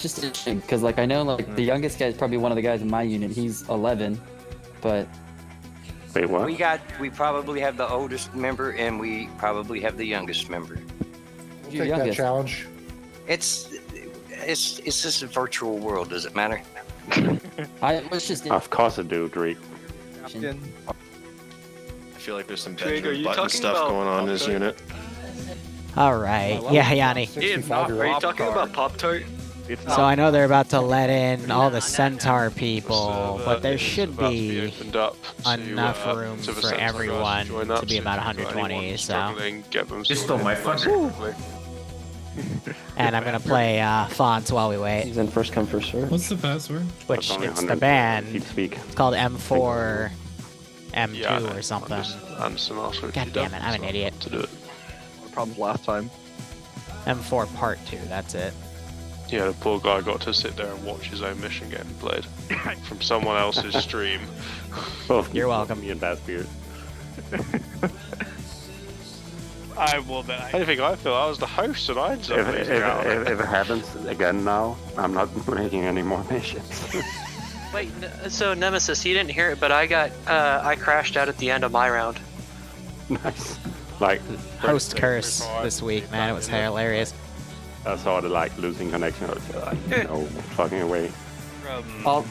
just interesting because like I know like the youngest guy is probably one of the guys in my unit. He's 11, but wait, what? We probably have the oldest member and we probably have the youngest member. We'll take that challenge. It's just a virtual world. Does it matter? I was just. Of course I do, Drake. I feel like there's some Drake, Benjamin Button stuff going on in this unit. Alright, yeah, Yanni. Are you talking about Pop-Tart? So I know they're about to let in all the Centaur people, but there should be enough room for everyone to be about 120, so... You stole my thunder. And I'm gonna play fonts while we wait. He's in first come, first serve. What's the password? Which, it's the band. Speak. It's called M4... M2 or something. God damn it, I'm an idiot. To do it. Problems last time. M4 Part 2, that's it. Yeah, the poor guy got to sit there and watch his own mission getting played from someone else's stream. Both You're welcome. Me and Badbeard. I will then. I think I feel I was the host and I If it happens again now, I'm not making any more missions. Wait, so Nemesis, you didn't hear it, but I crashed out at the end of my round. Nice. Like Host curse this week, man. It was hilarious. I saw the like losing connection. I was like, no fucking away. I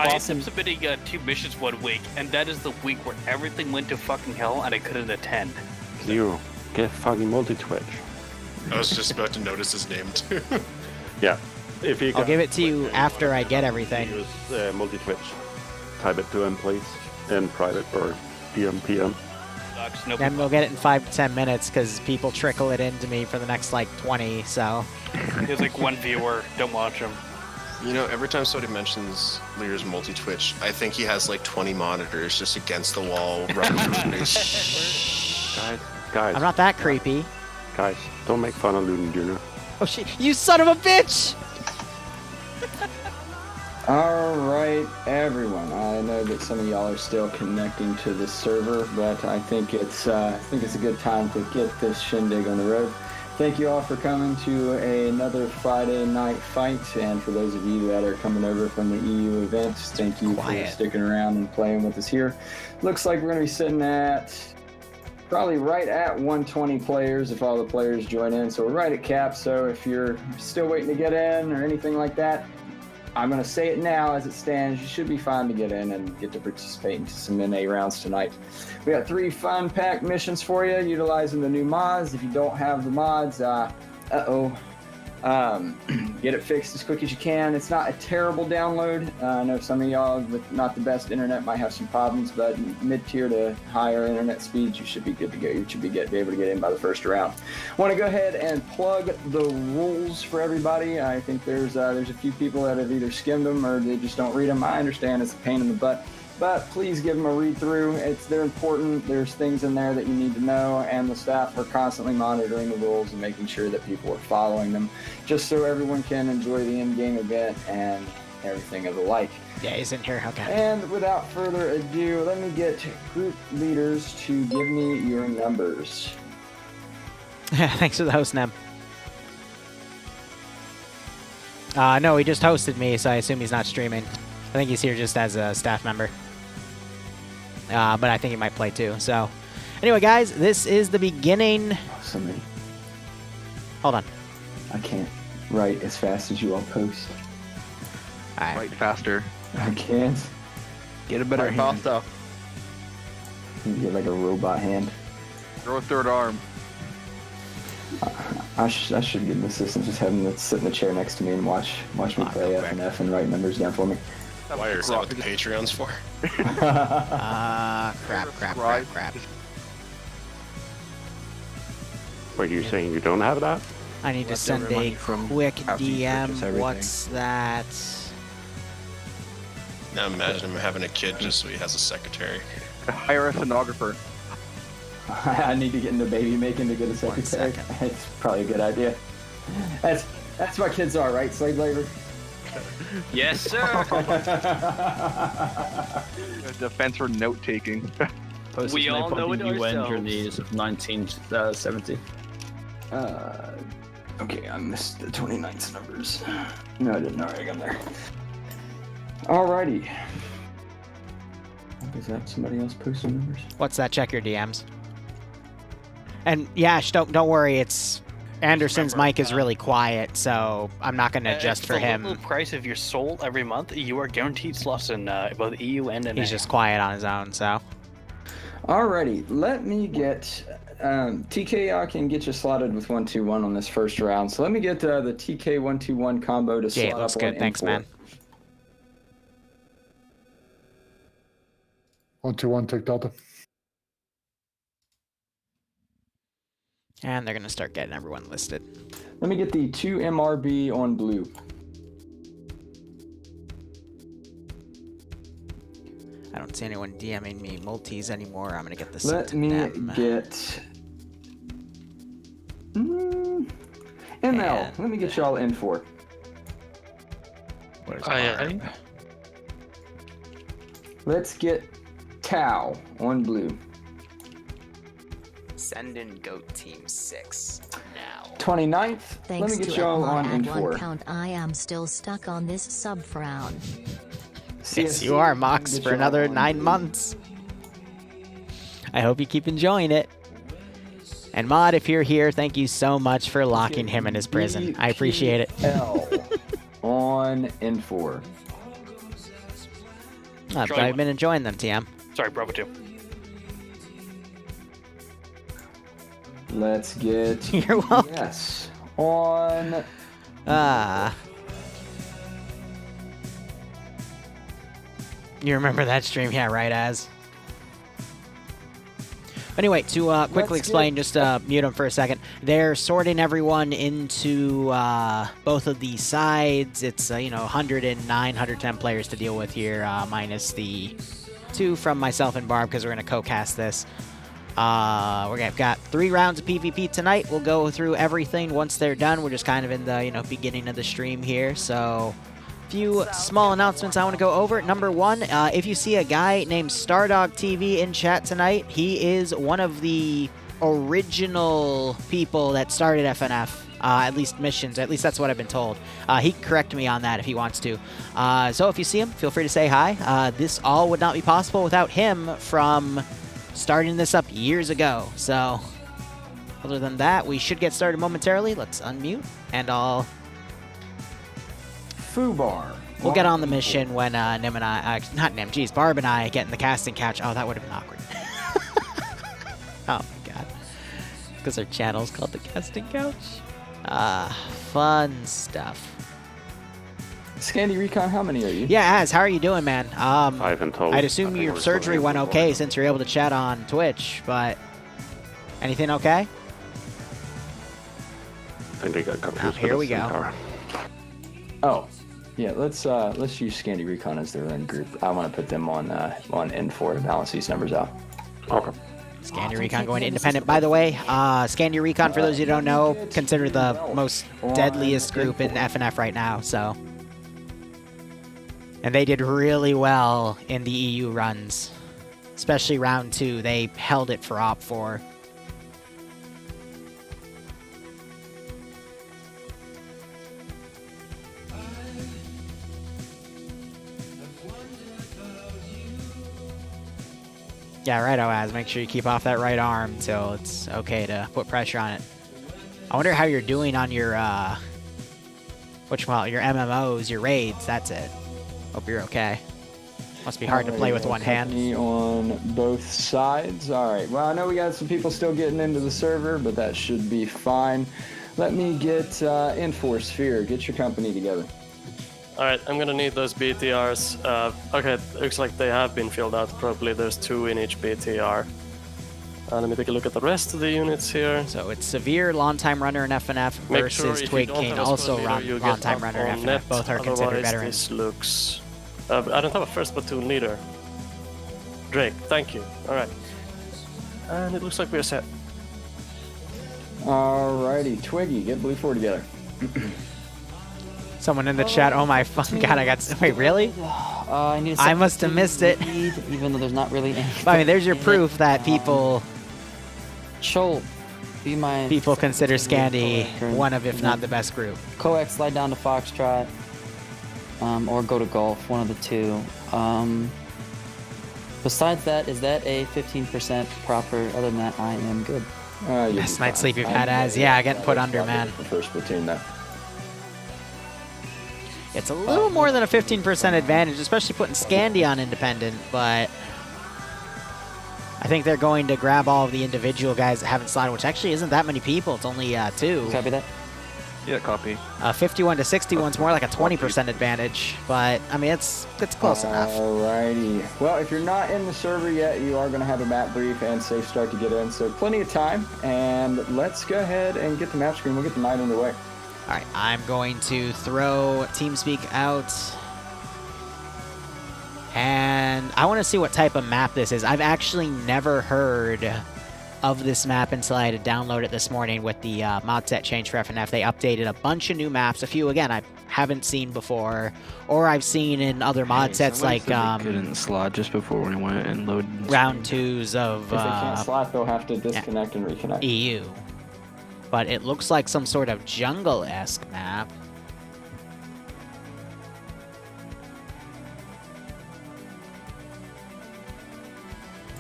am submitting 2 missions 1 week, and that is the week where everything went to fucking hell and I couldn't attend. Liru, get fucking multi-twitch. I was just about to notice his name too. Yeah. If you I'll give it to you after I get everything. Use multi-twitch. Type it to him, please, in private or PM. And we'll get it in 5 to 10 minutes because people trickle it into me for the next like 20. So. There's like 1 viewer. Don't watch him. You know, every time somebody mentions Liru's multi-twitch, I think he has like 20 monitors just against the wall. Guys. I'm not that creepy. Guys, don't make fun of Luden Jr. Oh shit! You son of a bitch! Alright, everyone. I know that some of y'all are still connecting to this server, but I think it's a good time to get this shindig on the road. Thank you all for coming to another Friday night fight, and for those of you that are coming over from the EU events, thank you for sticking around and playing with us here. Looks like we're going to be sitting at probably right at 120 players if all the players join in, so we're right at cap. So if you're still waiting to get in or anything like that, I'm going to say it now as it stands. You should be fine to get in and get to participate in some NA rounds tonight. We got 3 fun packed missions for you utilizing the new mods. If you don't have the mods, get it fixed as quick as you can. It's not a terrible download. I know some of y'all with not the best internet might have some problems, but mid-tier to higher internet speeds, you should be good to go. You should be able to get in by the first round. Want to go ahead and plug the rules for everybody. I think there's a few people that have either skimmed them or they just don't read them. I understand it's a pain in the butt, but please give them a read through. They're important. There's things in there that you need to know, and the staff are constantly monitoring the rules and making sure that people are following them, just so everyone can enjoy the in-game event and everything of the like. Yeah, he's in here. Okay. And without further ado, let me get group leaders to give me your numbers. Thanks for the host, Nem. No, he just hosted me, so I assume he's not streaming. I think he's here just as a staff member. But I think he might play too. So, anyway, guys, this is the beginning. Somebody. Hold on. I can't write as fast as you all post. All right. Write faster. I can't. Get a better hand. You get like a robot hand. Grow a 3rd arm. I should get an assistant, just have him sit in the chair next to me and watch me play FNF and write numbers down for me. Why is that what the Patreon's for? Crap. Wait, you're saying you don't have that? I need to send a quick DM. What's that? Now imagine him having a kid just so he has a secretary. Hire a stenographer. I need to get into baby making to get a secretary. It's probably a good idea. That's what kids are, right? Slave labor. Yes, sir. Defense for note taking. We all know it UN ourselves. journeys of 1970. Okay, I missed the 29th numbers. No, I didn't. Alright, I got there. Alrighty. Is that somebody else posting numbers? What's that? Check your DMs. And Yash, don't worry. It's Anderson's mic is really quiet, so I'm not going to adjust for him. The local price of your soul every month, you are guaranteed slots in both EU and NA. He's just quiet on his own, so. Alrighty, let me get TK. I can get you slotted with 1-2-1 on this first round. So let me get the TK 1-2-1 combo to slot looks up good. on Thanks, M4. man. 1-2-1, take Delta. And they're going to start getting everyone listed. Let me get the 2 MRB on blue. I don't see anyone DMing me multis anymore. I'm going to get this. Let me get ML. Let me get y'all in for. Let's get Tau on blue. Send in GOAT Team 6 now. 29th. Thanks Let me get to y'all on Emma at one N4. count, I am still stuck on this sub frown. Yes, you are, Mox, for another 9 months. I hope you keep enjoying it. And Mod, if you're here, thank you so much for locking him in his prison. I appreciate it. L on N4. I've been enjoying them, TM. Sorry, Bravo 2. Let's get You're welcome. yes on. You remember that stream? Yeah, right, Az. Anyway, to quickly explain, just mute them for a second. They're sorting everyone into both of the sides. It's, 109, 110 players to deal with here, minus the 2 from myself and Barb, because we're going to co-cast this. We've got 3 rounds of PvP tonight. We'll go through everything once they're done. We're just kind of in the, beginning of the stream here, so... Few small announcements I want to go over. Number 1, if you see a guy named Stardog TV in chat tonight, he is one of the original people that started FNF, at least missions. At least that's what I've been told. He can correct me on that if he wants to. So if you see him, feel free to say hi. This all would not be possible without him from starting this up years ago. So other than that, we should get started momentarily. Let's unmute, and I'll... Fubar. We'll get on the mission when Nim and I, not Nim, geez, Barb and I get in the casting couch. Oh, that would have been awkward. Oh my god. Because our channel's called the casting couch. Fun stuff. Scandy Recon, how many are you? Yeah, Az, how are you doing, man? 5 in total. I'd assume your surgery went okay since you're able to chat on Twitch, but anything okay? I think they got confused. Here we go. Oh. Yeah, let's use Scandy Recon as their own group. I want to put them on N4 to balance these numbers out. Okay. Scandy Recon going independent. By the way, Scandy Recon, for those of you who don't know, considered the most deadliest group in FNF right now, so. And they did really well in the EU runs. Especially round 2. They held it for Op 4. Yeah, right, Oaz. Make sure you keep off that right arm until it's okay to put pressure on it. I wonder how you're doing on your, your MMOs, your raids. That's it. Hope you're okay. Must be hard to play with one hand. On both sides. All right. Well, I know we got some people still getting into the server, but that should be fine. Let me get Enforce Sphere. Get your company together. Alright, I'm gonna need those BTRs. Okay, looks like they have been filled out. Probably there's 2 in each BTR. Let me take a look at the rest of the units here. So it's Severe, Long-Time Runner in FNF versus Twig King, also Long-Time Runner in FNF. Both are considered veterans. This looks... I don't have a first platoon leader. Drake, thank you. Alright. And it looks like we're set. Alrighty, Twiggy, get Blue 4 together. Someone in the chat, oh my fucking god, I got... Wait, really? I must have missed it. Even though there's not really any... I mean, there's your proof that people... Shoal. Be my people consider Scandi one of, if not the best group. Coax, slide down to Foxtrot, or go to Golf, one of the two. Besides that, is that a 15% proper? Other than that, I am good. Best night's sleep you've had as? Yeah, getting put under, man. First platoon there. It's a little more than a 15% advantage, especially putting Scandi on independent, but I think they're going to grab all of the individual guys that haven't slotted, which actually isn't that many people. It's only 2. Copy that? Yeah, copy. 51 to 61 is more like a 20% advantage, but I mean it's close enough. Alrighty. Well, if you're not in the server yet, you are going to have a map brief and safe start to get in, so plenty of time. And let's go ahead and get the map screen. We'll get the night underway. All right, I'm going to throw TeamSpeak out, and I want to see what type of map this is. I've actually never heard of this map until I had to download it this morning with the mod set change for FNF. They updated a bunch of new maps. A few, again, I haven't seen before, or I've seen in other mod sets like couldn't slot just before we went and loaded round 2s of if they can't slot, they'll have to disconnect and reconnect. EU. But it looks like some sort of jungle-esque map.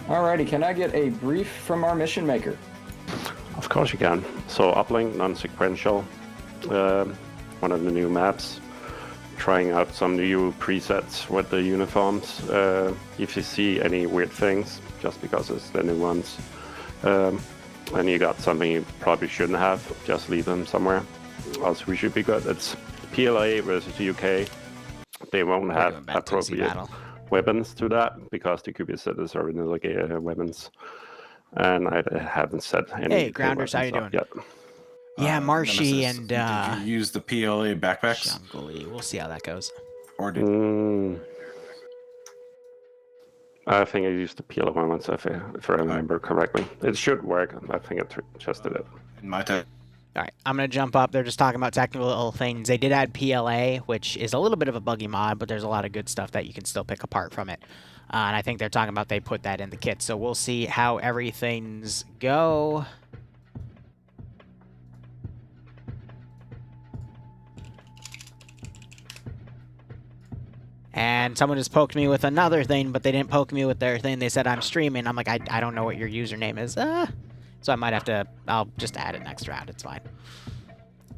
Alrighty, can I get a brief from our mission maker? Of course you can. So uplink, non-sequential, one of the new maps. Trying out some new presets with the uniforms. If you see any weird things, just because it's the new ones, and you got something you probably shouldn't have, just leave them somewhere. Else we should be good. It's PLA versus UK. They won't have appropriate weapons to that because the QB setters are vanilla weapons, and I haven't set any. Hey, Grounders, how you doing? Yet. Yeah, Marshy Nemesis, and did you use the PLA backpacks? Jungle-y. We'll see how that goes. Or did I think I used the PLA one once, if I remember correctly. It should work. I think I tested it. In my time. All right, I'm going to jump up. They're just talking about technical little things. They did add PLA, which is a little bit of a buggy mod, but there's a lot of good stuff that you can still pick apart from it. And I think they're talking about they put that in the kit. So we'll see how everything's go. And someone just poked me with another thing, but they didn't poke me with their thing. They said I'm streaming. I'm like, I don't know what your username is. So I might have to, I'll just add it next round. It's fine.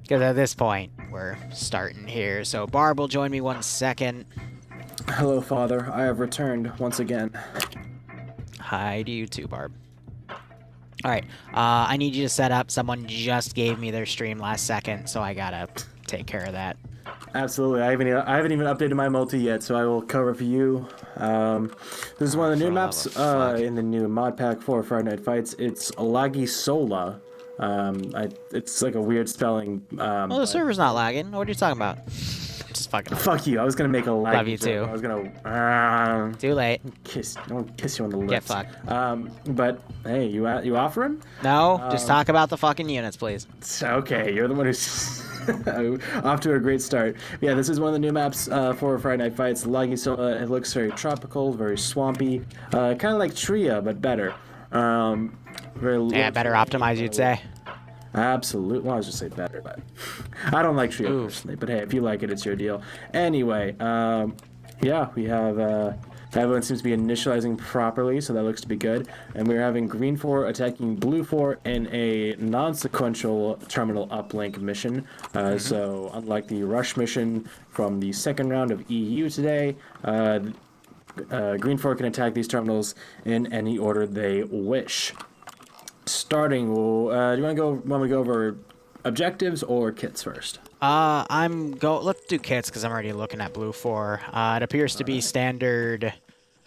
Because at this point, we're starting here. So Barb will join me 1 second. Hello, Father. I have returned once again. Hi to you too, Barb. All right. I need you to set up. Someone just gave me their stream last second, so I gotta take care of that. Absolutely. I haven't even updated my multi yet, so I will cover for you. This is one of the new maps in the new mod pack for Friday Night Fights. It's Laggy Sola. It's like a weird spelling. Well, the server's not lagging. What are you talking about? Just fucking. Fuck you. I was gonna make a lag. Love you too. I was gonna. Too late. I won't kiss you on the lips. Get fucked. But hey, you offering? No, just talk about the fucking units, please. Okay, you're the one who's off to a great start. Yeah, this is one of the new maps for Friday Night Fights. Laggy Sola. It looks very tropical, very swampy, kind of like Tria, but better. Better optimized, you'd say. Absolutely. Well, I was just say better, but I don't like Trio personally. But hey, if you like it, it's your deal. Anyway, yeah, we have everyone seems to be initializing properly, so that looks to be good. And we're having Green 4 attacking Blue 4 in a non-sequential terminal uplink mission. So unlike the rush mission from the second round of EU today, Green 4 can attack these terminals in any order they wish. Starting, do you want to go over objectives or kits first? Let's do kits because I'm already looking at Blue 4. It appears to be standard.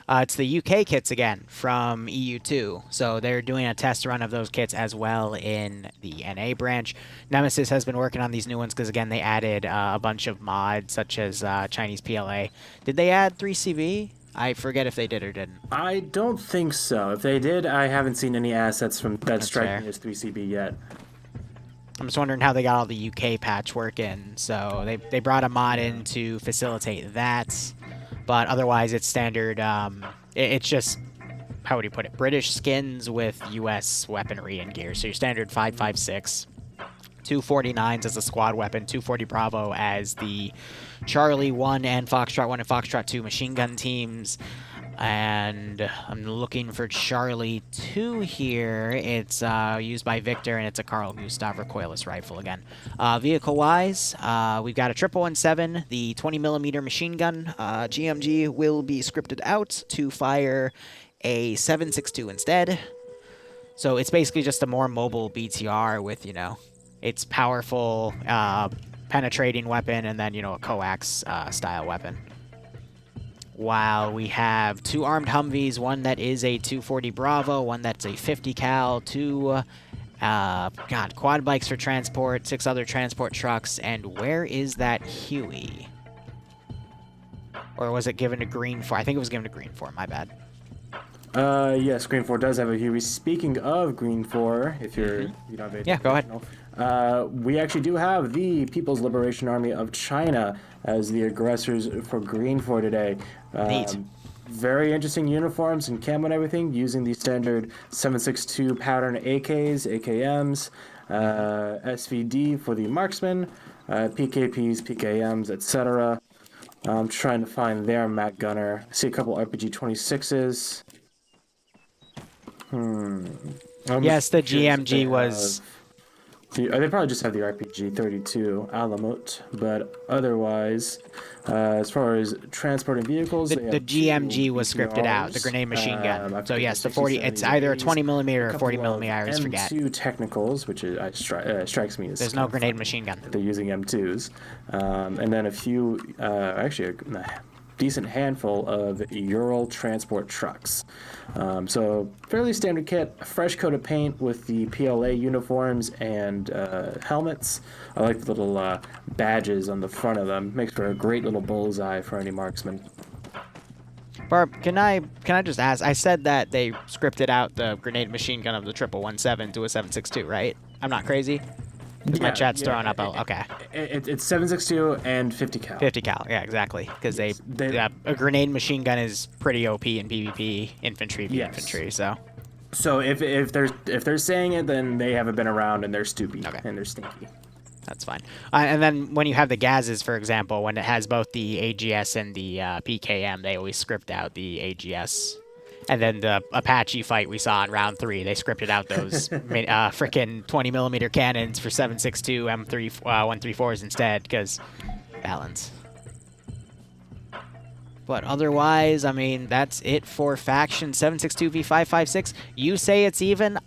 It's the UK kits again from EU2. So they're doing a test run of those kits as well in the NA branch. Nemesis has been working on these new ones because again they added a bunch of mods such as Chinese PLA. Did they add 3CV? I forget if they did or didn't. I don't think so. If they did, I haven't seen any assets from that strike me as 3CB yet. I'm just wondering how they got all the UK patchwork in. So they brought a mod in to facilitate that, but otherwise it's standard. It's just how would you put it? British skins with U.S. weaponry and gear. So your standard 5.56, 249s as a squad weapon, 240 Bravo as the Charlie 1 and Foxtrot 1 and Foxtrot 2 machine gun teams. And I'm looking for Charlie 2 here. It's used by Victor, and it's a Carl Gustav recoilless rifle again. Vehicle-wise, we've got a 117, the 20mm machine gun. GMG will be scripted out to fire a 7.62 instead. So it's basically just a more mobile BTR with, you know, its powerful penetrating weapon and then, you know, a coax style weapon. While we have 2 armed Humvees, one that is a 240 Bravo, one that's a 50 cal, 2 quad bikes for transport, 6 other transport trucks, and where is that Huey? Or was it given to Green 4? I think it was given to Green 4, my bad. Yes, Green 4 does have a Huey. Speaking of Green 4, if you're, you don't have a yeah, go ahead. We actually do have the People's Liberation Army of China as the aggressors for Green 4 today. Neat. Very interesting uniforms and camo and everything, using the standard 7.62 pattern AKs, AKMs, SVD for the marksmen, PKPs, PKMs, etc. I'm trying to find their Mac Gunner. I see a couple RPG 26s. Yes, the GMG was... They probably just have the RPG 32 Alamut, but otherwise, as far as transporting vehicles, the GMG was scripted out, the grenade machine gun. So yes, the 40. It's either a 20mm or 40mm. I always forget. M2 technicals, which strikes me as there's no grenade machine gun. They're using M2s, and then a few, actually a decent handful of Ural transport trucks. So fairly standard kit, a fresh coat of paint with the PLA uniforms and helmets. I like the little badges on the front of them. Makes for a great little bullseye for any marksman. Barb, can I just ask? I said that they scripted out the grenade machine gun of the 117 to a 7.62, right? I'm not crazy. Because my chat's throwing up. Okay. It's 7.62 and 50 cal. 50 cal, yeah, exactly. Because a grenade machine gun is pretty OP in PvP, infantry, infantry. So if they're saying it, then they haven't been around and they're stupid and they're stinky. That's fine. And then when you have the Gazes, for example, when it has both the AGS and the PKM, they always script out the AGS. And then the Apache fight we saw in round 3, they scripted out those frickin' 20mm cannons for 7.62 M3 134s instead, because balance. But otherwise, I mean, that's it for faction 7.62 v 5.56. You say it's even.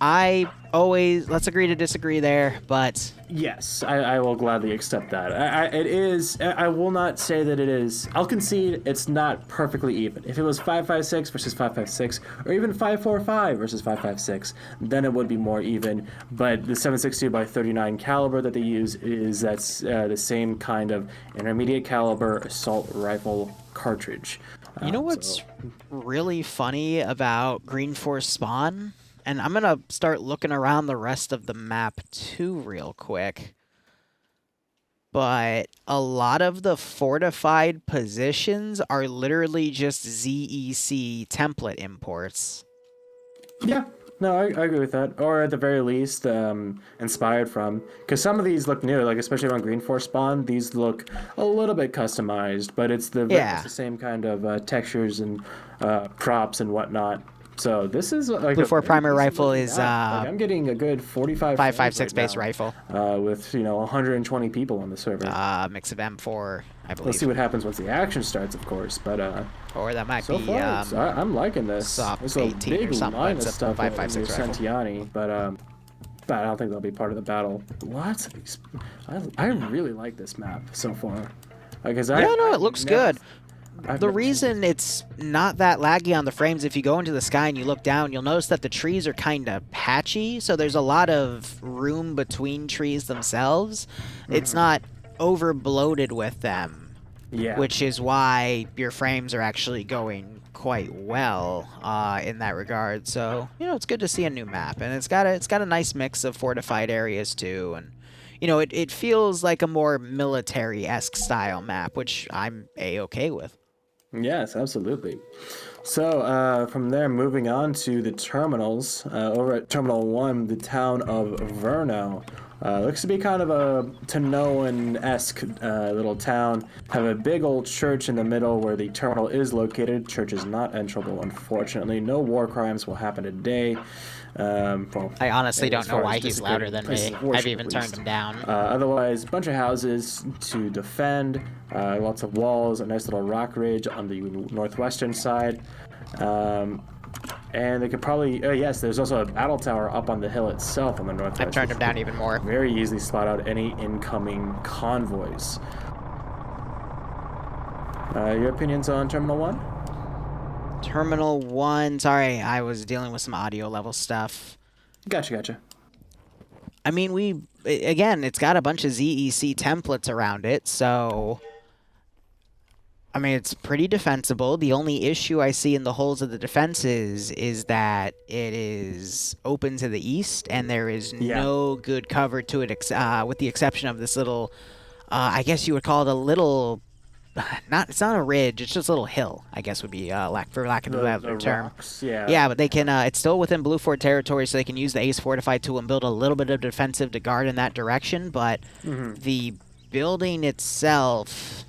Let's agree to disagree there, but... Yes, I will gladly accept that. It is, I will not say that it is, I'll concede it's not perfectly even. If it was 5.56 versus 5.56, or even 5.45 versus 5.56, then it would be more even. But the 7.62 by 39 caliber that they use that's the same kind of intermediate caliber assault rifle cartridge. You know what's really funny about Green Force Spawn? And I'm going to start looking around the rest of the map too real quick. But a lot of the fortified positions are literally just ZEC template imports. Yeah, no, I agree with that. Or at the very least, inspired from. Because some of these look new, like especially on Green Force Spawn, these look a little bit customized. But it's the same kind of textures and props and whatnot. So this is like Blue 4 primer rifle is I'm getting a good 45 5.56 base rifle with 120 people on the server. Mix of M4, I believe. Let's see what happens once the action starts, of course. But or that might so be far, I'm liking this. It's a 18 big or something. line of It's a stuff 5.56 rifle. Sentiani, but I don't think they'll be part of the battle. Lots of these. I really like this map so far. It looks good. The reason it's not that laggy on the frames, if you go into the sky and you look down, you'll notice that the trees are kind of patchy, so there's a lot of room between trees themselves. It's not over bloated with them, which is why your frames are actually going quite well in that regard. So, it's good to see a new map, and it's got a nice mix of fortified areas too, and it feels like a more military-esque style map, which I'm A-okay with. Yes, absolutely. So from there, moving on to the terminals. Over at Terminal 1, the town of Verno. Looks to be kind of a Tanoan-esque little town. Have a big old church in the middle where the terminal is located. Church is not enterable, unfortunately. No war crimes will happen today. Well, I honestly don't as know far why as he's louder than places me. of worship, I've even at turned least. him down. Otherwise, a bunch of houses to defend, lots of walls, a nice little rock ridge on the northwestern side. And they could probably, yes, there's also a battle tower up on the hill itself on the northwest. I've turned him down even more. Very easily spot out any incoming convoys. Your opinions on Terminal 1? Terminal 1, sorry, I was dealing with some audio level stuff. Gotcha. I mean, again, it's got a bunch of ZEC templates around it, so I mean, it's pretty defensible. The only issue I see in the holes of the defenses is that it is open to the east, and there is no good cover to it, with the exception of this little, I guess you would call it a little, it's not a ridge, it's just a little hill, I guess would be, for lack of a better term. Rocks, yeah. Yeah, but they can, it's still within Blue Fort territory, so they can use the Ace Fortified tool and build a little bit of defensive to guard in that direction, but the building itself,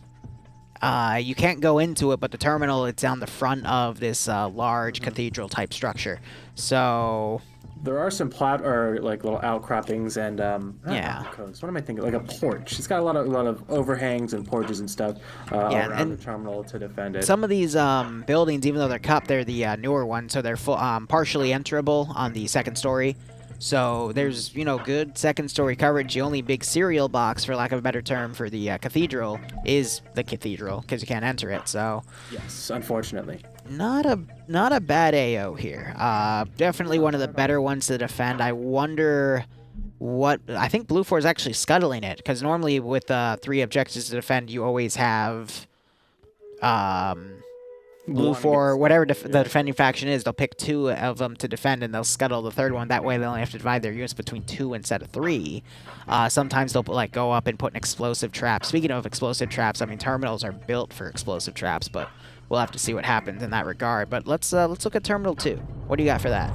you can't go into it, but the terminal, it's on the front of this large cathedral-type structure. So there are some like little outcroppings and what am I thinking? Like a porch. It's got a lot of overhangs and porches and stuff around the terminal to defend it. Some of these buildings, even though they're cupped, they're the newer ones, so they're partially enterable on the second story. So there's, good second-story coverage. The only big cereal box, for lack of a better term, for the cathedral is the cathedral, because you can't enter it, so yes, unfortunately. Not a bad AO here. Definitely one of the better ones to defend. I wonder what... I think Blue 4 is actually scuttling it, because normally with 3 objectives to defend, you always have... Blue 4, whatever the defending faction is, they'll pick 2 of them to defend, and they'll scuttle the third one. That way, they only have to divide their units between 2 instead of 3. Sometimes they'll go up and put an explosive trap. Speaking of explosive traps, I mean, terminals are built for explosive traps, but we'll have to see what happens in that regard. But let's look at Terminal 2. What do you got for that?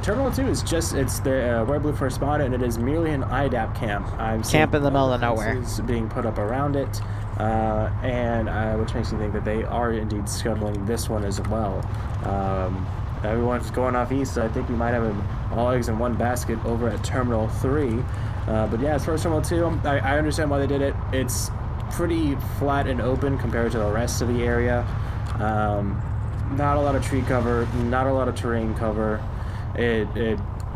Terminal 2 is it's the where Blue 4 spotted, and it is merely an IDAP camp. Camp in the middle of nowhere. Being put up around it, which makes me think that they are indeed scuttling this one as well. Everyone's going off east, so I think we might have all eggs in one basket over at Terminal 3. But yeah, as far as Terminal 2, I understand why they did it. It's pretty flat and open compared to the rest of the area. Not a lot of tree cover, not a lot of terrain cover.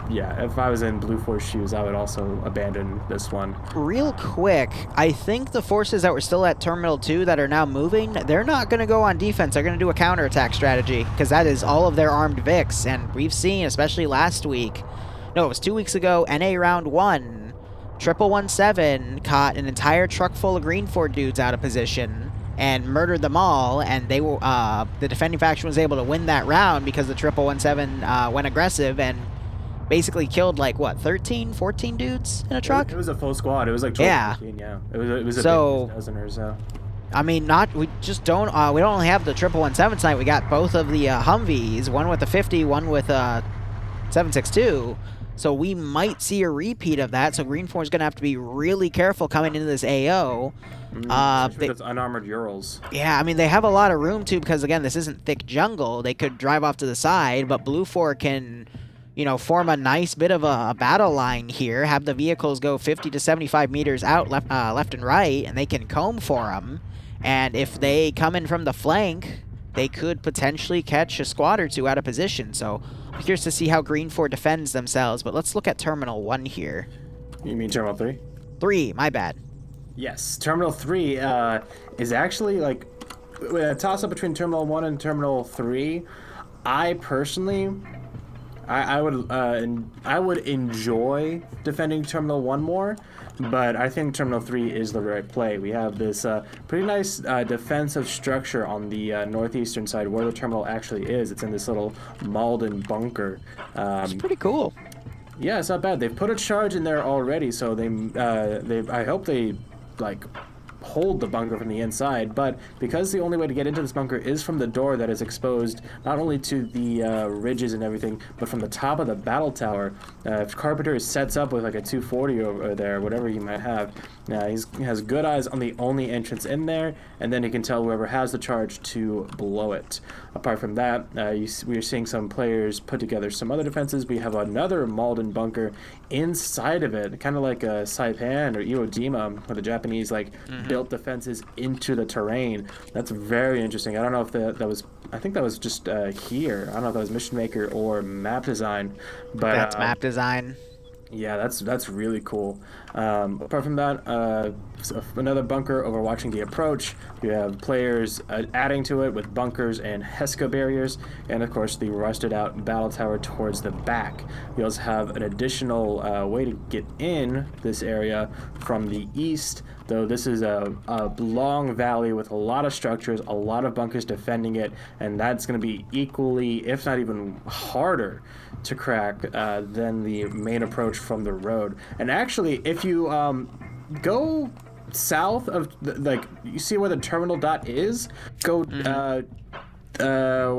Yeah, if I was in Blue 4's shoes, I would also abandon this one. Real quick, I think the forces that were still at Terminal 2 that are now moving, they're not going to go on defense. They're going to do a counterattack strategy, because that is all of their armed Vics. And we've seen, especially last week, no, it was 2 weeks ago, NA Round 1, 1117 caught an entire truck full of Green Fort dudes out of position and murdered them all, and they were the defending faction was able to win that round because the 1117 went aggressive and basically killed, like, what, 13, 14 dudes in a truck? It was a full squad. It was like 12, 15, yeah. It was a big dozen or so. I mean, we just don't, we don't only have the 1117 tonight. We got both of the Humvees, one with the 50, one with 762. So we might see a repeat of that. So Green 4 is going to have to be really careful coming into this AO. With unarmored Urals. Yeah, I mean, they have a lot of room, too, because, again, this isn't thick jungle. They could drive off to the side, but Blue 4 can, form a nice bit of a battle line here, have the vehicles go 50 to 75 meters out left and right, and they can comb for them. And if they come in from the flank, they could potentially catch a squad or 2 out of position. So I'm curious to see how Green 4 defends themselves, but let's look at Terminal 1 here. You mean Terminal 3? 3, my bad. Yes, Terminal 3 is actually like a toss-up between Terminal 1 and Terminal 3. I personally, I would enjoy defending Terminal 1 more, but I think Terminal 3 is the right play. We have this pretty nice defensive structure on the northeastern side where the terminal actually is. It's in this little Malden bunker. It's pretty cool. Yeah, it's not bad. They've put a charge in there already, so I hope they hold the bunker from the inside, but because the only way to get into this bunker is from the door that is exposed not only to the ridges and everything, but from the top of the battle tower, if Carpenter sets up with like a 240 over there, whatever he might have, he has good eyes on the only entrance in there, and then he can tell whoever has the charge to blow it. Apart from that, we are seeing some players put together some other defenses. We have another Malden bunker inside of it, kind of like a Saipan or Iwo Jima, where the Japanese built defenses into the terrain. That's very interesting. I don't know if that was, I think that was just here. I don't know if that was Mission Maker or map design, but that's map design. Yeah, that's really cool. Apart from that, another bunker overwatching the approach. You have players adding to it with bunkers and HESCO barriers, and of course the rusted out battle tower towards the back. You also have an additional way to get in this area from the east, though this is a long valley with a lot of structures, a lot of bunkers defending it, and that's going to be equally, if not even harder, to crack than the main approach from the road. And actually, if you go south of you see where the terminal dot is, go what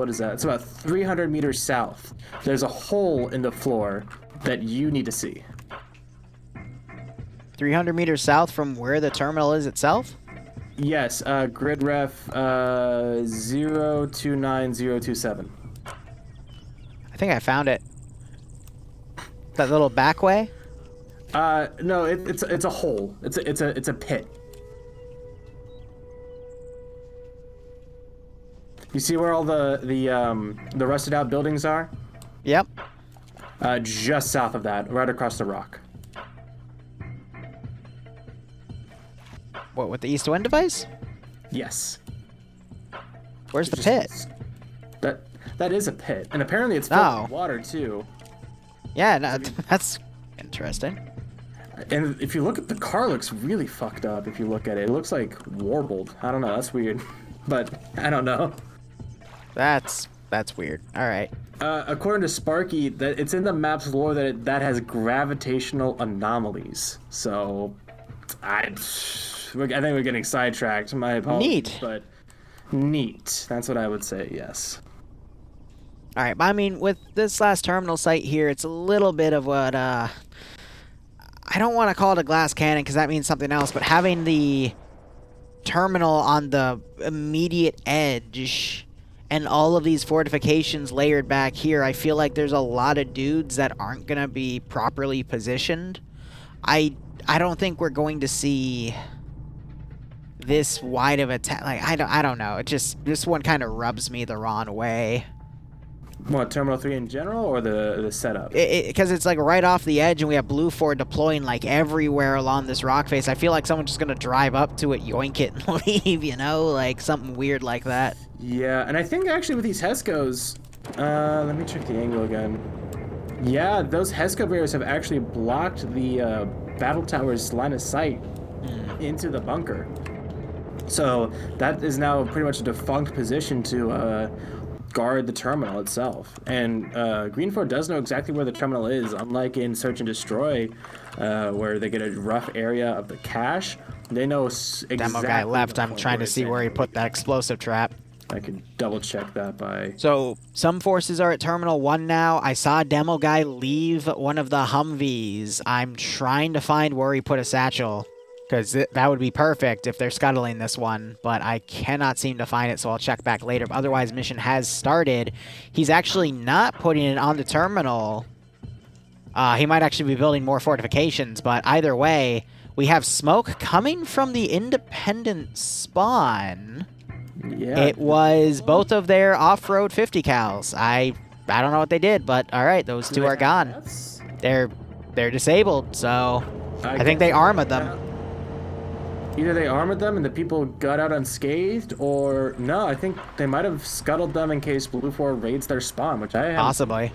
is that? It's about 300 meters south. There's a hole in the floor that you need to see. 300 meters south from where the terminal is itself? Yes, grid ref 029027. I think I found it. That little back way? No, it's a hole. It's a pit. You see where all the rusted out buildings are? Yep. Just south of that, right across the rock. What, with the east wind device? Yes. Where's the pit? That is a pit, and apparently it's filled with water too. Yeah, no, that's interesting. And if you look at the car, looks really fucked up. If you look at it, it looks like warbled. I don't know. That's weird, but I don't know. That's weird. All right. According to Sparky, that it's in the map's lore that has gravitational anomalies. So, I think we're getting sidetracked. My apologies. Neat. But neat. That's what I would say. Yes. All right, but I mean, with this last terminal site here, it's a little bit of what, I don't want to call it a glass cannon because that means something else, but having the terminal on the immediate edge and all of these fortifications layered back here, I feel like there's a lot of dudes that aren't going to be properly positioned. I don't think we're going to see this wide of attack. Like, I don't know. It just, this one kind of rubs me the wrong way. What, Terminal 3 in general, or the setup? Because it's like right off the edge, and we have Blue 4 deploying like everywhere along this rock face. I feel like someone's just going to drive up to it, yoink it, and leave, you know? Like something weird like that. Yeah, and I think actually with these HESCOs, let me check the angle again. Yeah, those HESCO barriers have actually blocked the battle tower's line of sight into the bunker. So that is now pretty much a defunct position to guard the terminal itself. And Green 4 does know exactly where the terminal is, unlike in Search and Destroy, where they get a rough area of the cache. They know exactly. Demo guy left. I'm trying to see where he put that explosive trap. I can double check that by... So, some forces are at Terminal 1 now. I saw a demo guy leave one of the Humvees. I'm trying to find where he put a satchel, because that would be perfect if they're scuttling this one, but I cannot seem to find it, so I'll check back later. But otherwise, mission has started. He's actually not putting it on the terminal. He might actually be building more fortifications, but either way, we have smoke coming from the independent spawn. Yeah. It was both of their off-road 50 cals. I don't know what they did, but all right, those two are gone. They're disabled, so I think they armored them. Either they armored them and the people got out unscathed, or no, I think they might have scuttled them in case Blue 4 raids their spawn, which I have. Possibly.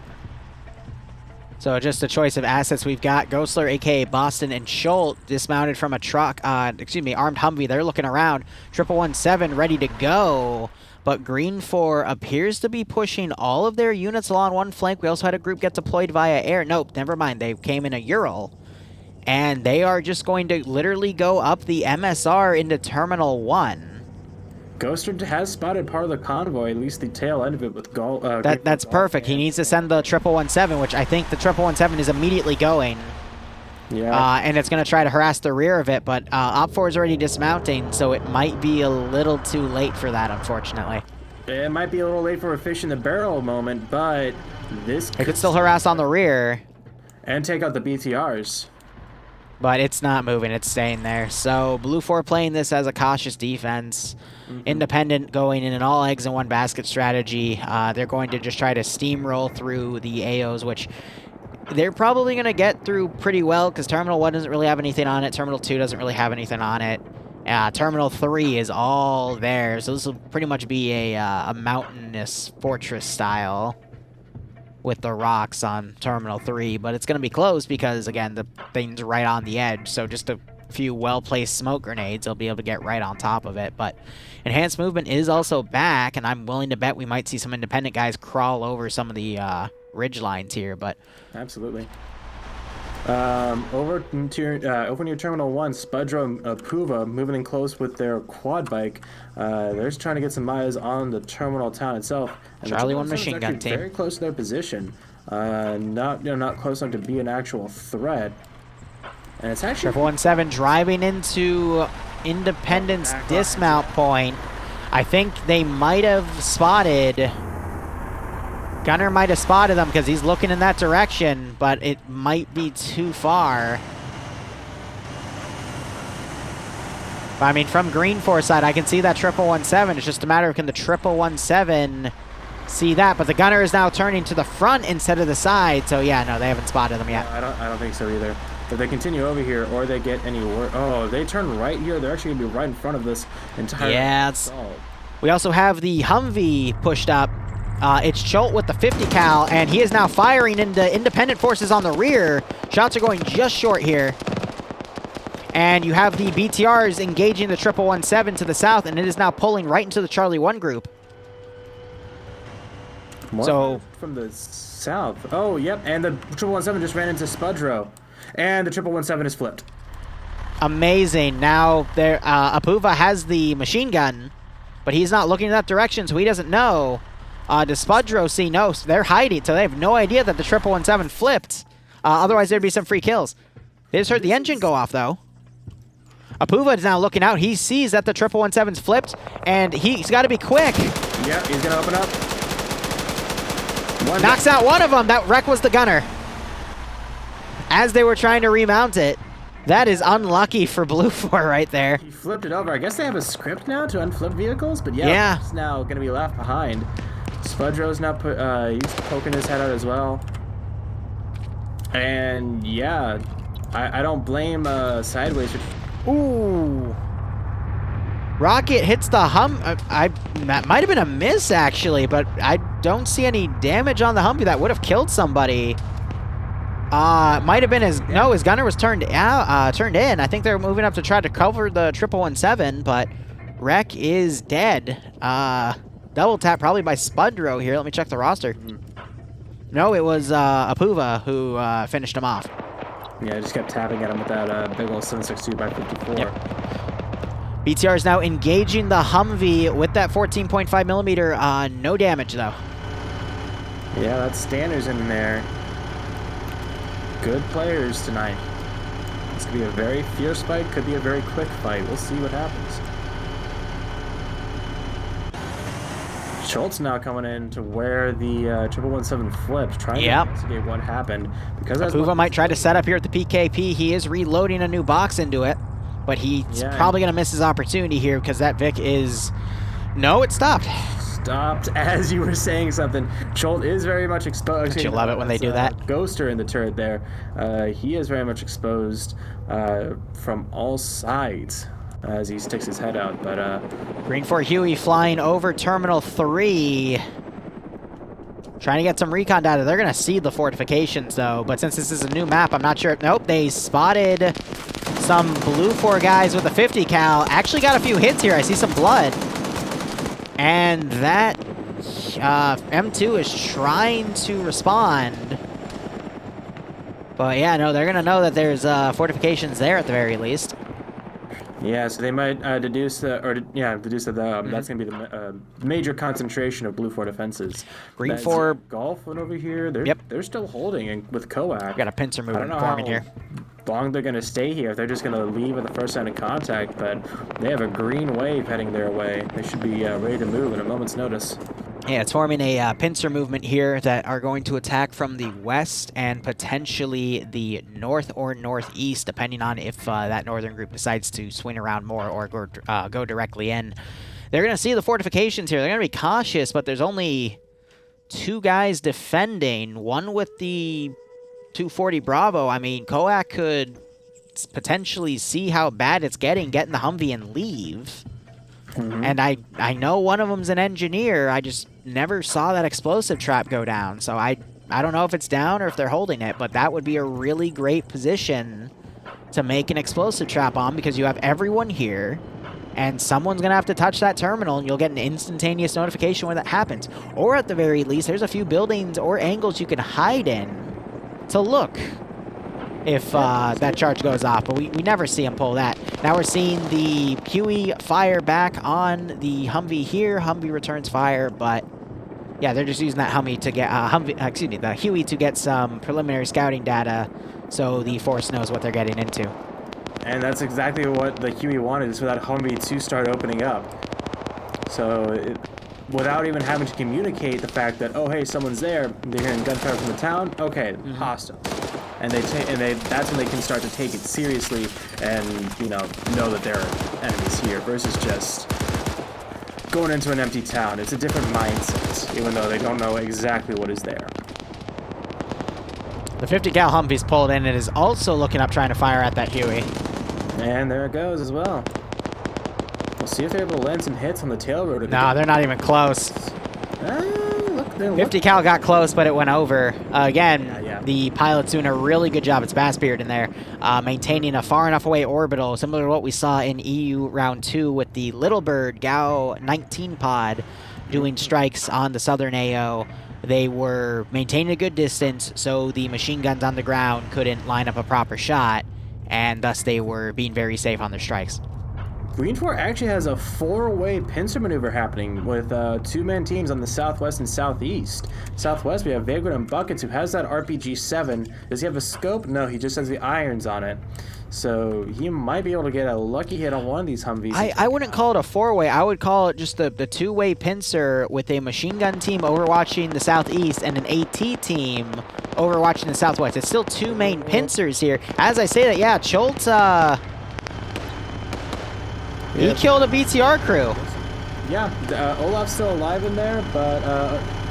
So just a choice of assets we've got. Ghostler, a.k.a. Boston, and Schult dismounted from a truck, armed Humvee. They're looking around. 117 ready to go. But Green 4 appears to be pushing all of their units along one flank. We also had a group get deployed via air. Nope, never mind. They came in a Ural. and they are just going to literally go up the MSR into Terminal 1. Ghoster has spotted part of the convoy, at least the tail end of it with Gol. That's perfect. He needs to send the 1117, which I think the 1117 is immediately going. Yeah. And it's going to try to harass the rear of it, but Op4 is already dismounting, so it might be a little too late for that, unfortunately. It might be a little late for a fish in the barrel moment, but this It could still harass on the rear. And take out the BTRs. But it's not moving, it's staying there. So Blue 4 playing this as a cautious defense. Independent going in an all eggs in one basket strategy. They're going to just try to steamroll through the AOs, which they're probably going to get through pretty well because Terminal 1 doesn't really have anything on it. Terminal 2 doesn't really have anything on it. Terminal 3 is all there. So this will pretty much be a mountainous fortress style with the rocks on Terminal 3, but it's going to be close because, again, the thing's right on the edge, so just a few well-placed smoke grenades, they'll be able to get right on top of it. But enhanced movement is also back, and I'm willing to bet we might see some independent guys crawl over some of the ridge lines here, but... Absolutely. Over near Terminal 1, Spudro and Puva moving in close with their quad bike. They're just trying to get some eyes on the terminal town itself. And Charlie 1 machine gun team. Very close to their position. Not close enough to be an actual threat. And it's actually 1117 driving into Independence dismount point. I think they might have spotted... Gunner might have spotted them because he's looking in that direction, but it might be too far. I mean, from Green 4 side, I can see that 1117. It's just a matter of can the 1117 see that, but the Gunner is now turning to the front instead of the side, so yeah, no, they haven't spotted them yet. I don't think so either. If they continue over here or they get any work, oh, they turn right here, they're actually gonna be right in front of this entire assault. We also have the Humvee pushed up. It's Cholt with the 50 cal, and he is now firing into independent forces on the rear. Shots are going just short here. And you have the BTRs engaging the 1117 to the south, and it is now pulling right into the Charlie 1 group. So from the south. Oh, yep, and the 1117 just ran into Spudro. And the 1117 is flipped. Amazing. Now, Apuva has the machine gun, but he's not looking in that direction, so he doesn't know. Does Spudro see? No, they're hiding, so they have no idea that the 1117 flipped. Otherwise, there'd be some free kills. They just heard the engine go off, though. Apuva is now looking out. He sees that the 1117's flipped, and he's got to be quick. Yep, he's going to open up. Knocks out one of them. That wreck was the Gunner. As they were trying to remount it. That is unlucky for Blue 4 right there. He flipped it over. I guess they have a script now to unflip vehicles, but yeah. He's now going to be left behind. Spudro's now he's poking his head out as well. And yeah, I don't blame Sideways. Ooh. Rocket hits the that might have been a miss actually, but I don't see any damage on the Humvee that would have killed somebody. Might have been his gunner was turned in. I think they're moving up to try to cover the 1117, but Wreck is dead. Double tap probably by Spudro here. Let me check the roster. No, it was Apuva who finished him off. Yeah, I just kept tapping at him with that big old 7.62 by 54. Yep. BTR is now engaging the Humvee with that 14.5 millimeter. No damage though. Yeah, that's Standers in there. Good players tonight. This could be a very fierce fight, could be a very quick fight. We'll see what happens. Schultz now coming in to where the 1117 flipped, trying to investigate what happened. Because Apuva might try to set up here at the PKP. He is reloading a new box into it, but he's probably going to miss his opportunity here because that Vic is... No, it stopped. Stopped as you were saying something. Cholt is very much exposed. Don't you love it when they do that? Ghoster in the turret there. He is very much exposed from all sides as he sticks his head out. But Green 4 Huey flying over Terminal 3. Trying to get some recon data. They're going to see the fortifications though, but since this is a new map, I'm not sure. Nope, they spotted some Blue 4 guys with a 50 cal. Actually got a few hits here. I see some blood. And that M2 is trying to respond, But yeah, no, they're going to know that there's fortifications there at the very least. Yeah, so they might deduce that that's going to be the major concentration of blue fort defenses. Green fort Golf went over here. They're still holding and with Coac. Got a pincer movement forming here. Long they're going to stay here if they're just going to leave at the first sign of contact, but they have a green wave heading their way. They should be ready to move in a moment's notice. Yeah, it's forming a pincer movement here that are going to attack from the west and potentially the north or northeast, depending on if that northern group decides to swing around more or go directly in. They're going to see the fortifications here. They're going to be cautious, but there's only 2 guys defending, one with the 240 Bravo. I mean, Coac could potentially see how bad it's getting, get in the Humvee and leave. And I know one of them's an engineer. I just never saw that explosive trap go down. So I don't know if it's down or if they're holding it, but that would be a really great position to make an explosive trap on because you have everyone here and someone's going to have to touch that terminal and you'll get an instantaneous notification when that happens. Or at the very least, there's a few buildings or angles you can hide in to look if that charge goes off, but we never see him pull that. Now we're seeing the Huey fire back on the Humvee here. Humvee returns fire, but yeah, they're just using that Humvee to get the Huey to get some preliminary scouting data, so the force knows what they're getting into. And that's exactly what the Huey wanted, is for that Humvee to start opening up. So without even having to communicate the fact that, oh hey, someone's there, they're hearing gunfire from the town. Okay, hostile. And that's when they can start to take it seriously and, know that there are enemies here versus just going into an empty town. It's a different mindset, even though they don't know exactly what is there. The 50 cal Humvee's pulled in and is also looking up trying to fire at that Huey. And there it goes as well. We'll see if they're able to land some hits on the tail rotor. No, they're not even close. 50 cal got close, but it went over. The pilot's doing a really good job. It's Bassbeard in there, maintaining a far enough away orbital, similar to what we saw in EU Round 2 with the Little Bird GAU 19 pod doing strikes on the southern AO. They were maintaining a good distance, so the machine guns on the ground couldn't line up a proper shot, and thus they were being very safe on their strikes. Green Fort actually has a 4-way pincer maneuver happening with 2-man teams on the southwest and southeast. Southwest, we have Vagrant and Buckets, who has that RPG-7. Does he have a scope? No, he just has the irons on it. So he might be able to get a lucky hit on one of these Humvees. I wouldn't call it a 4-way. I would call it just the 2-way pincer with a machine gun team overwatching the southeast and an AT team overwatching the southwest. It's still 2 main pincers here. As I say that, yeah, Schultz, he killed a BTR crew. Yeah, Olaf's still alive in there, but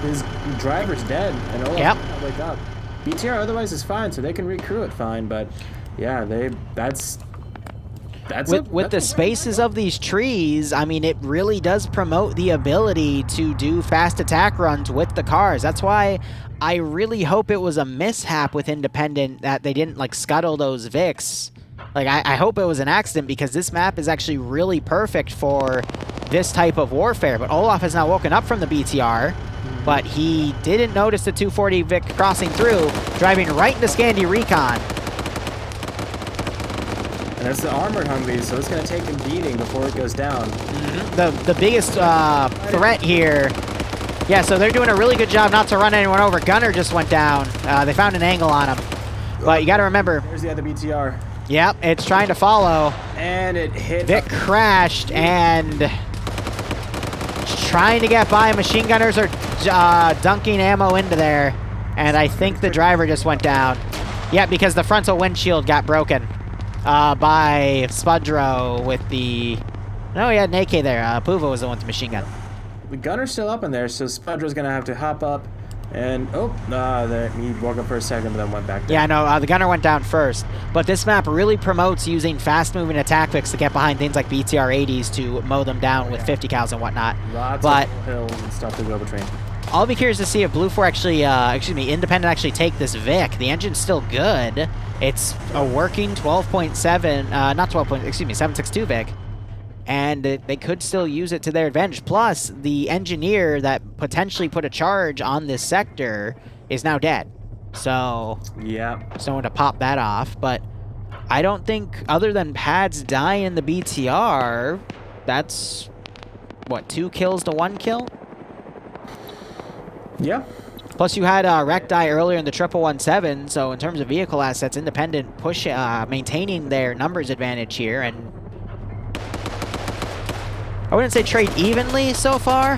his driver's dead, and Olaf can't wake up. BTR otherwise is fine, so they can recrew it fine, but yeah, that's with the spaces of these trees. I mean, it really does promote the ability to do fast attack runs with the cars. That's why I really hope it was a mishap with Independent that they didn't scuttle those Vics. I hope it was an accident because this map is actually really perfect for this type of warfare. But Olaf has now woken up from the BTR, but he didn't notice the 240 Vic crossing through, driving right into Scandi Recon. And it's the armored Humvee, so it's going to take a beating before it goes down. The biggest threat here. Yeah, so they're doing a really good job not to run anyone over. Gunner just went down. They found an angle on him. But you got to remember. There's the other BTR. Yep, it's trying to follow. And it hit. Vic crashed and trying to get by. Machine gunners are dunking ammo into there. And I think the driver just went down. Yeah, because the frontal windshield got broken by Spudro with the... No, he had an AK there. Puva was the one with the machine gun. The gunner's still up in there, so Spudro's going to have to hop up. And, he woke up for a second, but then went back down. Yeah, no, the gunner went down first. But this map really promotes using fast-moving attack picks to get behind things like BTR-80s to mow them down with 50 cals and whatnot. Lots of hills and stuff to go between. I'll be curious to see if Blue 4 actually, Independent actually take this Vic. The engine's still good. It's a working 12.7, not 12 point, 7.62 Vic. And they could still use it to their advantage. Plus, the engineer that potentially put a charge on this sector is now dead. So yeah, someone to pop that off. But I don't think, other than Pads die in the BTR, that's what, 2 kills to 1 kill? Yeah. Plus, you had Wreck die earlier in the 1117, so in terms of vehicle assets, Independent maintaining their numbers advantage here, and I wouldn't say trade evenly so far,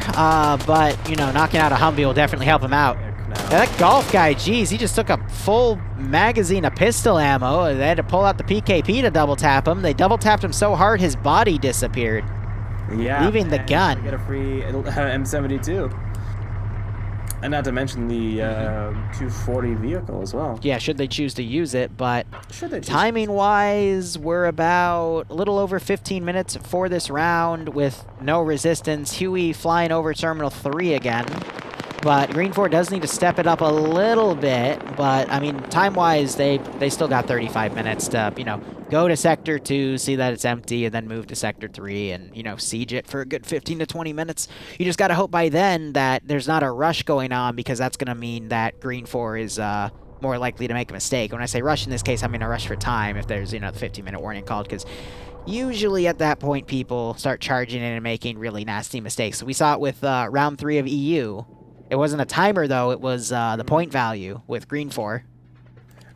but, you know, knocking out a Humvee will definitely help him out. Yeah, that Golf guy, geez, he just took a full magazine of pistol ammo. They had to pull out the PKP to double tap him. They double tapped him so hard his body disappeared, leaving the gun. Get a free M72. And not to mention the 240 vehicle as well. Yeah, should they choose to use it, but timing-wise, we're about a little over 15 minutes for this round with no resistance. Huey flying over Terminal 3 again. But Green 4 does need to step it up a little bit, but, I mean, time-wise, they still got 35 minutes to, you know, go to Sector 2, see that it's empty, and then move to Sector 3 and, you know, siege it for a good 15 to 20 minutes. You just got to hope by then that there's not a rush going on, because that's going to mean that Green 4 is more likely to make a mistake. When I say rush in this case, I mean a rush for time if there's, you know, the 15-minute warning called, because usually at that point people start charging in and making really nasty mistakes. So we saw it with round 3 of EU. It wasn't a timer, though. It was the point value with Green 4.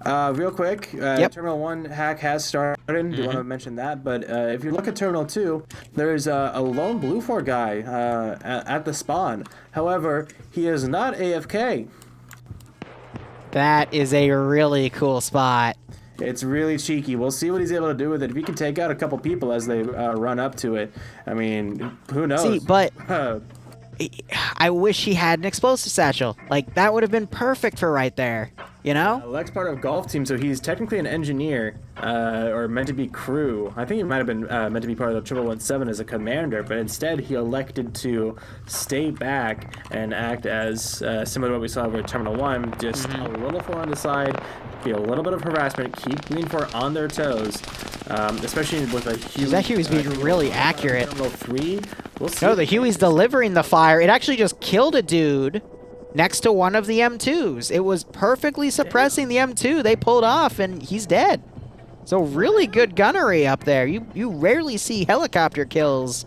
Real quick, Terminal 1 hack has started. Do want to mention that? But if you look at Terminal 2, there's a lone Blue 4 guy at the spawn. However, he is not AFK. That is a really cool spot. It's really cheeky. We'll see what he's able to do with it. If he can take out a couple people as they run up to it, I mean, who knows? See, but I wish he had an explosive satchel. Like, that would have been perfect for right there, you know? Lex part of golf team, so he's technically an engineer, or meant to be crew. I think he might have been meant to be part of the 1117 as a commander, but instead he elected to stay back and act as similar to what we saw with Terminal 1, just a little far on the side, be a little bit of harassment, keep Green 4 on their toes, especially with a Huey. That Huey's being really accurate. Terminal 3, we'll see. No, the Huey's delivering the fire. It actually just killed a dude next to one of the M2s. It was perfectly suppressing the M2. They pulled off, and he's dead. So really good gunnery up there. You rarely see helicopter kills,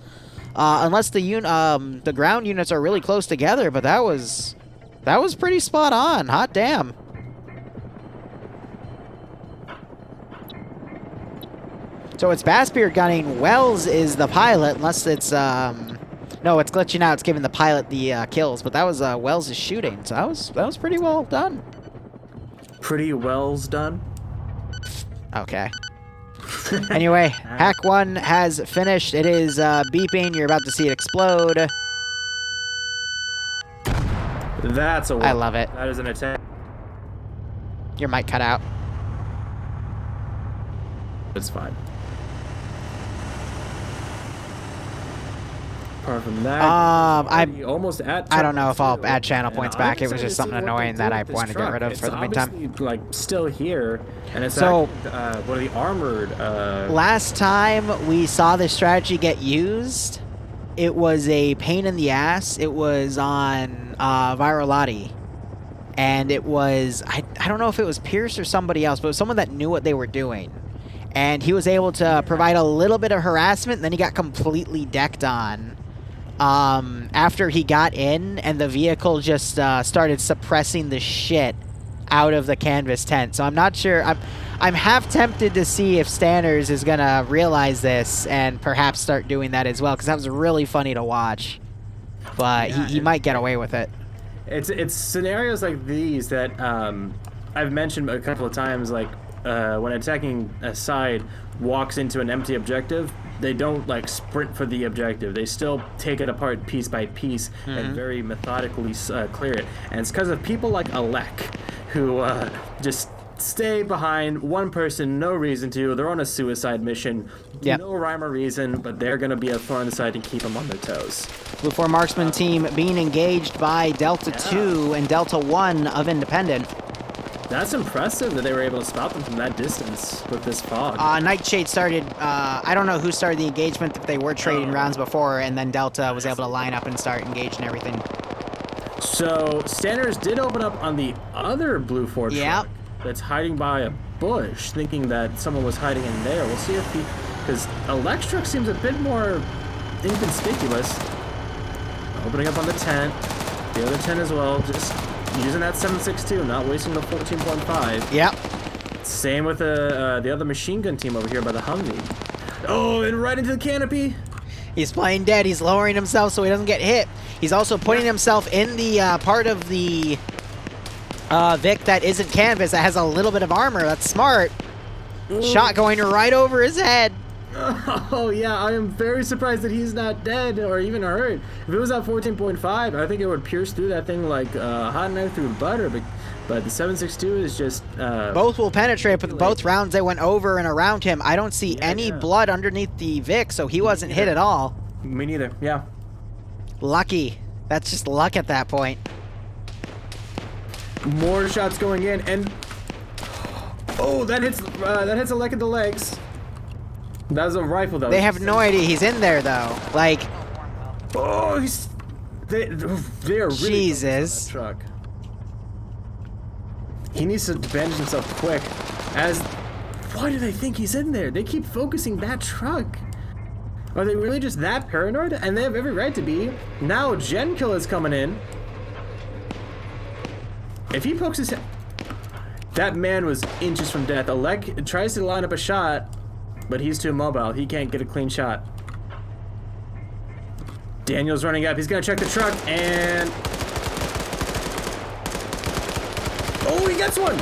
unless the ground units are really close together. But that was pretty spot on. Hot damn. So it's Bassbeard gunning. Wells is the pilot, unless it's no, it's glitching out. It's giving the pilot the kills, but that was Wells' shooting. So that was pretty well done. Pretty Wells done. Okay. Anyway, Hack 1 has finished. It is beeping. You're about to see it explode. That's a win. I love it. That is an attack. Your mic cut out. It's fine. Apart from that, I'm almost at. I don't know if I'll add channel points back. It was just something annoying that I wanted to get rid of for the meantime. It's like still here, and it's so what are the armored? Last time we saw this strategy get used, it was a pain in the ass. It was on Virolati, and it was I don't know if it was Pierce or somebody else, but it was someone that knew what they were doing. And he was able to provide a little bit of harassment, and then he got completely decked on. After he got in, and the vehicle just started suppressing the shit out of the canvas tent. So I'm not sure. I'm half tempted to see if Stanners is gonna realize this and perhaps start doing that as well, because that was really funny to watch. But yeah, he might get away with it. It's scenarios like these that I've mentioned a couple of times, like when attacking a side walks into an empty objective, they don't like sprint for the objective. They still take it apart piece by piece and very methodically clear it. And it's because of people like Alec, who just stay behind one person, no reason to. They're on a suicide mission, no rhyme or reason, but they're going to be a thorn in the side and keep them on their toes. Blue 4 Marksman team being engaged by Delta 2 and Delta 1 of Independent. That's impressive that they were able to spot them from that distance with this fog. Nightshade started, I don't know who started the engagement, if they were trading rounds before, and then Delta was able to line up and start engaging everything. So Standers did open up on the other blue Ford truck that's hiding by a bush, thinking that someone was hiding in there. We'll see if he, because Elec's truck seems a bit more inconspicuous. Opening up on the tent, the other tent as well, just using that 7.62, not wasting the 14.5. Yep. Same with the other machine gun team over here by the Humvee. Oh, and right into the canopy. He's playing dead. He's lowering himself so he doesn't get hit. He's also putting himself in the part of the Vic that isn't canvas, that has a little bit of armor. That's smart. Ooh. Shot going right over his head. Oh, yeah, I am very surprised that he's not dead or even hurt. If it was at 14.5, I think it would pierce through that thing like hot knife through butter, but the 7.62 is just... both will penetrate, but both rounds they went over and around him. I don't see any blood underneath the Vic, so he wasn't hit at all. Me neither, yeah. Lucky. That's just luck at that point. More shots going in, and... Oh, that hits Alec in the legs. That was a rifle, though. They have no idea he's in there, though. Like... Oh, they are really... Jesus. On that truck. He needs to bandage himself quick. Why do they think he's in there? They keep focusing that truck. Are they really just that paranoid? And they have every right to be. Now Genkill is coming in. If he pokes his head... That man was inches from death. Alec tries to line up a shot, but he's too mobile. He can't get a clean shot. Daniel's running up. He's going to check the truck, and... Oh, he gets one!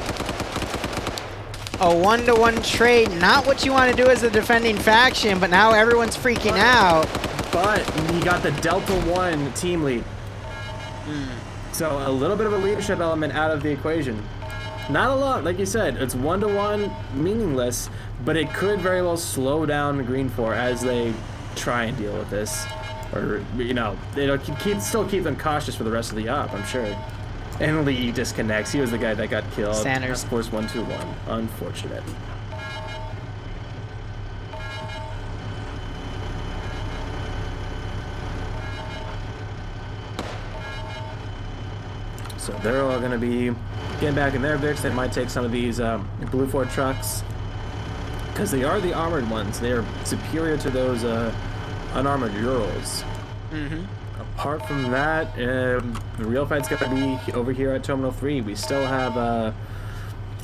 A 1-to-1 trade, not what you want to do as a defending faction, but now everyone's freaking out. But he got the Delta 1 team lead. So a little bit of a leadership element out of the equation. Not a lot, like you said, it's 1-to-1, meaningless, but it could very well slow down Green 4 as they try and deal with this. Or, you know, it'll still keep them cautious for the rest of the op, I'm sure. And Lee disconnects. He was the guy that got killed. Sanders. Task Force 121. Unfortunate. So they're all going to be getting back in their Vics. They might take some of these Blue Ford trucks, because they are the armored ones. They are superior to those unarmored Urals. Apart from that, the real fight's going to be over here at Terminal 3. We still have, I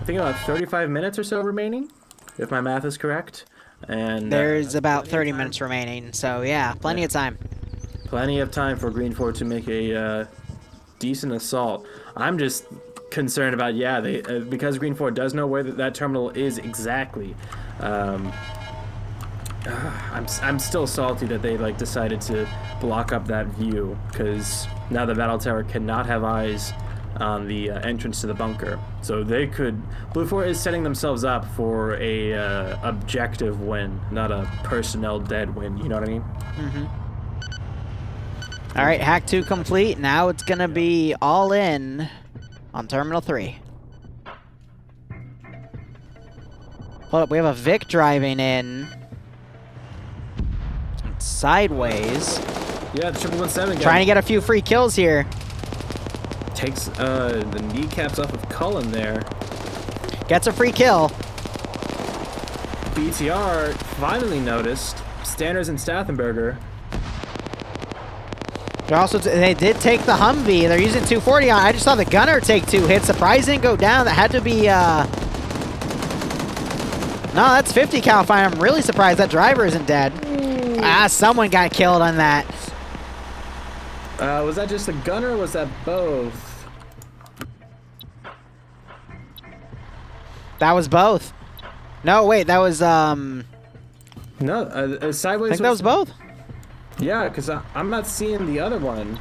think, about 35 minutes or so remaining, if my math is correct. And there's about 30 minutes remaining, so yeah, plenty of time. Plenty of time for Green 4 to make a decent assault. I'm just concerned about, because Green 4 does know where that terminal is exactly. I'm still salty that they decided to block up that view, because now the battle tower cannot have eyes on the entrance to the bunker. So they could... Blue 4 is setting themselves up for a objective win, not a personnel dead win, you know what I mean? All right, hack 2 complete. Now it's gonna be all in on Terminal 3. Hold up, we have a Vic driving in. Sideways. Yeah, the 717 guy. Trying to get a few free kills here. Takes the kneecaps off of Cullen there. Gets a free kill. BTR finally noticed. Standers and Stathenberger. They did take the Humvee. They're using 240 on. I just saw the gunner take 2 hits. Surprise didn't go down. That had to be no, that's 50 cal fine. I'm really surprised that driver isn't dead. Someone got killed on that. Was that just the gunner or was that both? That was both. No, wait, that was No, Sideways. I think that was both. Yeah, because I'm not seeing the other one.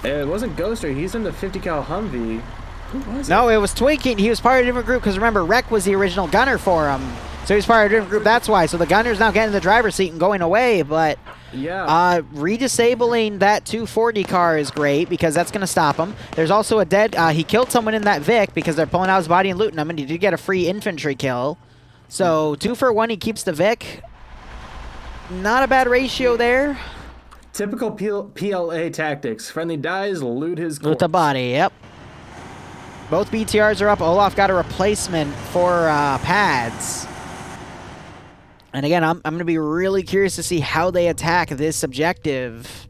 It wasn't Ghoster. He's in the 50 cal Humvee. Who was it? No, it was Twinking. He was part of a different group, because remember, Rec was the original gunner for him. So he's part of a different group, that's why. So the gunner's now getting the driver's seat and going away, but redisabling that 240 car is great, because that's going to stop him. There's also a dead... he killed someone in that Vic, because they're pulling out his body and looting him, and he did get a free infantry kill. So 2 for 1, he keeps the Vic. Not a bad ratio there. Typical PLA tactics. Friendly dies, loot his corpse. Loot the body, yep. Both BTRs are up. Olaf got a replacement for pads. And again, I'm going to be really curious to see how they attack this objective.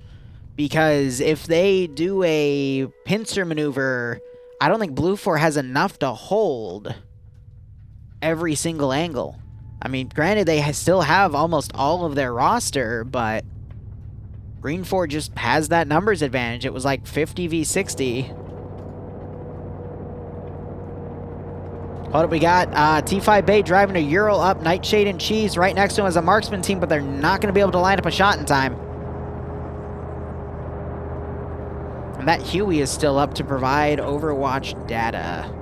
Because if they do a pincer maneuver, I don't think Blue 4 has enough to hold every single angle. I mean, granted, they still have almost all of their roster, but Green 4 just has that numbers advantage. It was like 50 v 60. Hold up, we got T5 Bay driving a Ural up, Nightshade and Cheese right next to him as a marksman team, but they're not going to be able to line up a shot in time. And that Huey is still up to provide Overwatch data.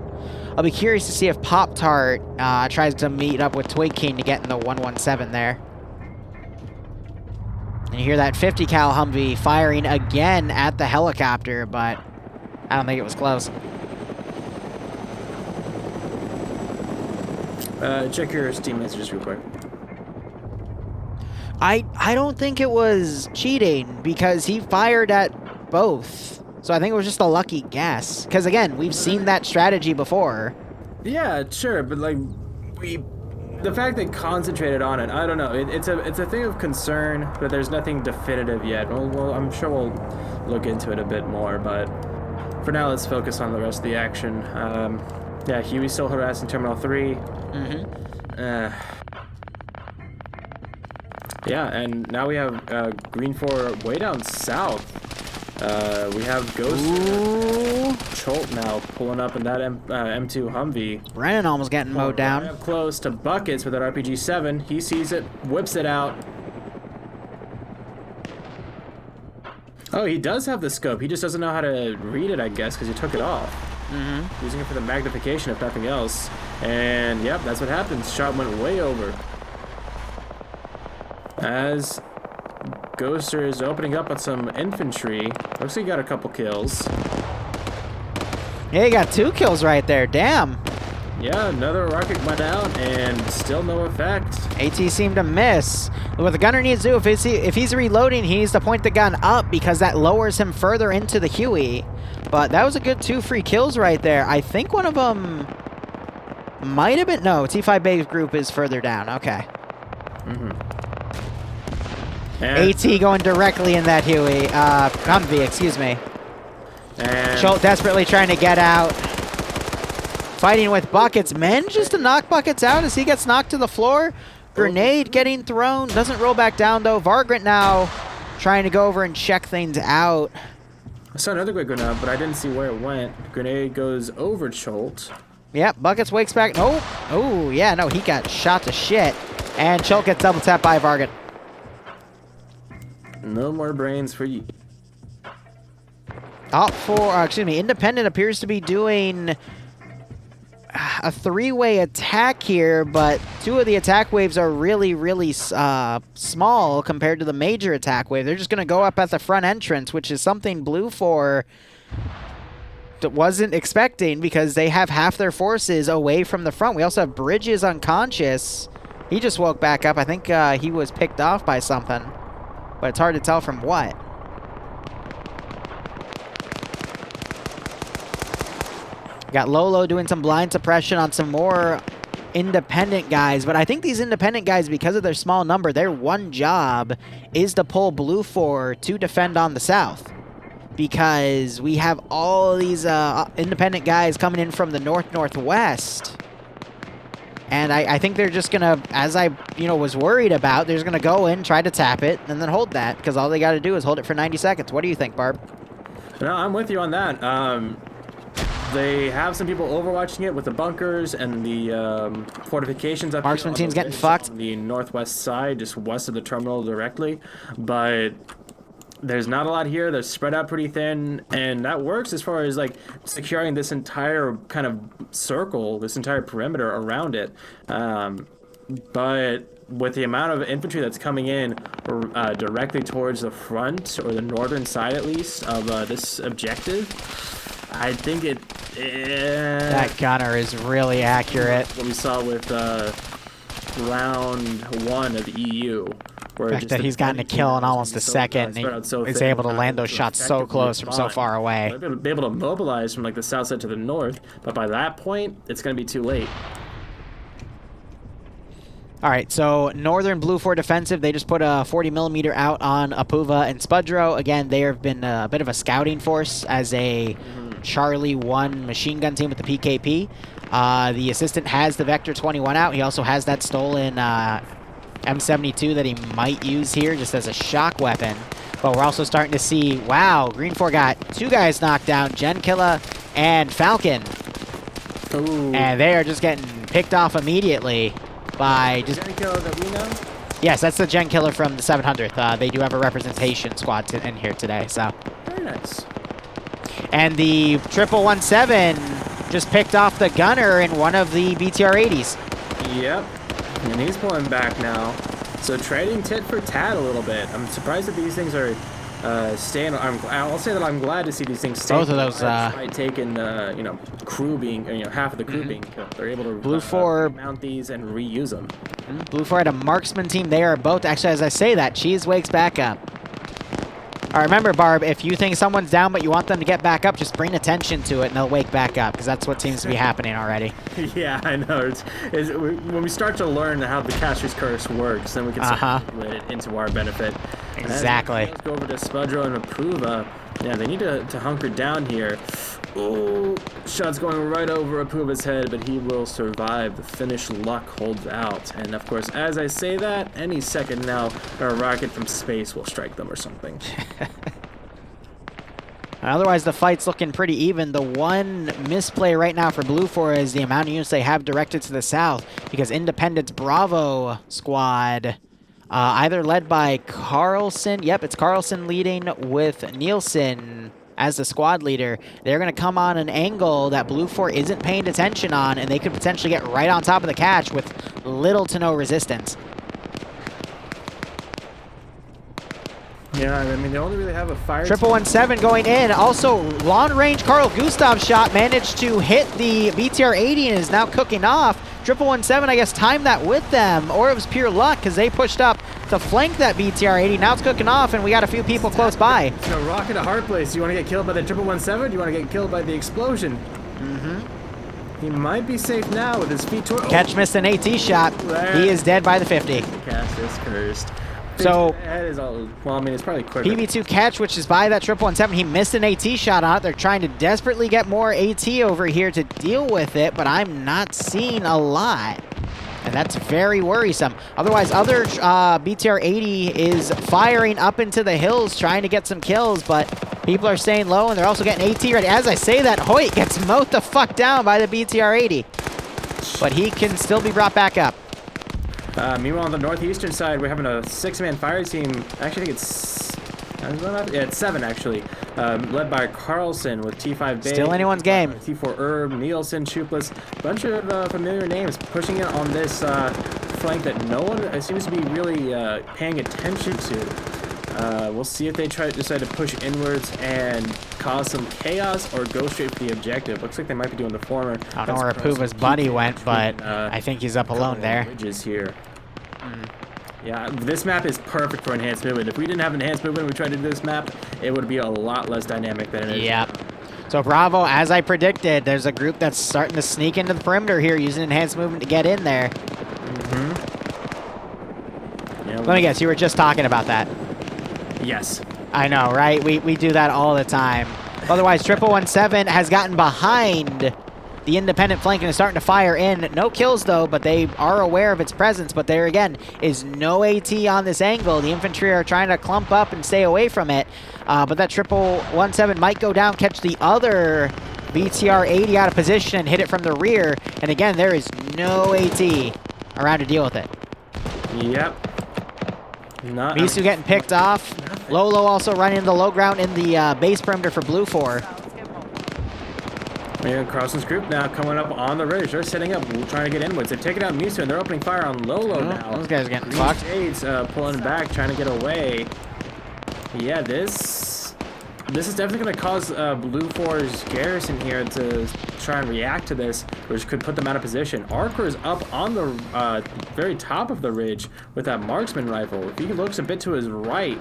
I'll be curious to see if Pop-Tart tries to meet up with Twig King to get in the 117 there. And you hear that 50 cal Humvee firing again at the helicopter, but I don't think it was close. Check your Steam messages real quick. I don't think it was cheating because he fired at both. So I think it was just a lucky guess. Because again, we've seen that strategy before. Yeah, sure, but like the fact they concentrated on it, I don't know. It's a thing of concern, but there's nothing definitive yet. Well, I'm sure we'll look into it a bit more, but for now, let's focus on the rest of the action. Yeah, Huey's still harassing Terminal 3. Yeah, and now we have Green 4 way down south. We have Ghost Cholt now pulling up in that M2 Humvee. Brennan almost getting mowed down. Right up close to Buckets with that RPG-7. He sees it, whips it out. Oh, he does have the scope. He just doesn't know how to read it, I guess, because he took it off. Using it for the magnification, if nothing else. And, yep, that's what happens. Shot went way over. As Ghoster is opening up on some infantry. Looks like he got a couple kills. Yeah, he got 2 kills right there. Damn. Yeah, another rocket went out and still no effect. AT seemed to miss. What the gunner needs to do, if he's reloading, he needs to point the gun up because that lowers him further into the Huey. But that was a good 2 free kills right there. I think one of them might have been... No, T5 Bay's group is further down. Okay. AT going directly in that Huey. Humvee, excuse me. And Schultz desperately trying to get out. Fighting with Buckets. Manages to knock Buckets out as he gets knocked to the floor. Grenade getting thrown. Doesn't roll back down, though. Vargrant now trying to go over and check things out. I saw another quick grenade, but I didn't see where it went. Grenade goes over Cholt. Yep, Buckets wakes back. Oh, oh, yeah, no, he got shot to shit. And Cholt gets double tapped by Vargrant. No more brains for you. Independent appears to be doing a 3-way attack here, but 2 of the attack waves are really, really small compared to the major attack wave. They're just going to go up at the front entrance, which is something Blue 4 wasn't expecting because they have half their forces away from the front. We also have Bridges unconscious. He just woke back up. I think he was picked off by something, but it's hard to tell from what. Got Lolo doing some blind suppression on some more independent guys, but I think these independent guys, because of their small number, their one job is to pull Blue 4 to defend on the south. Because we have all of these independent guys coming in from the northwest. And I think they're just gonna, as I was worried about, they're just gonna go in, try to tap it, and then hold that, because all they gotta do is hold it for 90 seconds. What do you think, Barb? No, I'm with you on that. They have some people overwatching it with the bunkers and the fortifications up Marksman team's getting fucked. On the northwest side, just west of the terminal directly. But there's not a lot here. They're spread out pretty thin, and that works as far as like securing this entire kind of circle, this entire perimeter around it. But with the amount of infantry that's coming in directly towards the front, or the northern side at least, of this objective, I think that gunner is really accurate. What we saw with round 1 of EU. Where The fact that he's gotten a kill in almost a second, he's able to land those shots so close from so far away. They'll be able to mobilize from like the south side to the north, but by that point, it's going to be too late. All right, so Northern Blue 4 defensive, they just put a 40mm out on Apuva and Spudro. Again, they have been a bit of a scouting force as a Charlie 1 machine gun team with the PKP. The assistant has the Vector 21 out. He also has that stolen M72 that he might use here just as a shock weapon. But we're also starting to see, wow, Green 4 got 2 guys knocked down, Genkilla and Falcon. Ooh. And they are just getting picked off immediately by just... Genkilla that we know? Yes, that's the Genkilla from the 700th. They do have a representation squad in here today, so... Very nice. And the 1117 just picked off the gunner in one of the BTR-80s. Yep. And he's pulling back now. So trading tit for tat a little bit. I'm surprised that these things are staying. I'll say that I'm glad to see these things stay. Both of those despite taking crew being half of the crew being killed. They're able to Blue 4 mount these and reuse them. Blue 4 had a marksman team. They are both actually, as I say that, Cheese wakes back up. All right, remember, Barb, if you think someone's down but you want them to get back up, just bring attention to it and they'll wake back up, because that's what seems to be happening already. Yeah, I know. When we start to learn how the caster's curse works, then we can start to manipulate it into our benefit. Exactly. Let's go over to Spudro and Apuva. Yeah, they need to hunker down here. Oh, shot's going right over Apuva's head, but he will survive. The Finnish luck holds out. And of course, as I say that, any second now, a rocket from space will strike them or something. Otherwise, the fight's looking pretty even. The one misplay right now for Blue 4 is the amount of units they have directed to the south, because Independence Bravo squad, either led by Carlson, yep, it's Carlson leading with Nielsen as the squad leader. They're going to come on an angle that Blue 4 isn't paying attention on, and they could potentially get right on top of the catch with little to no resistance. Yeah, I mean, they only really have a fire... 1117 going in. Also, long-range Carl Gustav shot managed to hit the BTR-80 and is now cooking off. 1117, I guess, timed that with them, or it was pure luck because they pushed up to flank that BTR-80. Now it's cooking off, and we got a few people close by. It's a rock in a hard place. Do you want to get killed by the 1117? Do you want to get killed by the explosion? He might be safe now with his feet toward... Catch missed an AT shot. He is dead by the 50. Cast is cursed. So, is all, well, I mean, it's probably quicker. PB2 catch, which is by that 1117. He missed an AT shot on it. They're trying to desperately get more AT over here to deal with it, but I'm not seeing a lot. And that's very worrisome. Otherwise, other BTR-80 is firing up into the hills, trying to get some kills, but people are staying low, and they're also getting AT ready. As I say that, Hoyt gets mowed the fuck down by the BTR-80. But he can still be brought back up. Meanwhile, on the northeastern side, we're having a 6-man fire team. Actually, I think it's... yeah, it's 7, actually. Led by Carlson with T5 Bay. Still anyone's game. T4 Herb, Nielsen, Chupless. Bunch of familiar names pushing it on this flank that no one seems to be really paying attention to. We'll see if they decide to push inwards and cause some chaos or go straight for the objective. Looks like they might be doing the former. I don't know where Apuva's buddy went, but I think he's up alone there. Ridges here. Yeah, this map is perfect for enhanced movement. If we didn't have enhanced movement and we tried to do this map, it would be a lot less dynamic than it is. Yep. So Bravo, as I predicted, there's a group that's starting to sneak into the perimeter here using enhanced movement to get in there. Yeah, let me guess, you were just talking about that. Yes. I know, right? We do that all the time. Otherwise, 1117 has gotten behind the independent flank and is starting to fire in. No kills, though, but they are aware of its presence. But there, again, is no AT on this angle. The infantry are trying to clump up and stay away from it. But that 1117 might go down, catch the other BTR-80 out of position and hit it from the rear. And again, there is no AT around to deal with it. Yep. Misu getting picked off. Lolo also running the low ground in the base perimeter for Blue 4. And Carlson's group now coming up on the ridge. They're setting up, trying to get inwards. They've taken out Misu, and they're opening fire on Lolo now. Those guys are getting fucked. Shades pulling back, trying to get away. Yeah, this is definitely going to cause Blue 4's garrison here to try and react to this, which could put them out of position. Archer is up on the very top of the ridge with that marksman rifle. If he looks a bit to his right,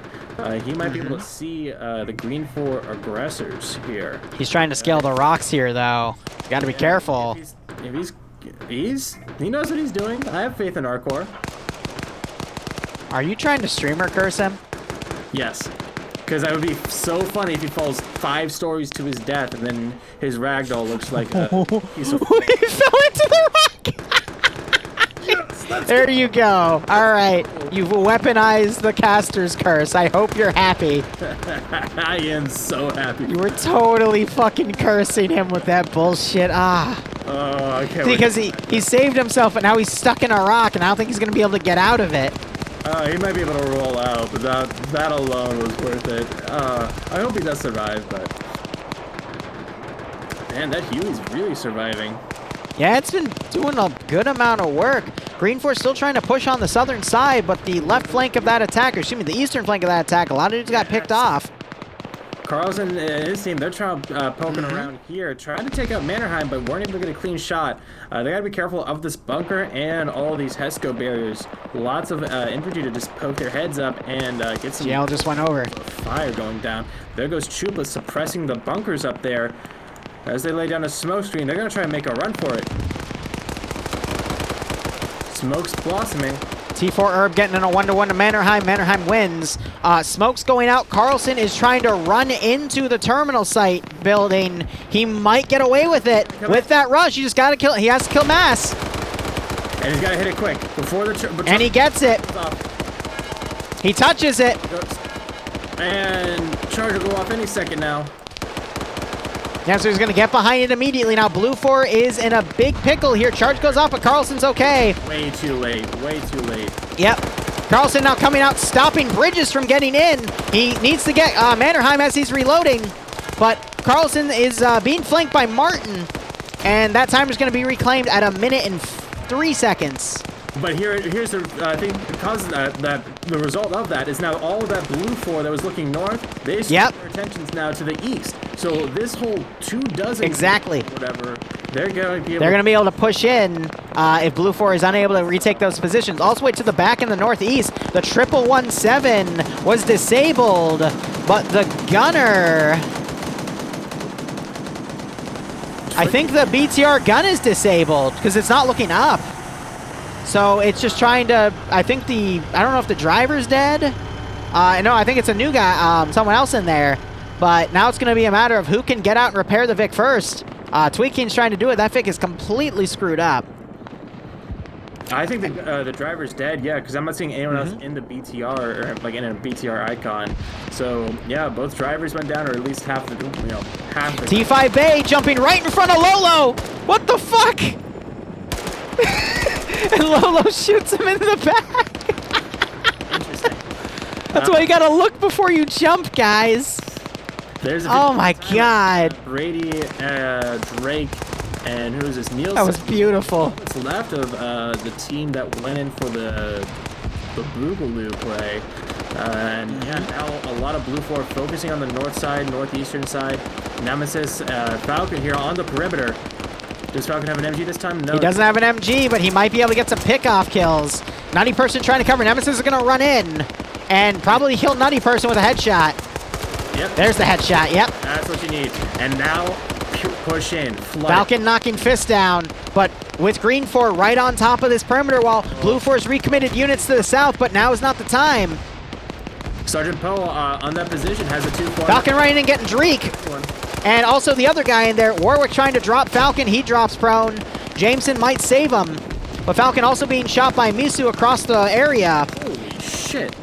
he might be able to see the Green 4 aggressors here. He's trying to scale the rocks here, though. You got to be careful. He knows what he's doing. I have faith in Arcor. Are you trying to streamer curse him? Yes. Because that would be so funny if he falls 5 stories to his death and then his ragdoll looks like a piece of... He fell into the rock! Yes, there you go. All right. You've weaponized the caster's curse. I hope you're happy. I am so happy. You were totally fucking cursing him with that bullshit. Ah. Oh, I can't Because he saved himself, but now he's stuck in a rock, and I don't think he's going to be able to get out of it. He might be able to roll out, but that alone was worth it. I hope he does survive, but... Man, that Huey's really surviving. Yeah, it's been doing a good amount of work. Green 4 still trying to push on the southern side, but the left flank of that attack, or excuse me, the eastern flank of that attack, a lot of dudes got picked off. Carlson and his team, they're trying poking around here, trying to take out Mannerheim, but weren't able to get a clean shot. They gotta be careful of this bunker and all these HESCO barriers. Lots of infantry to just poke their heads up and get some GL just went over. Fire going down. There goes Chupa suppressing the bunkers up there. As they lay down a smoke screen, they're gonna try and make a run for it. Smoke's blossoming. T4 Herb getting in a 1-to-1 to Mannerheim. Mannerheim wins. Smoke's going out. Carlson is trying to run into the terminal site building. He might get away with it. With that rush, you just gotta kill. He has to kill Mass. And he's gotta hit it quick before the. And he gets it. He touches it. And charge will go off any second now. Yeah, so he's going to get behind it immediately. Now, Blue 4 is in a big pickle here. Charge goes off, but Carlson's okay. Way too late. Way too late. Yep. Carlson now coming out, stopping Bridges from getting in. He needs to get Mannerheim as he's reloading. But Carlson is being flanked by Martin. And that timer's going to be reclaimed at 1 minute and 3 seconds. But here's the thing, because that the result of that is now all of that Blue 4 that was looking north, they switch their attentions now to the east. So this whole 24 exactly whatever, they're going to be able they're going to be able to push in if Blue 4 is unable to retake those positions. All the way to the back in the northeast, the 1117 was disabled, but the gunner... I think the BTR gun is disabled because it's not looking up. So it's just trying to, I think I don't know if the driver's dead. No, I think it's a new guy, someone else in there. But now it's going to be a matter of who can get out and repair the Vic first. Tweaking's trying to do it. That Vic is completely screwed up. I think the driver's dead, yeah, because I'm not seeing anyone else in the BTR, or like in a BTR icon. So, yeah, both drivers went down, or at least half the, half the... T5 Bay jumping right in front of Lolo! What the fuck? And Lolo shoots him in the back. Interesting. That's why you gotta look before you jump, guys. There's oh my god. Brady, Drake, and who's this? Nielsen. That was beautiful. What's left of the team that went in for the Boogaloo play. And yeah, now a lot of Blue 4 focusing on the north side, northeastern side. Nemesis, Falcon here on the perimeter. Does Falcon have an MG this time? No. He doesn't have an MG, but he might be able to get some pick-off kills. Nutty Person trying to cover. Nemesis is going to run in and probably kill Nutty Person with a headshot. Yep. There's the headshot, yep. That's what you need. And now, push in. Flood. Falcon knocking Fist down, but with Green 4 right on top of this perimeter wall. Blue 4's recommitted units to the south, but now is not the time. Sergeant Poe on that position has a 2-4. Falcon running and getting Dreek. And also the other guy in there, Warwick trying to drop Falcon. He drops prone. Jameson might save him. But Falcon also being shot by Misu across the area. Holy shit.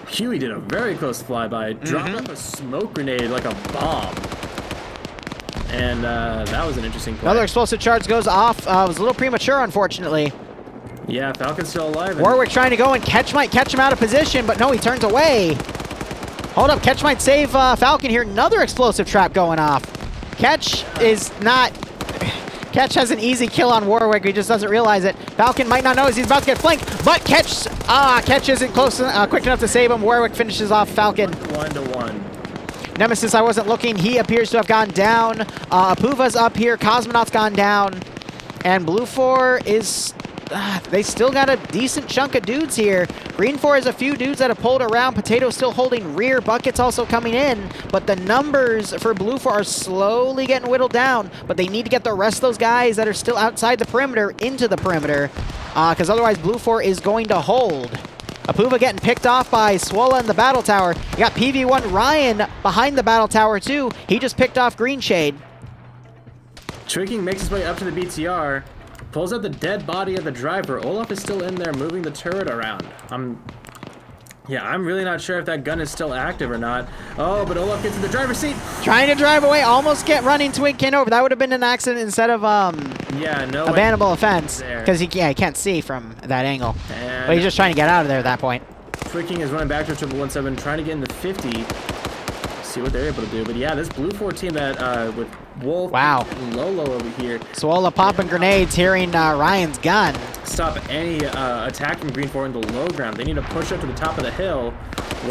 Huey did a very close flyby. Dropped off a smoke grenade like a bomb. And that was an interesting play. Another explosive charge goes off. It was a little premature, unfortunately. Yeah, Falcon's still alive. Warwick trying to go and Ketch might catch him out of position, but no, he turns away. Hold up, Ketch might save Falcon here. Another explosive trap going off. Ketch is not... Ketch has an easy kill on Warwick. He just doesn't realize it. Falcon might not know as he's about to get flanked, but Ketch isn't quick enough to save him. Warwick finishes off Falcon. 1-1. Nemesis, I wasn't looking. He appears to have gone down. Apuva's up here. Cosmonaut's gone down. And Blue 4 is... they still got a decent chunk of dudes here. Green 4 has a few dudes that have pulled around. Potato's still holding rear. Bucket's also coming in. But the numbers for Blue 4 are slowly getting whittled down. But they need to get the rest of those guys that are still outside the perimeter into the perimeter. Because otherwise Blue 4 is going to hold. Apuva getting picked off by Swola in the battle tower. You got PV1 Ryan behind the battle tower too. He just picked off Green Shade. Tricking makes his way up to the BTR. Pulls out the dead body of the driver. Olaf is still in there moving the turret around. I'm really not sure if that gun is still active or not. Oh, but Olaf gets in the driver's seat. Trying to drive away, almost get running Twigkin over. That would have been an accident instead of a bannable offense. Because he can't see from that angle. And but he's just trying to get out of there at that point. Twigkin is running back to 1717, trying to get in the 50. See what they're able to do. But yeah, this Blue 4 team that with Wolf and Lolo over here. Swola popping grenades, hearing Ryan's gun. Stop any attack from Green 4 in the low ground. They need to push up to the top of the hill.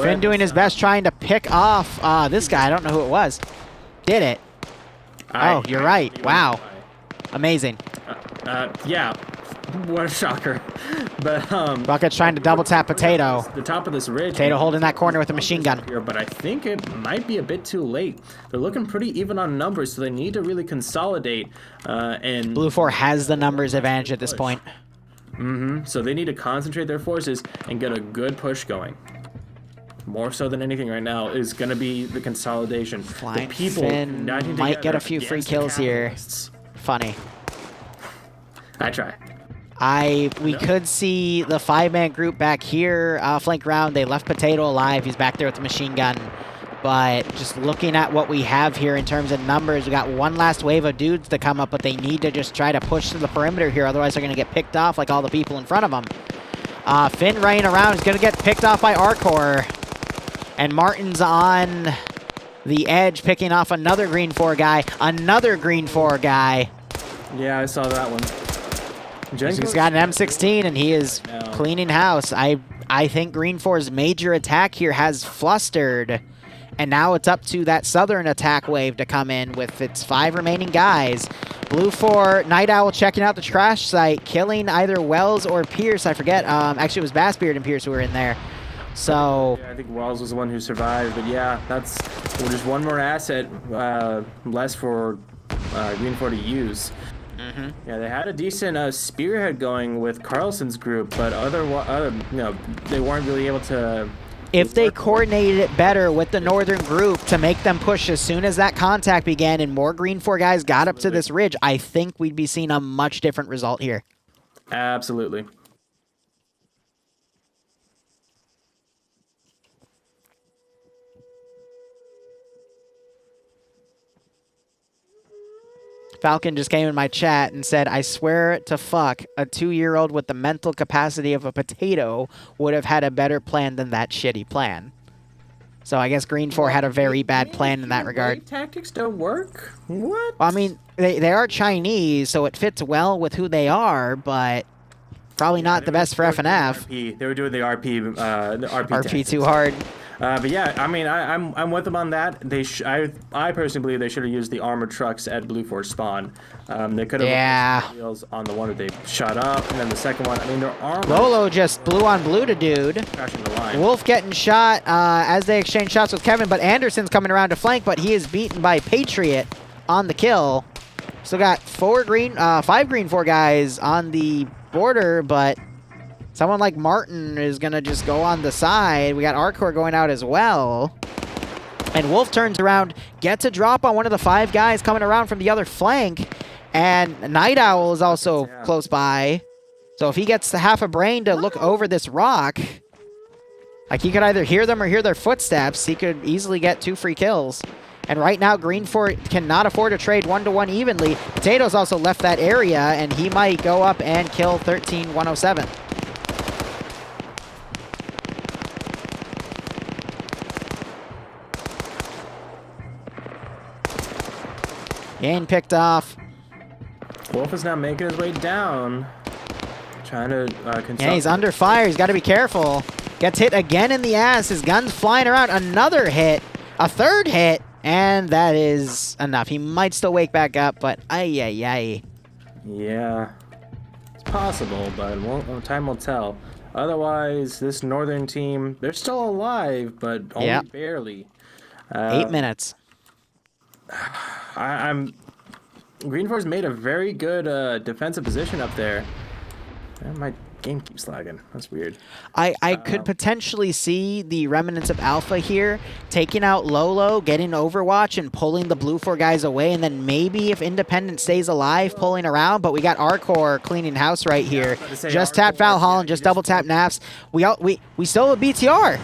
Finn doing his best trying to pick off this guy. I don't know who it was. Did it. Oh, you're right. Wow. Amazing. Yeah. What a shocker. But Bucket's trying to double tap Potato. The top of this ridge. Potato holding that corner with a machine gun. Here, but I think it might be a bit too late. They're looking pretty even on numbers, so they need to really consolidate. And Blue 4 has the numbers advantage at this point. So they need to concentrate their forces and get a good push going. More so than anything right now is going to be the consolidation. Flying the people Finn might get a few free kills here. Funny. I try. We could see the 5-man group back here flank round. They left Potato alive. He's back there with the machine gun. But just looking at what we have here in terms of numbers, we got one last wave of dudes to come up, but they need to just try to push to the perimeter here. Otherwise, they're going to get picked off like all the people in front of them. Finn running around is going to get picked off by Arcor. And Martin's on the edge, picking off another Green 4 guy. Another Green 4 guy. Yeah, I saw that one. He's got an M16, and he is cleaning house. I think Green 4's major attack here has flustered, and now it's up to that southern attack wave to come in with its 5 remaining guys. Blue 4, Night Owl checking out the crash site, killing either Wells or Pierce. I forget. Actually, it was Bassbeard and Pierce who were in there. So yeah, I think Wells was the one who survived, but yeah, that's just one more asset less for Green 4 to use. Yeah, they had a decent spearhead going with Carlson's group, but they weren't really able to. If they coordinated it better with the northern group to make them push as soon as that contact began and more Green 4 guys got up to this ridge, I think we'd be seeing a much different result here. Absolutely. Falcon just came in my chat and said, I swear to fuck, a 2-year-old with the mental capacity of a potato would have had a better plan than that shitty plan. So I guess Green 4 had a very bad plan in that regard. Tactics don't work? What? Well, I mean, they are Chinese, so it fits well with who they are, but probably not the best for FNF. They were doing the RP RP too hard. But yeah, I mean, I'm with them on that. I personally believe they should have used the armored trucks at Blue 4 spawn. They could have wheels on the one that they shot up, and then the second one. I mean, their armor. Lolo just blue on blue to dude. Crashing the line. Wolf getting shot as they exchange shots with Kevin, but Anderson's coming around to flank, but he is beaten by Patriot on the kill. Still got 5 Green 4 guys on the border, but someone like Martin is going to just go on the side. We got Arcor going out as well. And Wolf turns around, gets a drop on one of the 5 guys coming around from the other flank. And Night Owl is also close by. So if he gets half a brain to look over this rock, like he could either hear them or hear their footsteps, he could easily get 2 free kills. And right now, Green 4 cannot afford to trade 1-to-1 evenly. Potato's also left that area, and he might go up and kill 13-107. Gain picked off. Wolf is now making his way down. Trying to yeah, he's under fire. He's got to be careful. Gets hit again in the ass. His gun's flying around. Another hit. A third hit, and that is enough. He might still wake back up, but ay. Yeah, it's possible, but time will tell. Otherwise, this northern team, they're still alive, but only barely. 8 minutes. Green Force made a very good defensive position up there. And my game keeps lagging. That's weird. I could potentially see the remnants of Alpha here taking out Lolo, getting Overwatch, and pulling the Blue 4 guys away, and then maybe if Independent stays alive, pulling around. But we got Arcor cleaning house right here. Just tap Valhalla and just double tap Naps. We still have a BTR.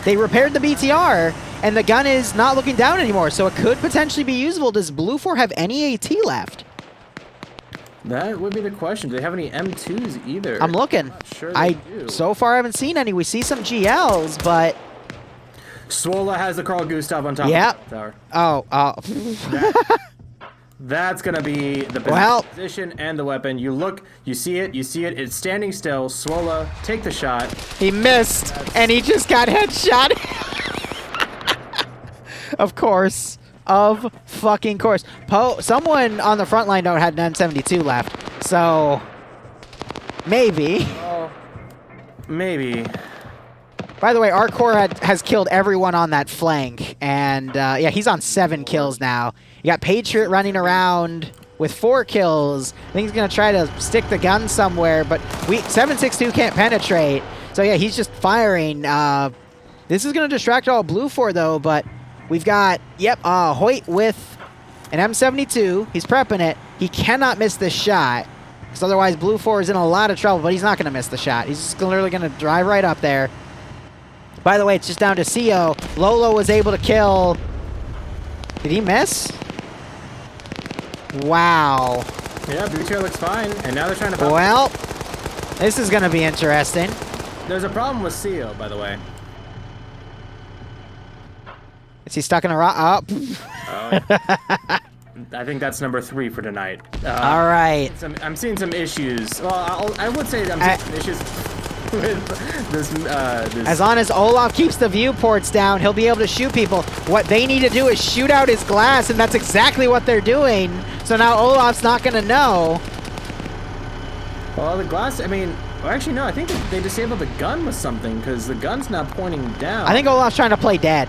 They repaired the BTR, and the gun is not looking down anymore, so it could potentially be usable. Does Blue 4 have any AT left? That would be the question. Do they have any M2s either? I'm looking. I'm not sure they do. So far, I haven't seen any. We see some GLs, but... Swola has the Carl Gustav on top of the tower. That's going to be the position and the weapon. You look, you see it, it's standing still. Swola, take the shot. He missed, and he just got headshot. Of course. Of fucking course. Someone on the front line had an M72 left, so maybe. Maybe. By the way, Arcor has killed everyone on that flank, and yeah, he's on 7 kills now. You got Patriot running around with 4 kills. I think he's gonna try to stick the gun somewhere, but 762 can't penetrate. So yeah, he's just firing. This is gonna distract all Blue 4 though, but we've got, Hoyt with an M72. He's prepping it. He cannot miss this shot, because otherwise Blue 4 is in a lot of trouble, but he's not going to miss the shot. He's just literally going to drive right up there. By the way, it's just down to CO. Lolo was able to kill... Did he miss? Wow. Yeah, BTR looks fine, and now they're trying to... Well, this is going to be interesting. There's a problem with CO, by the way. Is he stuck in a rock? I think that's number 3 for tonight. All right. I'm seeing some issues. Well, I would say I'm seeing some issues with this. As long as Olaf keeps the viewports down, he'll be able to shoot people. What they need to do is shoot out his glass, and that's exactly what they're doing. So now Olaf's not going to know. Well, the glass, I mean... Well, actually, no, I think they disabled the gun with something, because the gun's not pointing down. I think Olaf's trying to play dead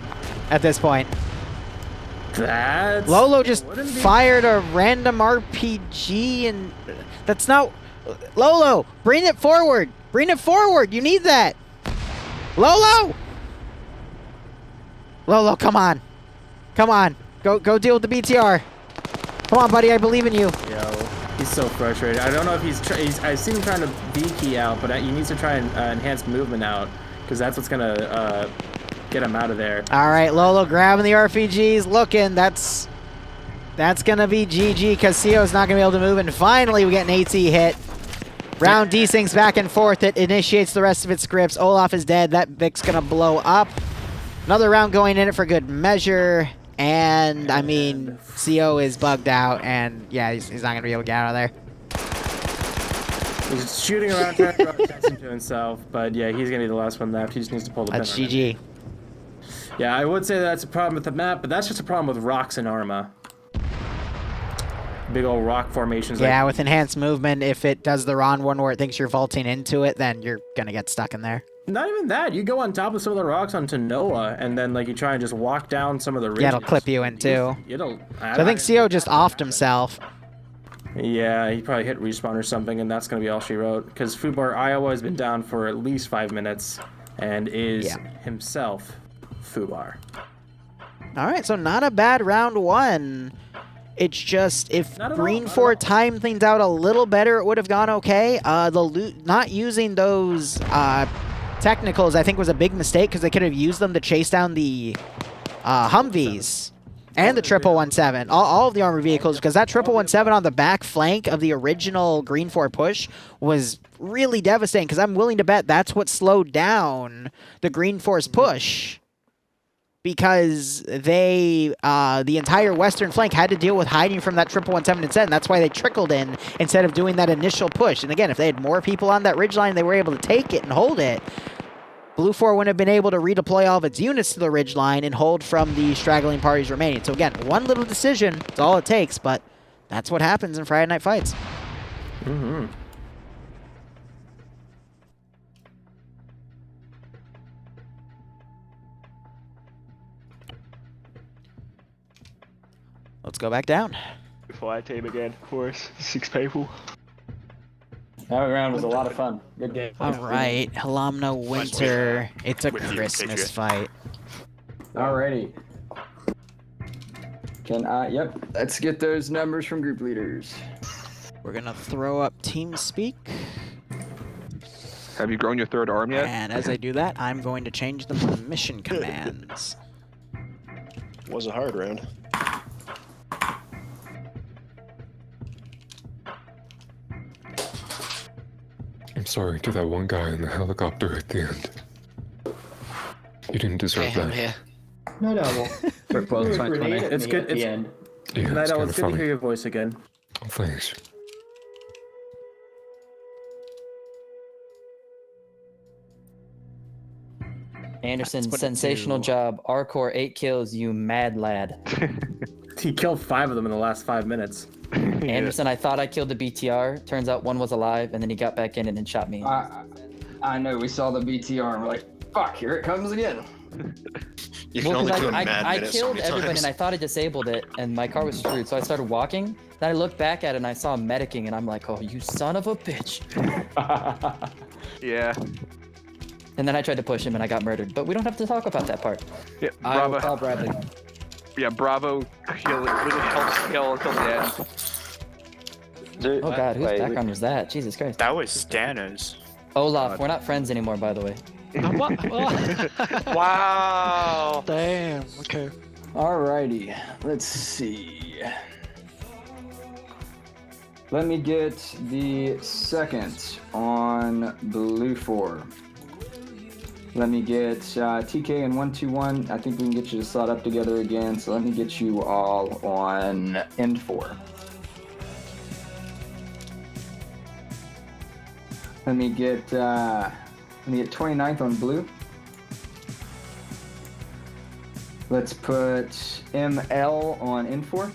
at this point. Lolo just fired a random RPG, and that's not... Lolo, bring it forward. Bring it forward. You need that. Lolo! Lolo, come on. Come on. Go deal with the BTR. Come on, buddy. I believe in you. Yo, he's so frustrated. I don't know if I've seen him trying to V-key out, but he needs to try and enhance movement out, because that's what's going to... get him out of there. All right, Lolo grabbing the RPGs, looking. That's gonna be GG, because CO's not gonna be able to move. And finally, we get an AT hit. Round desyncs back and forth. It initiates the rest of its scripts. Olaf is dead. That Vic's gonna blow up. Another round going in it for good measure. And I mean, CO is bugged out, and yeah, he's not gonna be able to get out of there. He's shooting around, trying to draw attention to himself. But yeah, he's gonna be the last one left. He just needs to pull the pin. That's GG. Yeah, I would say that's a problem with the map, but that's just a problem with rocks and Arma. Big old rock formations. Yeah, with enhanced movement, if it does the wrong one where it thinks you're vaulting into it, then you're gonna get stuck in there. Not even that. You go on top of some of the rocks onto Noah, and then like you try and just walk down some of the ridges. Yeah, it'll clip you in too. So I think CO just offed himself. Yeah, he probably hit respawn or something, and that's gonna be all she wrote. Because Fubar Iowa has been down for at least 5 minutes, and is himself Fubar. All right, so not a bad round 1. It's just if Green 4 timed things out a little better, it would have gone okay. Not using those technicals, I think, was a big mistake, because they could have used them to chase down the Humvees and the 117, all of the armored vehicles, because that 117 on the back flank of the original Green 4 push was really devastating, because I'm willing to bet that's what slowed down the Green 4's push. Because they, the entire western flank had to deal with hiding from that 117 instead, and that's why they trickled in instead of doing that initial push. And again, if they had more people on that ridgeline, they were able to take it and hold it. Blue 4 wouldn't have been able to redeploy all of its units to the ridge line and hold from the straggling parties remaining. So again, one little decision, it's all it takes, but that's what happens in Friday Night Fights. Mm-hmm. Let's go back down. Fire team again, of course. 6 people. That round was a lot of fun. Good game. All right, Halamno Winter. It's a Christmas fight. Alrighty. Yep. Let's get those numbers from group leaders. We're gonna throw up TeamSpeak. Have you grown your third arm yet? And as I do that, I'm going to change them to mission commands. Was a hard round. I'm sorry to that one guy in the helicopter at the end. You didn't deserve that. No, well, It's good. It's, Yeah, Night Owl, it's it's good kinda to funny. hear your voice again. Oh, thanks. Anderson, put it sensational to- job. Arcor 8 kills, you mad lad. He killed 5 of them in the last 5 minutes. Anderson, I thought I killed the BTR. Turns out one was alive, and then he got back in and then shot me. I know, we saw the BTR and we're like, fuck, here it comes again. You can Well, only 'cause do a mad I minute so killed many everybody times. and I thought I disabled it, and my car was screwed, so I started walking. Then I looked back at it and I saw him medicing, and I'm like, oh, you son of a bitch. Yeah. And then I tried to push him and I got murdered. But we don't have to talk about that part. Yeah, I will Bravo. call Bradley. Yeah, Bravo kill it. Really helps kill until the end. Oh god, whose background was that? Jesus Christ. That was Stana's. Olaf, we're not friends anymore, by the way. Wow. Damn. Okay. Alrighty, let's see. Let me get the second on Blue 4. Let me get TK and 121. I think we can get you to slot up together again. So let me get you all on End 4. Let me get 29th on Blue. Let's put ML on N4.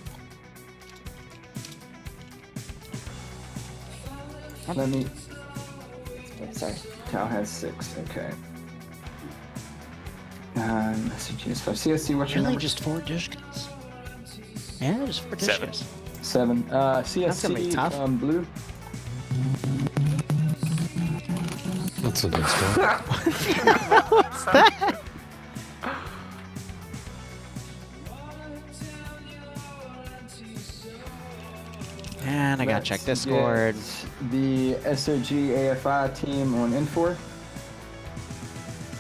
Let me. Sorry, Tau has 6. Okay. Messages 5. CSC, what's your Really, number? just 4 Dishkins? Yeah, just 4 Dishkins. 7. That's gonna be CSC tough. Blue. That's a nice guy. What's that? And I gotta check Let's Discord. get the SOG AFI team on N4.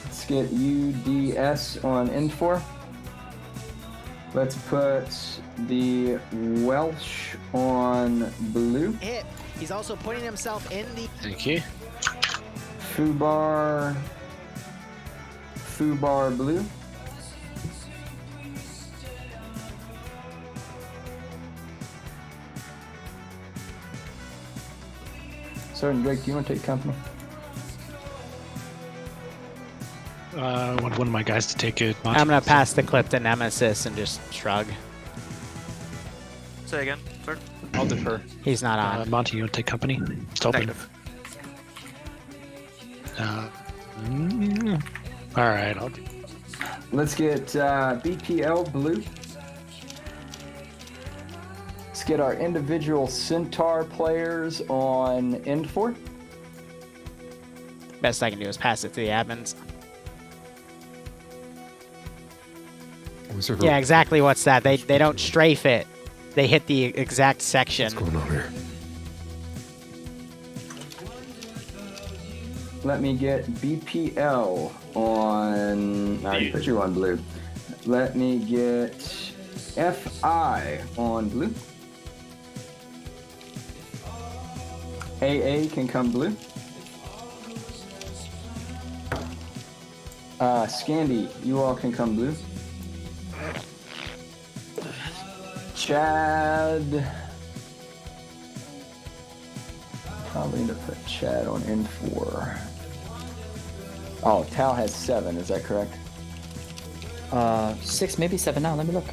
Let's get UDS on N4. Let's put the Welsh on Blue. Hit. He's also putting himself in the. Thank you. Fubar Blue. Sergeant Drake, do you want to take company? I want one of my guys to take it. I'm gonna pass the clip to Nemesis and just shrug. Say again, sir. I'll defer. He's not on. Monty, you want to take company? It's open. Negative. All right, I'll do. Let's get BPL Blue. Let's get our individual Centaur players on N4. Best I can do is pass it to the admins. Yeah, exactly. What's that? They don't strafe it. They hit the exact section. What's going on here? Let me get BPL on. I already put you on Blue. Let me get FI on Blue. AA can come Blue. Scandy, you all can come Blue. Chad. Probably need to put Chad on N4. Oh, Tal has 7. Is that correct? 6, maybe 7 now. Let me look.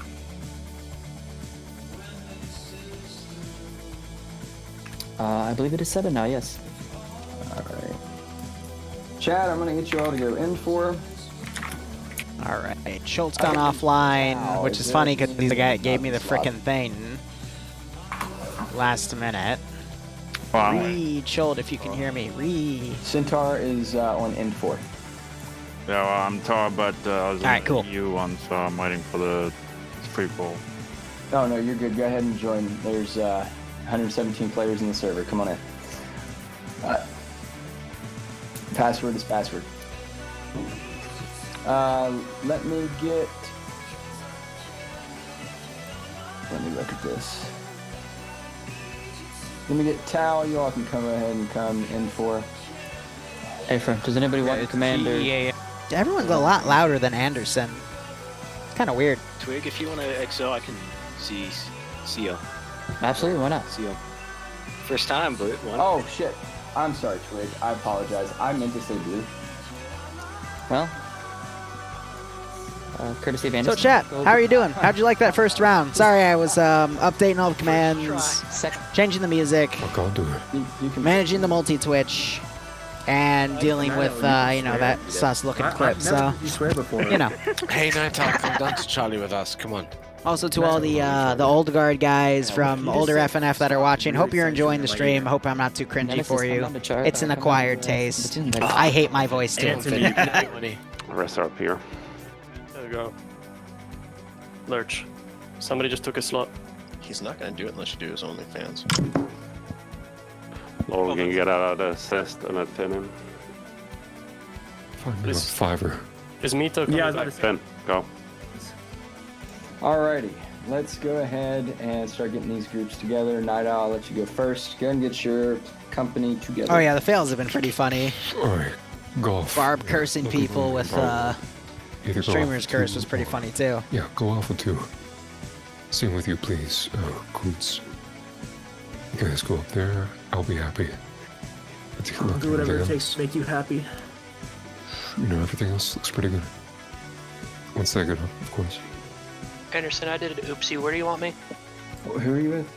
I believe it is 7 now. Yes. All right. Chad, I'm gonna get you all to go in for. All right. Schultz gone offline, which is funny because the guy gave me the frickin' thing last minute. Reed, Schultz, if you can hear me. Reed. Centaur is on end 4. Yeah, well, I'm tired, but I was Alright, cool. you one, so I'm waiting for the free ball. Oh no, you're good. Go ahead and join. There's 117 players in the server. Come on in. Password is password. Let me look at this. Let me get Tal. You all can come ahead and come in for. Hey, friend, does anybody want the commander? Yeah. Everyone's a lot louder than Anderson. It's kind of weird. Twig, if you want to XO, I can see you. Absolutely, why not? See you. First time, but why not? Oh shit! I'm sorry, Twig. I apologize. I meant to say blue. Well, courtesy of Anderson. So, chat, how are you doing? How'd you like that first round? Sorry, I was updating all the commands, changing the music, managing the multi-twitch, and dealing with, that sus-looking clip. So, you know. Hey, Nighthawk, come down to Charlie with us. Come on. Also to all the old guard guys from older FNF that are watching, hope you're enjoying the stream. Hope I'm not too cringy for you. It's an acquired taste. I hate my voice too. Rest up here. There we go. Lurch. Somebody just took a slot. He's not going to do it unless you do his OnlyFans. Logan can get out of the assist and a pin in. Find me a fiver. Is Mito coming back? Pin, go. Alrighty, let's go ahead and start getting these groups together. Night Owl, I'll let you go first. Go and get your company together. Oh yeah, the fails have been pretty funny. Alright, golf. Barb cursing people with streamer's curse was pretty funny too. Yeah, go Alpha 2. Same with you, please, Coots. You guys go up there, I'll be happy. I'll do whatever it takes to make you happy. You know, everything else looks pretty good. Once they get up, of course. Anderson, I did an oopsie. Where do you want me? Who are you with?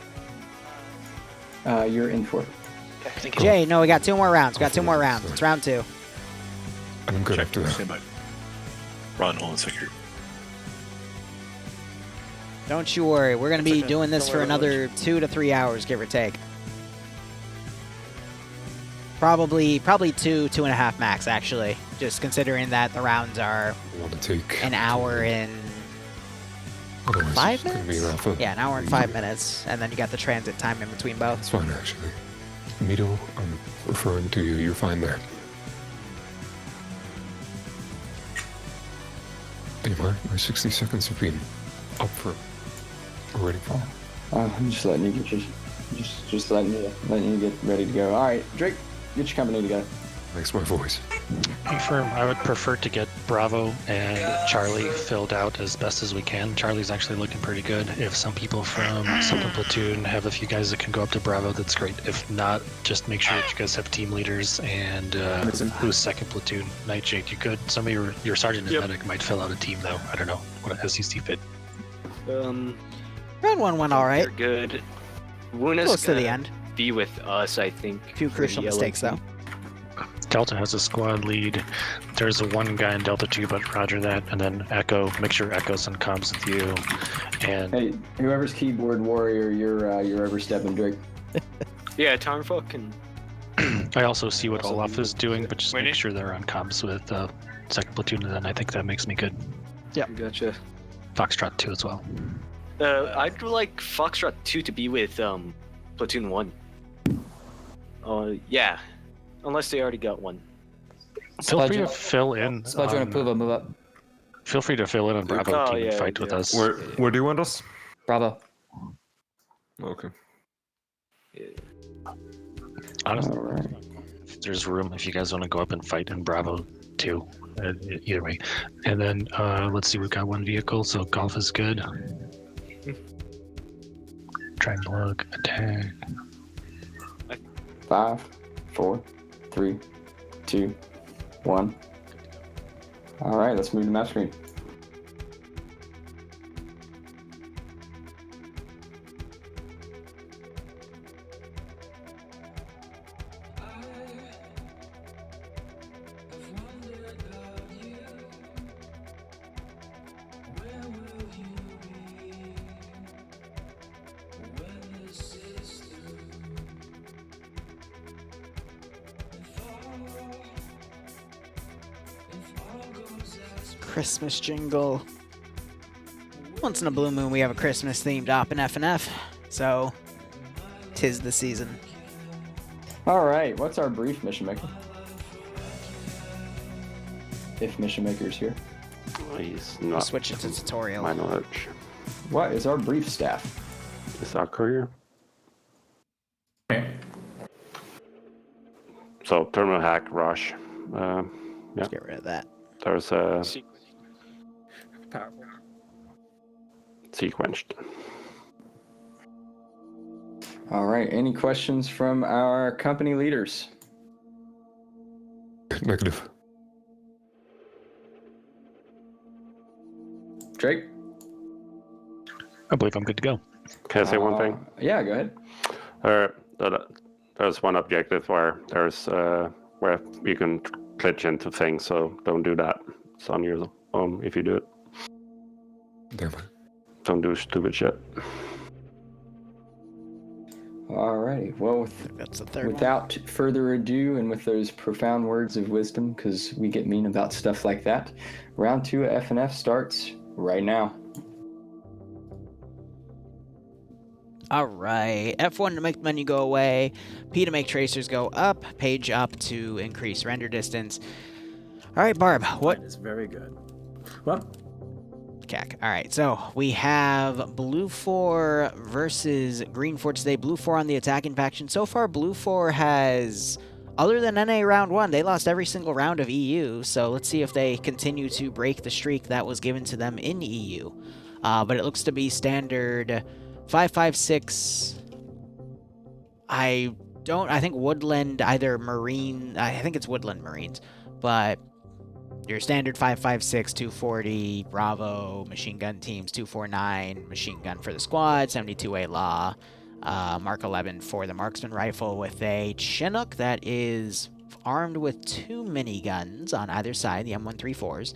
You're in for. Okay, thank you. Jay, no, we got 2 more rounds. It's round 2. I'm good after that. Run on secure. Don't you worry. We're going to be doing this for another 2 to 3 hours, give or take. Probably 2.5 max, actually. Just considering that the rounds are an hour and 5 minutes? Yeah, an hour and 5 minutes. And then you got the transit time in between both. It's fine, actually. Mito, I'm referring to you. You're fine there. Hey, my 60 seconds have been up for already. I'm just letting you get just letting you get ready to go. All right, Drake, get your company together. Makes my voice. Confirm. I would prefer to get Bravo and Charlie filled out as best as we can. Charlie's actually looking pretty good. If some people from second platoon have a few guys that can go up to Bravo, that's great. If not, just make sure that you guys have team leaders and who's second platoon. Nightshade, you could. Some of your sergeant and medic might fill out a team though. I don't know. As you see fit. Round 1 went all right. They're good. Wuna's close to the end. Be with us, I think. A few crucial mistakes though. Delta has a squad lead. There's a 1 guy in Delta 2, but roger that. And then Echo, make sure Echo's on comms with you. And hey, whoever's keyboard warrior, you're overstepping, Drake. Yeah, Tarnfuck and. I also see what Olaf is doing, but just make sure they're on comms with second platoon, and then I think that makes me good. Yeah, gotcha. Foxtrot 2 as well. I'd like Foxtrot 2 to be with platoon 1. Yeah. Unless they already got one. Feel free to fill in. Spludge and Puva, move up. Feel free to fill in on Bravo team and fight with us. Where do you want us? Bravo. Okay. Honestly, if there's room, if you guys want to go up and fight in Bravo too, either way. And then let's see, we've got 1 vehicle, so golf is good. Try and look, attack. 5, 4, 3, 2, 1. All right, let's move to map screen. Christmas jingle. Once in a blue moon, we have a Christmas themed op in FNF, so 'tis the season. All right, what's our brief, Mission Maker? If Mission Maker's here. He's We'll not. switch it to tutorial. My knowledge. What is our brief staff? Is our career? Okay. So terminal hack rush. Yeah. Let's get rid of that. There's a sequenced. All right, any questions from our company leaders? Negative. Drake? I believe I'm good to go. Can I say one thing? Yeah, go ahead. There's one objective where there's where you can glitch into things, so don't do that. It's on your own if you do it. Damn it. Don't do stupid shit. Alrighty, well, that's the third without further ado, and with those profound words of wisdom, because we get mean about stuff like that, round 2 of FNF starts right now. All right, F1 to make the menu go away, P to make tracers go up, page up to increase render distance. All right, Barb, what? That is very good. Well, CAC. All right, so we have Blue 4 versus Green 4 today. Blue 4 on the attacking faction. So far, Blue 4 has, other than NA round 1, they lost every single round of EU. So let's see if they continue to break the streak that was given to them in EU. But it looks to be standard 556. I think Woodland, either Marine, I think it's Woodland Marines, but your standard 556, 240, Bravo, machine gun teams, 249, machine gun for the squad, 72A Law, Mark 11 for the marksman rifle with a Chinook that is armed with 2 miniguns on either side, the M134s,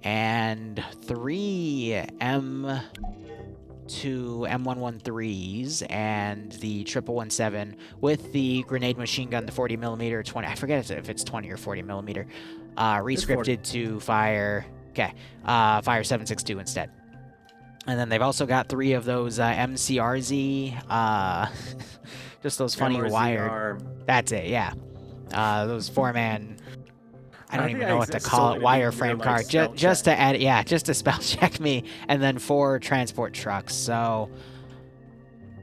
and 3 M113s and the 1117 with the grenade machine gun, the 40mm 20. I forget if it's 20 or 40mm. Rescripted to fire. Okay, fire 7.62 instead. And then they've also got 3 of those MCRZ. Just those funny MRZR. wired. That's it. Yeah. Those 4-man. I don't even know what to call it. Wireframe card. Just to add, yeah, just to spell check me, and then 4 transport trucks. So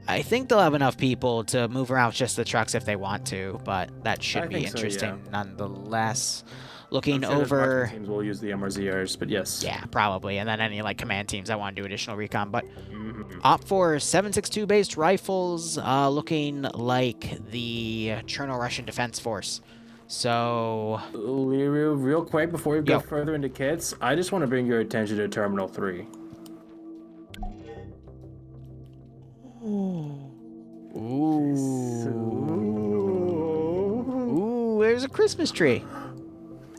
I think they'll have enough people to move around with just the trucks if they want to, but that should be interesting nonetheless. Looking over, teams will use the MRZRs, but yes. Yeah, probably, and then any like command teams that want to do additional recon. But opt for 7.62 based rifles, looking like the Cherno Russian Defense Force. So, Liru, real quick before we go further into kits, I just want to bring your attention to Terminal 3. Ooh, there's a Christmas tree.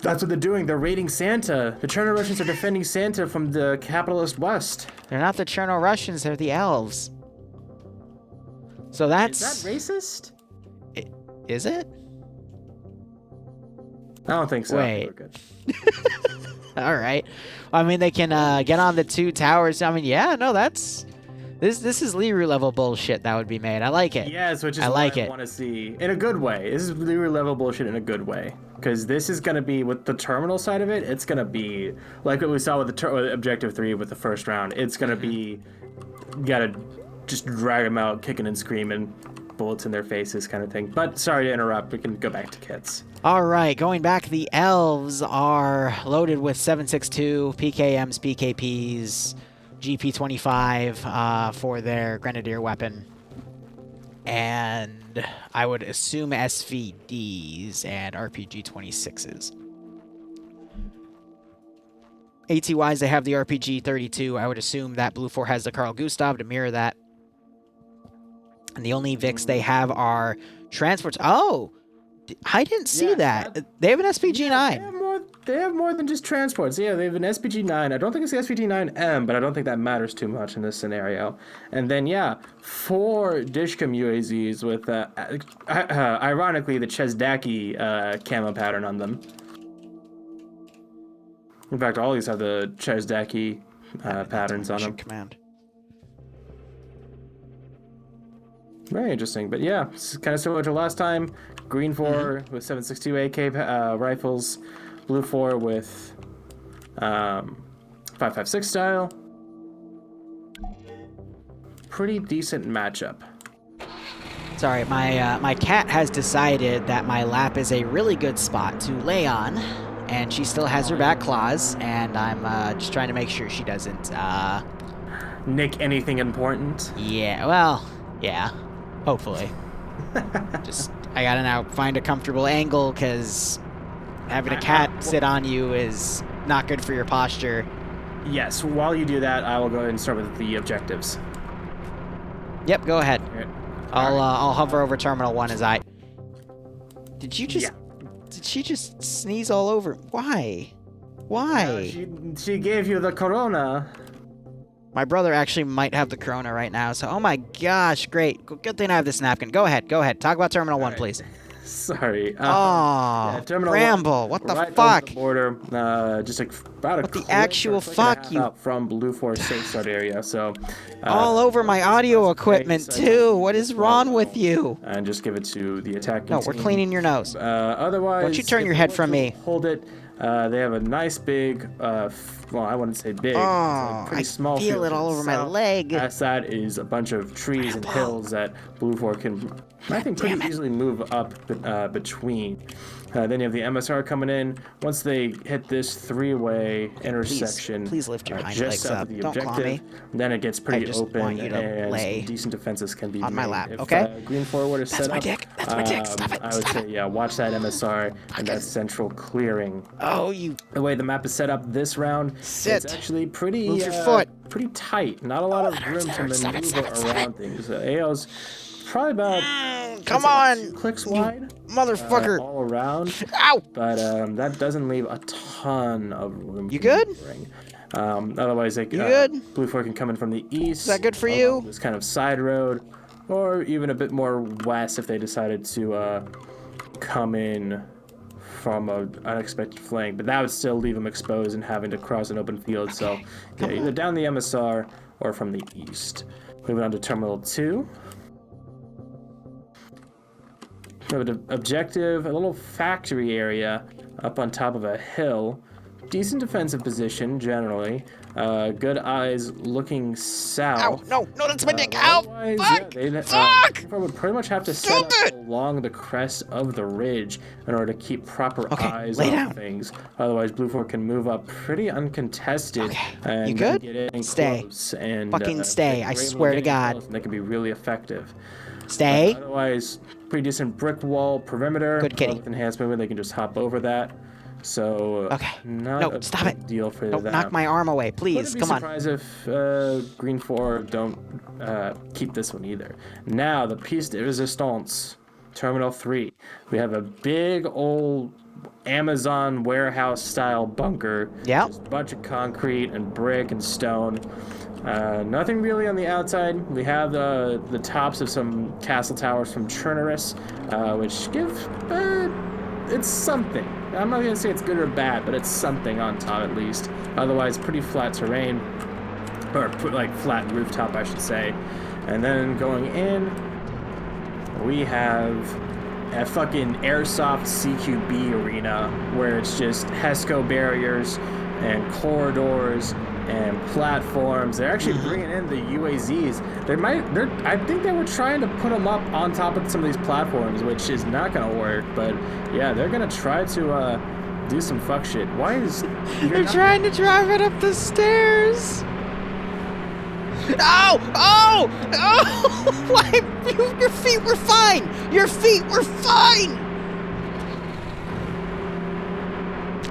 That's what they're doing. They're raiding Santa. The Cherno Russians are defending Santa from the capitalist West. They're not the Cherno Russians, they're the elves. So that's... Is that racist? Is it? I don't think so. Wait. All right. Well, I mean, they can get on the 2 towers. I mean, yeah, no, that's... This is Liru level bullshit that would be made. I like it. Yes, which is I what I want to see. In a good way. This is Liru level bullshit in a good way. Because this is going to be, with the terminal side of it, it's going to be, like what we saw with the Objective 3 with the first round. It's going to be, you got to just drag them out, kicking and screaming, bullets in their faces kind of thing. But sorry to interrupt. We can go back to kits. All right, going back, the elves are loaded with 7.62, PKMs, PKPs, GP25 for their grenadier weapon, and I would assume SVDs and RPG 26s. AT-wise, they have the RPG-32. I would assume that Blue 4 has the Carl Gustav to mirror that. And the only Vics they have are transports. Oh! I didn't see that. They have an SPG-9. They have more than just transports. Yeah, they have an SPG-9. I don't think it's the SPG-9M, but I don't think that matters too much in this scenario. And then, yeah, 4 Dishcom UAZs with, ironically, the Chezdaki camo pattern on them. In fact, all these have the Chezdaki patterns on them. Command. Very interesting. But yeah, it's kind of similar to last time. Green 4 with 7.62 AK rifles. Blue 4 with 5.56 style. Pretty decent matchup. Sorry, my cat has decided that my lap is a really good spot to lay on, and she still has her back claws, and I'm just trying to make sure she doesn't nick anything important. Yeah, well, yeah, hopefully. Just I gotta now find a comfortable angle because having a cat sit on you is not good for your posture. Yes, while you do that, I will go ahead and start with the objectives. Yep, go ahead. I'll hover over Terminal 1 as I... Did you just... Yeah. Did she just sneeze all over? Why? Why? She gave you the corona. My brother actually might have the corona right now, so... Oh my gosh, great. Good thing I have this napkin. Go ahead, go ahead. Talk about Terminal 1, please. Sorry. Oh, Terminal Bramble, 1, what the right fuck? Over the border, just like about what the actual fuck, you... from Blue 4 safe start area, so... all over my audio equipment, too. What is wrong with you? And just give it to the attacking team. No, we're cleaning your nose. Otherwise... Don't you turn your head from me. Hold it. They have a nice big, well, I wouldn't say big. Oh, it's pretty small I feel it all over my leg. That side is a bunch of trees and hills that Blue 4 can, I think, pretty easily move up between. Then you have the MSR coming in. Once they hit this 3-way intersection, please lift your hind just legs up. The Don't claw objective, me. then it gets pretty open, want you to and lay decent defenses can be on made. my lap. If, okay. Green 4 were to set my up, dick. That's my dick. Stop it. I would say, yeah, watch that MSR and that central clearing. Oh, you. The way the map is set up this round, Sit. it's actually pretty, Move your foot. Pretty tight. Not a lot of room to maneuver around things. AO's probably about come on, 2 clicks wide, motherfucker, all around. Ow! But that doesn't leave a ton of room. You good? Otherwise, like, good? Blue 4 can come in from the east. Is that good for you? This kind of side road, or even a bit more west if they decided to come in from an unexpected flank, but that would still leave them exposed and having to cross an open field. Okay. So yeah, either down the MSR or from the east. Moving on to Terminal 2. We have an objective, a little factory area up on top of a hill. Decent defensive position, generally. Good eyes looking south. Ow, no, that's my dick. Ow, fuck, yeah, fuck! Would pretty much have to set up along the crest of the ridge in order to keep proper eyes on things. Otherwise, Blue 4 can move up pretty uncontested. And you good? Get in stay. Close and, fucking stay, I swear to God. That can be really effective. Stay. Otherwise, pretty decent brick wall perimeter. Good kitty. With enhanced movement, they can just hop over that. So, not a stop it. deal for Don't that. knock my arm away, please. Come on. Wouldn't be surprised if Green 4 don't keep this one either. Now, the piece de resistance, Terminal 3. We have a big old Amazon warehouse-style bunker. Yeah. Just a bunch of concrete and brick and stone. Nothing really on the outside. We have the tops of some castle towers from Chernerus, which give... it's something. I'm not going to say it's good or bad, but it's something on top at least. Otherwise, pretty flat terrain. Or, like, flat rooftop, I should say. And then going in, we have a fucking airsoft CQB arena where it's just HESCO barriers and corridors and platforms. They're actually bringing in the UAZs. I think they were trying to put them up on top of some of these platforms, which is not going to work. But yeah, they're going to try to do some fuck shit. Why is... They're trying to drive it up the stairs. Ow! Oh! Oh! Why? Your feet were fine! Your feet were fine!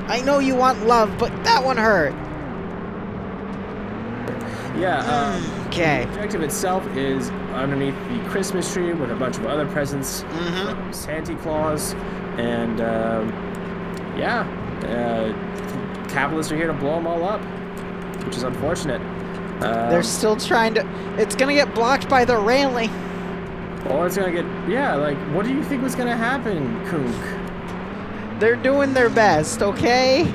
I know you want love, but that one hurt. Yeah. Okay. The objective itself is underneath the Christmas tree with a bunch of other presents from Santa Claus, and capitalists are here to blow them all up, which is unfortunate. They're still trying to. It's gonna get blocked by the railing. Or it's gonna get. Yeah, like, what do you think was gonna happen, Kunk? They're doing their best, okay?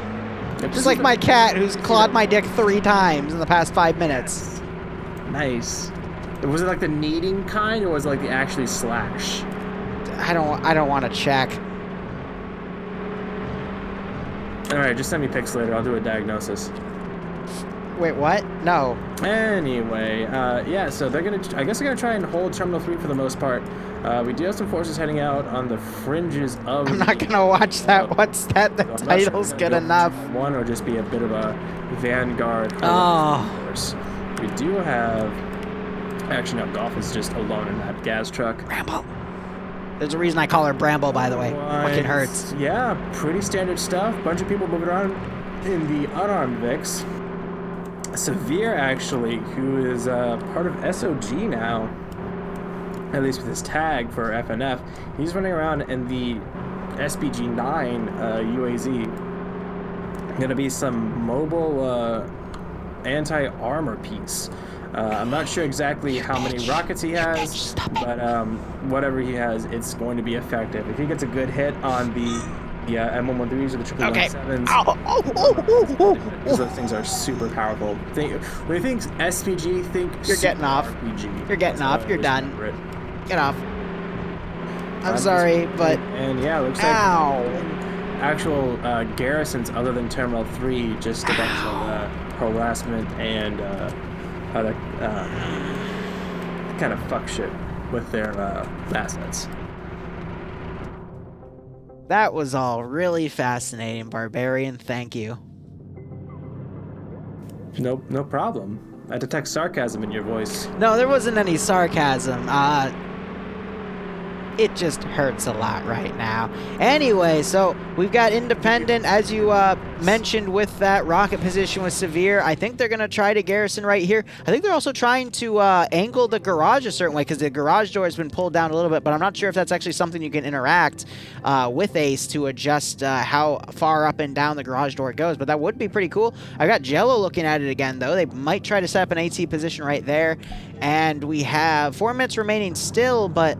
Just like my cat, who's clawed my dick 3 times in the past 5 minutes. Nice. Was it like the kneading kind, or was it like the actually slash? I don't want to check. All right, just send me pics later. I'll do a diagnosis. Wait, what? No. Anyway, yeah. So they're gonna. I guess they're gonna try and hold Terminal 3 for the most part. We do have some forces heading out on the fringes of. I'm not gonna watch that. What's that? The title's good enough. One or just be a bit of a vanguard. Force. We do have. Actually, no. Golf is just alone in that gas truck. Bramble. There's a reason I call her Bramble, by the way. Fucking hurts. Yeah, pretty standard stuff. Bunch of people moving around in the unarmed Vix. Severe, actually, who is part of SOG now, at least with his tag for FNF. He's running around in the SPG-9 UAZ. Gonna be some mobile anti-armor piece. I'm not sure exactly how many rockets he has, but whatever he has, it's going to be effective. If he gets a good hit on the M113s or the 117s, those things are super powerful. When you think SPG, think you're getting off. RPG. You're getting off. You're done. Get off. I'm sorry, but and yeah, looks like actual garrisons other than Terminal 3, just a bunch of harassment and other kind of fuck shit with their assets. That was all really fascinating, Barbarian. Thank you. No problem. I detect sarcasm in your voice. No, there wasn't any sarcasm. It just hurts a lot right now. Anyway, so we've got Independent, as you mentioned, with that rocket position with Severe. I think they're going to try to garrison right here. I think they're also trying to angle the garage a certain way, because the garage door has been pulled down a little bit, but I'm not sure if that's actually something you can interact with Ace to adjust how far up and down the garage door goes, but that would be pretty cool. I got Jello looking at it again, though. They might try to set up an AT position right there, and we have 4 minutes remaining still, but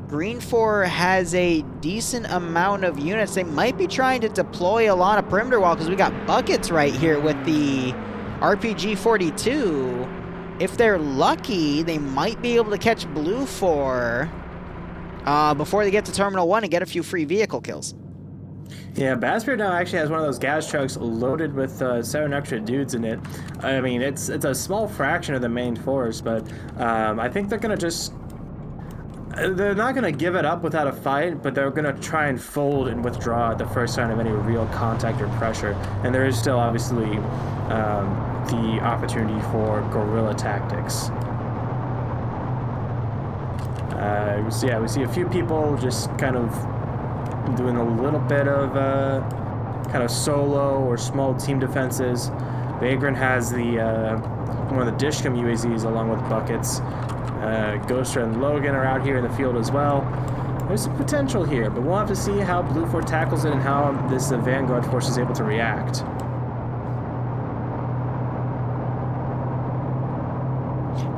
Green 4 has a decent amount of units. They might be trying to deploy a lot of perimeter wall, because we got buckets right here with the RPG-42. If they're lucky, they might be able to catch Blue 4 before they get to Terminal 1 and get a few free vehicle kills. Yeah, Basspirit now actually has one of those gas trucks loaded with 7 extra dudes in it. I mean, it's a small fraction of the main force, but I think they're going to just... They're not going to give it up without a fight, but they're going to try and fold and withdraw at the first sign of any real contact or pressure. And there is still, obviously, the opportunity for guerrilla tactics. So yeah, we see a few people just kind of doing a little bit of kind of solo or small team defenses. Vagrant has the one of the Dishcom UAZs along with buckets. Ghoster and Logan are out here in the field as well. There's some potential here, but we'll have to see how Blue 4 tackles it and how this Vanguard force is able to react.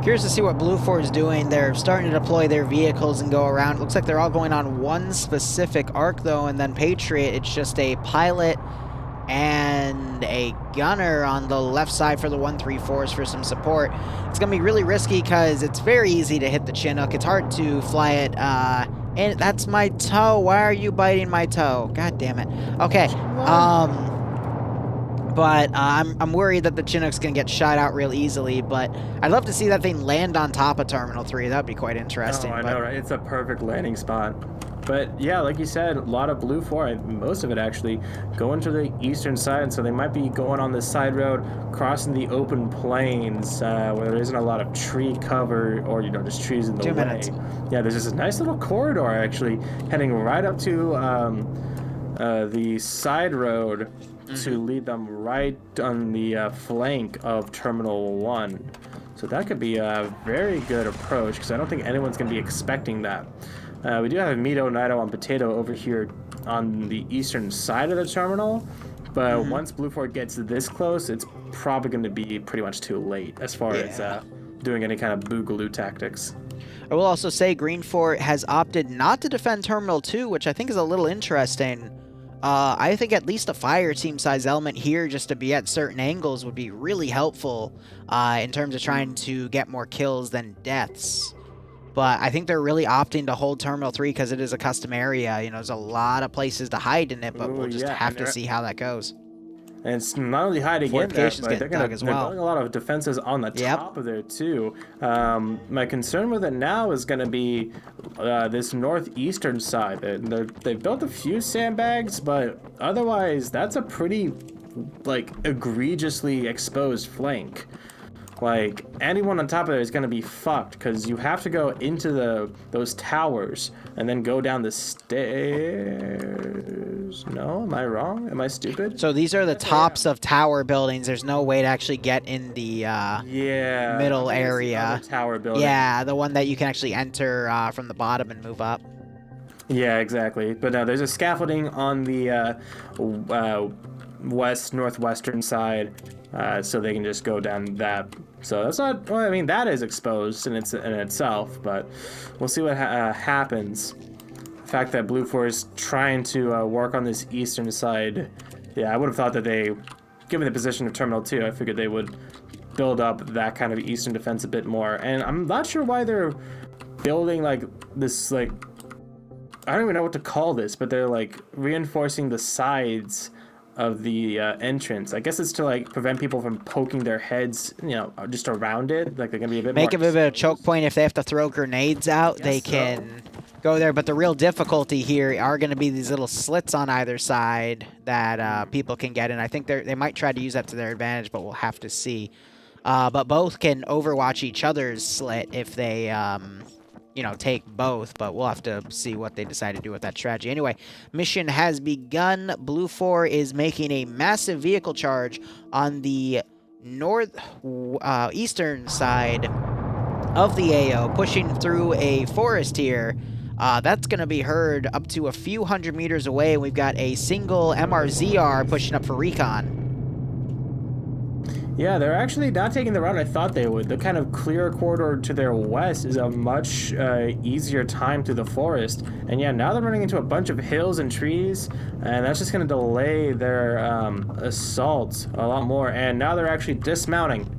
Curious to see what Blue 4 is doing. They're starting to deploy their vehicles and go around. It looks like they're all going on one specific arc, though, and then Patriot, it's just a pilot and a gunner on the left side for the 134s for some support. It's going to be really risky because it's very easy to hit the Chinook. It's hard to fly it. And that's my toe. Why are you biting my toe? God damn it. Okay. But I'm worried that the Chinook's going to get shot out real easily, but I'd love to see that thing land on top of Terminal 3. That would be quite interesting. Oh, I know, right? It's a perfect landing spot. But yeah, like you said, a lot of Blue 4, most of it actually, going to the eastern side, so they might be going on this side road, crossing the open plains, where there isn't a lot of tree cover, or, you know, just trees in the way. 2 minutes. Yeah, there's this nice little corridor, actually, heading right up to the side road to lead them right on the flank of Terminal 1. So that could be a very good approach, because I don't think anyone's going to be expecting that. We do have Mito, Nido, and Potato over here on the eastern side of the terminal, but once Blue Fort gets this close, it's probably going to be pretty much too late as far as doing any kind of boogaloo tactics. I will also say Green Fort has opted not to defend Terminal 2, which I think is a little interesting. I think at least a fire team size element here just to be at certain angles would be really helpful in terms of trying to get more kills than deaths. But I think they're really opting to hold Terminal 3 because it is a custom area. You know, there's a lot of places to hide in it, but we'll just have to see how that goes. And it's not only hiding in there, but they're building a lot of defenses on the top of there too. My concern with it now is going to be this northeastern side. They've built a few sandbags, but otherwise that's a pretty egregiously exposed flank. Like, anyone on top of it is going to be fucked, because you have to go into those towers and then go down the stairs. No? Am I wrong? Am I stupid? So these are the tops of tower buildings. There's no way to actually get in the middle area. Tower building. Yeah, the one that you can actually enter from the bottom and move up. Yeah, exactly. But there's a scaffolding on the northwestern side, so they can just go down that. So that's not. Well, I mean, that is exposed in itself, but we'll see what happens. The fact that Blue Fort is trying to work on this eastern side, yeah, I would have thought that given the position of Terminal 2, I figured they would build up that kind of eastern defense a bit more. And I'm not sure why they're building this I don't even know what to call this, but they're reinforcing the sides of the entrance. I guess it's to prevent people from poking their heads, just around it. They're gonna be a bit make it a bit of a choke point. If they have to throw grenades out, they can go there. But the real difficulty here are going to be these little slits on either side that people can get in. I think they might try to use that to their advantage, but we'll have to see. But both can overwatch each other's slit if they take both, but we'll have to see what they decide to do with that strategy. Anyway, mission has begun. Blue 4 is making a massive vehicle charge on the eastern side of the AO, pushing through a forest here. That's going to be heard up to a few hundred meters away. We've got a single MRZR pushing up for recon. Yeah, they're actually not taking the route I thought they would. The kind of clear corridor to their west is a much easier time through the forest. And yeah, now they're running into a bunch of hills and trees, and that's just going to delay their assault a lot more. And now they're actually dismounting.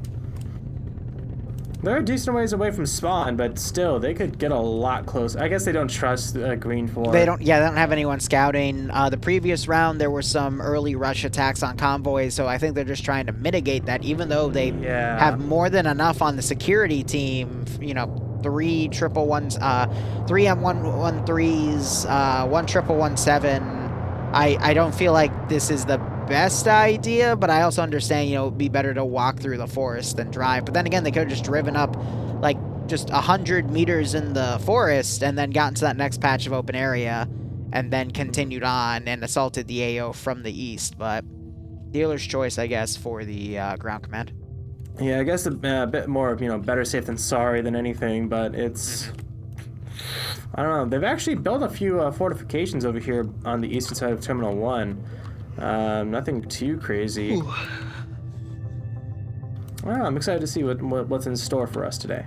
They're a decent ways away from spawn, but still, they could get a lot closer. I guess they don't trust Green Fort. They don't have anyone scouting. The previous round, there were some early rush attacks on convoys, so I think they're just trying to mitigate that, even though they have more than enough on the security team. 3 111s, 3 M113s, 1 117. I don't feel like this is the best idea, but I also understand, it'd be better to walk through the forest than drive. But then again, they could have just driven up just 100 meters in the forest and then gotten to that next patch of open area and then continued on and assaulted the AO from the east. But dealer's choice, I guess, for the ground command. Yeah, I guess a bit more, better safe than sorry than anything, but it's... I don't know. They've actually built a few fortifications over here on the eastern side of Terminal 1. Nothing too crazy. Well, I'm excited to see what's in store for us today.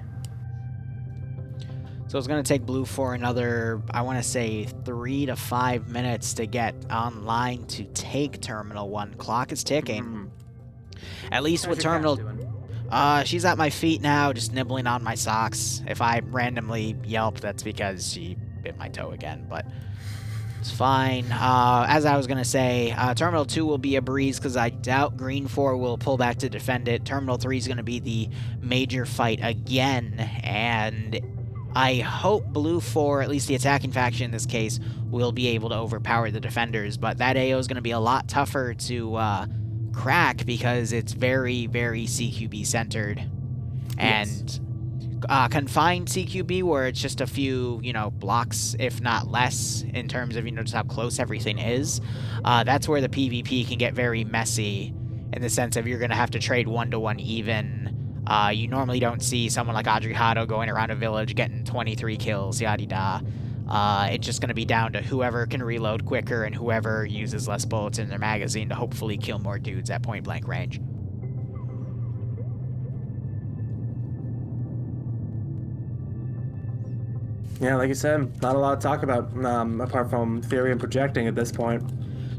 So it's going to take Blue for another, I want to say, 3 to 5 minutes to get online to take Terminal 1. Clock is ticking. At least with Terminal... she's at my feet now, just nibbling on my socks. If I randomly yelp, that's because she bit my toe again, but it's fine. As I was going to say, Terminal 2 will be a breeze because I doubt Green 4 will pull back to defend it. Terminal 3 is going to be the major fight again, and I hope Blue 4, at least the attacking faction in this case, will be able to overpower the defenders, but that AO is going to be a lot tougher to crack because it's very, very CQB centered. And confined CQB where it's just a few, blocks, if not less, in terms of, just how close everything is. That's where the PvP can get very messy in the sense of you're going to have to trade 1-to-1 even You normally don't see someone like Audrey Hado going around a village getting 23 kills, yada-da. It's just going to be down to whoever can reload quicker and whoever uses less bullets in their magazine to hopefully kill more dudes at point-blank range. Yeah, like you said, not a lot to talk about apart from theory and projecting at this point.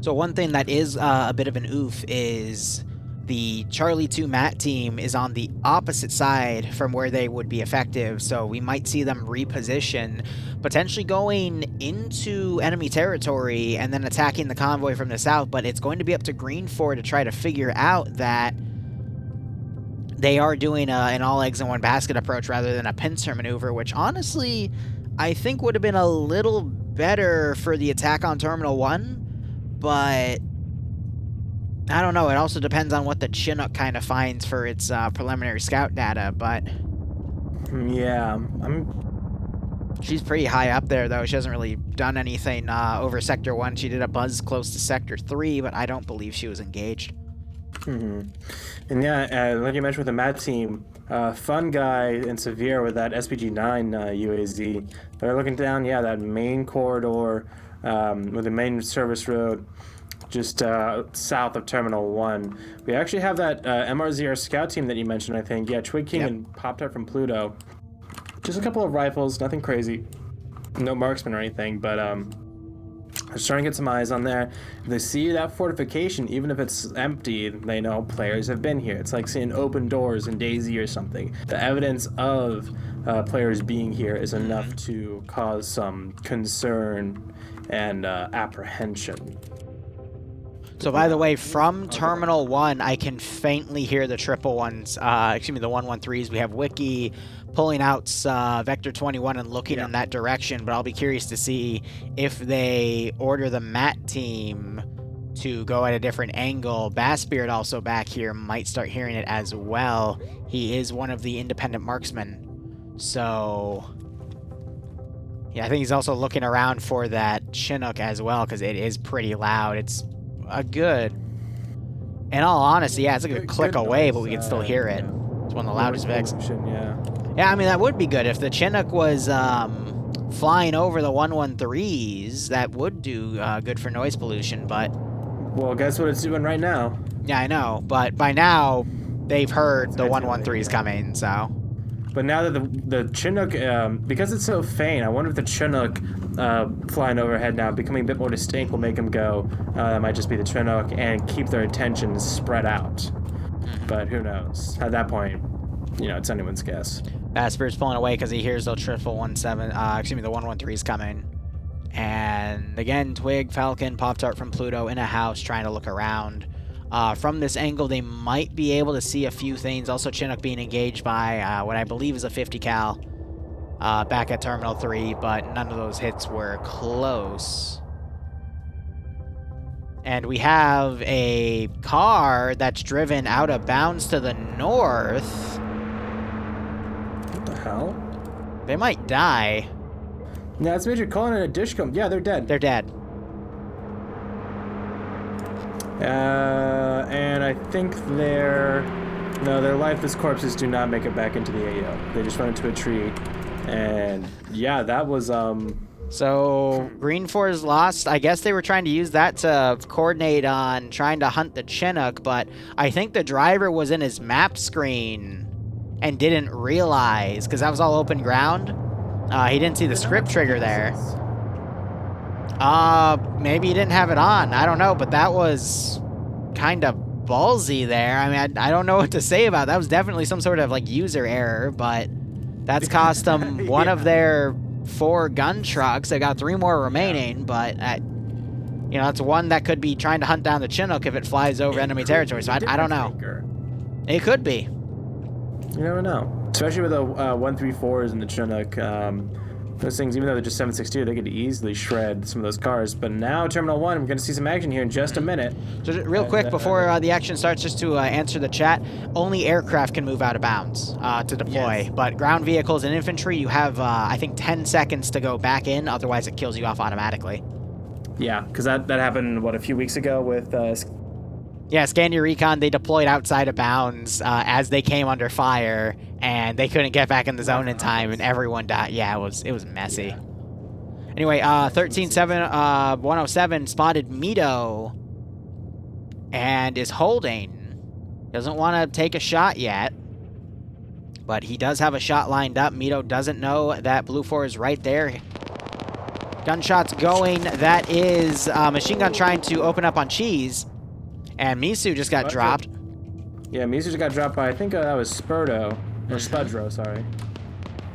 So one thing that is a bit of an oof is the Charlie 2 Matt team is on the opposite side from where they would be effective, so we might see them reposition, potentially going into enemy territory and then attacking the convoy from the south, but it's going to be up to Green 4 to try to figure out that they are doing an all eggs in one basket approach rather than a pincer maneuver, which honestly I think would have been a little better for the attack on Terminal 1, but I don't know. It also depends on what the Chinook kind of finds for its preliminary scout data, but yeah, she's pretty high up there, though. She hasn't really done anything over Sector 1. She did a buzz close to Sector 3, but I don't believe she was engaged. And yeah, like you mentioned with the Matt team, Fun Guy and Severe with that SPG-9 UAZ, they're looking down, yeah, that main corridor with the main service road just south of Terminal 1. We actually have that MRZR scout team that you mentioned, I think. Yeah, Twig King and Pop-Tart from Pluto. Just a couple of rifles, nothing crazy. No marksman or anything, but just trying to get some eyes on there. If they see that fortification, even if it's empty, they know players have been here. It's like seeing open doors in DayZ or something. The evidence of players being here is enough to cause some concern and apprehension. So by the way, from Terminal 1, I can faintly hear the triple ones, excuse me, the 113s. We have Wiki pulling out Vector 21 and looking in that direction, but I'll be curious to see if they order the Matt team to go at a different angle. Bassbeard also back here might start hearing it as well. He is one of the independent marksmen. So yeah, I think he's also looking around for that Chinook as well, because it is pretty loud. It's a good, in all honesty, yeah, it's a good click away, but we can still hear it. It's one of the loudest Vics. Yeah, I mean, that would be good. If the Chinook was flying over the 113s, that would do good for noise pollution, but... Well, guess what it's doing right now? Yeah, I know, but by now, they've heard the 113s coming, so... But now that the Chinook, because it's so faint, I wonder if the Chinook flying overhead now, becoming a bit more distinct, will make them go, that might just be the Chinook, and keep their attention spread out. But who knows? At that point, you know, it's anyone's guess. Bassbird's pulling away because he hears the 113's coming. And again, Twig, Falcon, Pop-Tart from Pluto in a house trying to look around. From this angle, they might be able to see a few things. Also, Chinook being engaged by what I believe is a 50 cal back at Terminal 3, but none of those hits were close. And we have a car that's driven out of bounds to the north. What the hell? They might die. Yeah, it's Major Colin and a Dishcomb. Yeah, they're dead. They're dead. And I think their lifeless corpses do not make it back into the AO. They just run into a tree. And yeah, that was So Green 4 is lost. I guess they were trying to use that to coordinate on trying to hunt the Chinook, but I think the driver was in his map screen and didn't realize, because that was all open ground. He didn't see the script trigger there. Maybe he didn't have it on. I don't know, but that was kind of ballsy there. I mean, I don't know what to say about that. That was definitely some sort of like user error, but that's cost them one of their 4 gun trucks. They got 3 more remaining, but you know, that's one that could be trying to hunt down the Chinook if it flies over enemy territory. So I don't know. It could be. You never know. Especially with the 134s and the Chinook. Those things, even though they're just 7.62, they could easily shred some of those cars. But now, Terminal 1, we're going to see some action here in just a minute. So real quick, before the action starts, just to answer the chat, only aircraft can move out of bounds to deploy. Yes. But ground vehicles and infantry, you have, I think, 10 seconds to go back in. Otherwise, it kills you off automatically. Yeah, because that happened, what, a few weeks ago with Yeah, scan your recon. They deployed outside of bounds as they came under fire, and they couldn't get back in the zone in time, and everyone died. Yeah, it was messy. Yeah. Anyway, 13-7, 107 spotted Mito and is holding. Doesn't want to take a shot yet, but he does have a shot lined up. Mito doesn't know that Blue 4 is right there. Gunshots going. That is Machine Gun trying to open up on Cheese. And Misu just got dropped. Yeah, Misu just got dropped by, I think that was Spurdo. Or Spudro, sorry.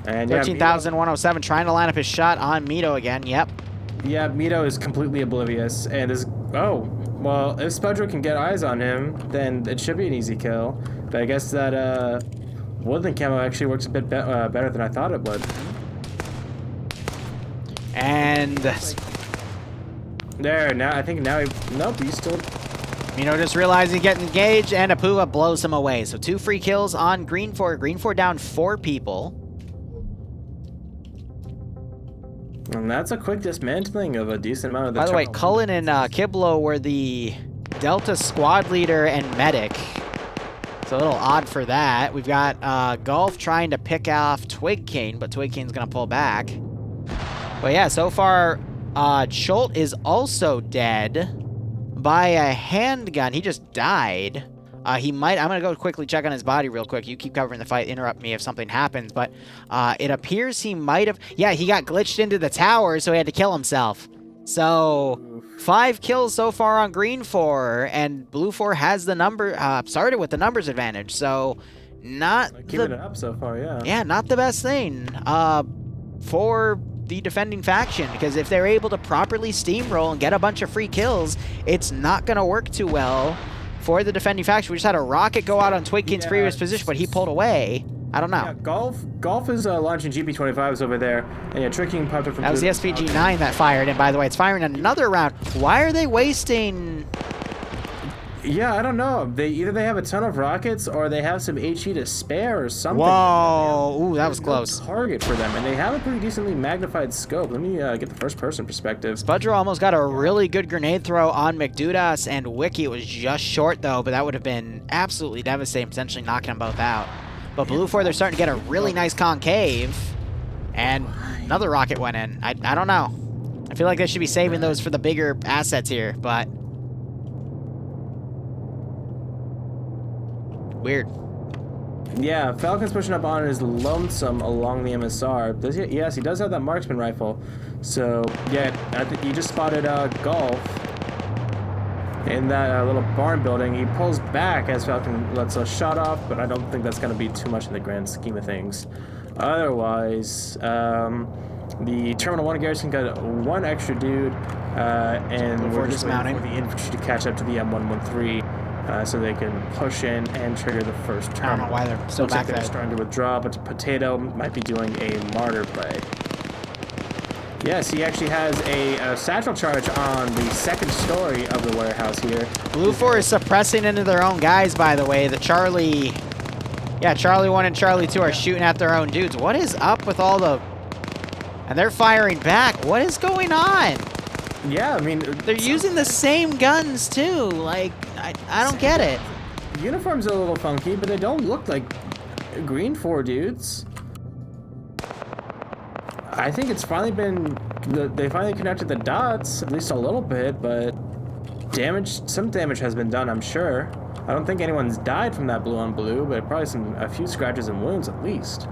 And 13,107 trying to line up his shot on Mito again. Yep. Yeah, Mito is completely oblivious and is... Oh, well, if Spudro can get eyes on him, then it should be an easy kill. But I guess that Woodland camo actually works a bit better than I thought it would. And... There, now, I think now he... Nope, he's still... Mito just realizing he's getting engaged, and Apua blows him away. So 2 free kills on Green 4. Green 4 down 4 people. And that's a quick dismantling of a decent amount of the... By the way, Cullen and Kiblo were the Delta squad leader and medic. It's a little odd for that. We've got Golf trying to pick off Twig King, but Twig King's going to pull back. But yeah, so far, Cholt is also dead by a handgun. He just died. He might... I'm going to go quickly check on his body real quick. You keep covering the fight. Interrupt me if something happens. But it appears he might have... Yeah, he got glitched into the tower, so he had to kill himself. So 5 kills so far on Green 4, and Blue 4 has the number... started with the numbers advantage. So not keeping it up so far, yeah. Yeah, not the best thing for the defending faction, because if they're able to properly steamroll and get a bunch of free kills, it's not going to work too well for the defending faction. We just had a rocket go out on Twig King's previous position, but he pulled away. I don't know. Yeah, Golf is launching GP25s over there, and yeah, Tricking popped up from... That was the SPG-9 that fired, and by the way, it's firing another round. Why are they wasting... Yeah, I don't know. Either they have a ton of rockets, or they have some HE to spare, or something. Whoa! Ooh, that was close. Target for them, and they have a pretty decently magnified scope. Let me get the first-person perspective. Spudro almost got a really good grenade throw on McDudas and Wiki. It was just short, though, but that would have been absolutely devastating, potentially knocking them both out. But Blue 4, they're starting to get a really nice concave, and another rocket went in. I don't know. I feel like they should be saving those for the bigger assets here, but... Weird. Yeah, Falcon's pushing up on his lonesome along the MSR. Yes, he does have that marksman rifle. So, yeah, I think he just spotted Golf in that little barn building. He pulls back as Falcon lets a shot off, but I don't think that's going to be too much in the grand scheme of things. Otherwise, the Terminal 1 garrison got 1 extra dude, and we're just waiting for the infantry to catch up to the M113. So they can push in and trigger the first turn. I don't know why they're still back there. They're starting to withdraw, but Potato might be doing a martyr play. Yes, he actually has a satchel charge on the 2nd story of the warehouse here. Blue 4 is suppressing into their own guys, by the way. The Charlie... Yeah, Charlie 1 and Charlie 2 are shooting at their own dudes. What is up with all the... And they're firing back. What is going on? Yeah, I mean... They're using the same guns, too. Like, I don't get it. Uniforms are a little funky, but they don't look like Green 4 dudes. I think it's finally been... They finally connected the dots, at least a little bit, but... Some damage has been done, I'm sure. I don't think anyone's died from that blue on blue, but probably a few scratches and wounds at least.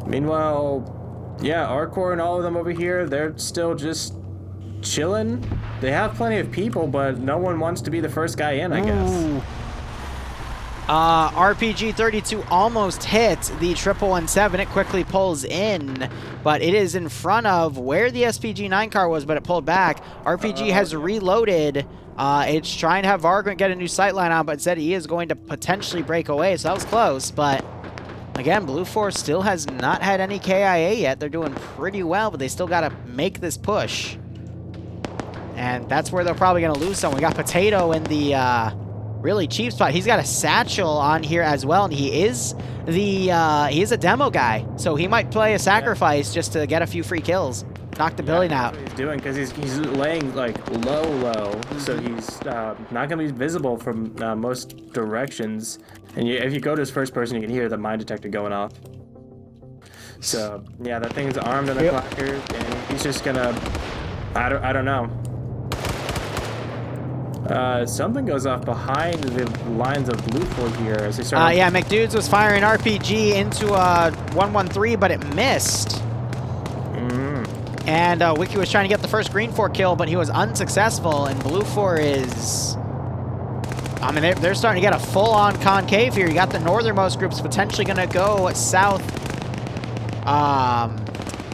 Meanwhile, yeah, Arcor and all of them over here, they're still just chilling. They have plenty of people, but no one wants to be the first guy in, I guess. RPG 32 almost hit the 1117. It quickly pulls in, but it is in front of where the SPG-9 car was, but it pulled back. RPG has reloaded. It's trying to have Vagrant get a new sightline on, but instead he is going to potentially break away, so that was close. But again, Blue 4 still has not had any KIA yet. They're doing pretty well, but they still got to make this push. And that's where they're probably going to lose some. We got Potato in the really cheap spot. He's got a satchel on here as well, and he is a demo guy, so he might play a sacrifice just to get a few free kills. Knock the building out. That's what he's doing because he's laying like low, so he's not gonna be visible from most directions. And if you go to his first person, you can hear the mine detector going off. So yeah, that thing is armed and a clacker, and he's just gonna. I don't know. Something goes off behind the lines of blue fort here as they start. Yeah, McDudes was firing RPG into 113, but it missed. And Wiki was trying to get the first green fort kill, but he was unsuccessful. And blue fort is, I mean, they're starting to get a full-on concave here. You got the northernmost groups potentially going to go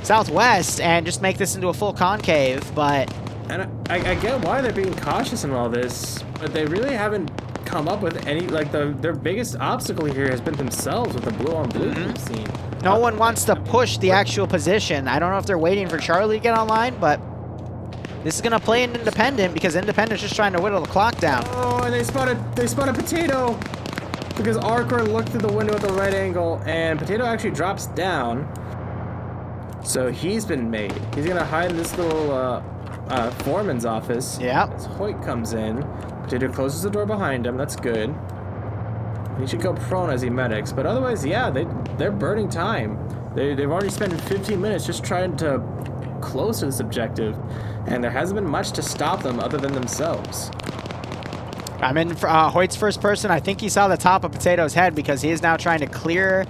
southwest and just make this into a full concave, but. And I get why they're being cautious in all this, but they really haven't come up with any, like, their biggest obstacle here has been themselves with the blue-on-blue we've seen. No one wants to push the actual position. I don't know if they're waiting for Charlie to get online, but this is going to play an Independent because Independent's just trying to whittle the clock down. Oh, and they spotted Potato because Arcor looked through the window at the right angle, and Potato actually drops down. So he's been made. He's going to hide in this little foreman's office. Yeah. As Hoyt comes in, Potato closes the door behind him. That's good. He should go prone as he medics, but otherwise, yeah, they're burning time. They've already spent 15 minutes just trying to close to this objective, and there hasn't been much to stop them other than themselves. I'm in Hoyt's first person. I think he saw the top of Potato's head because he is now trying to clear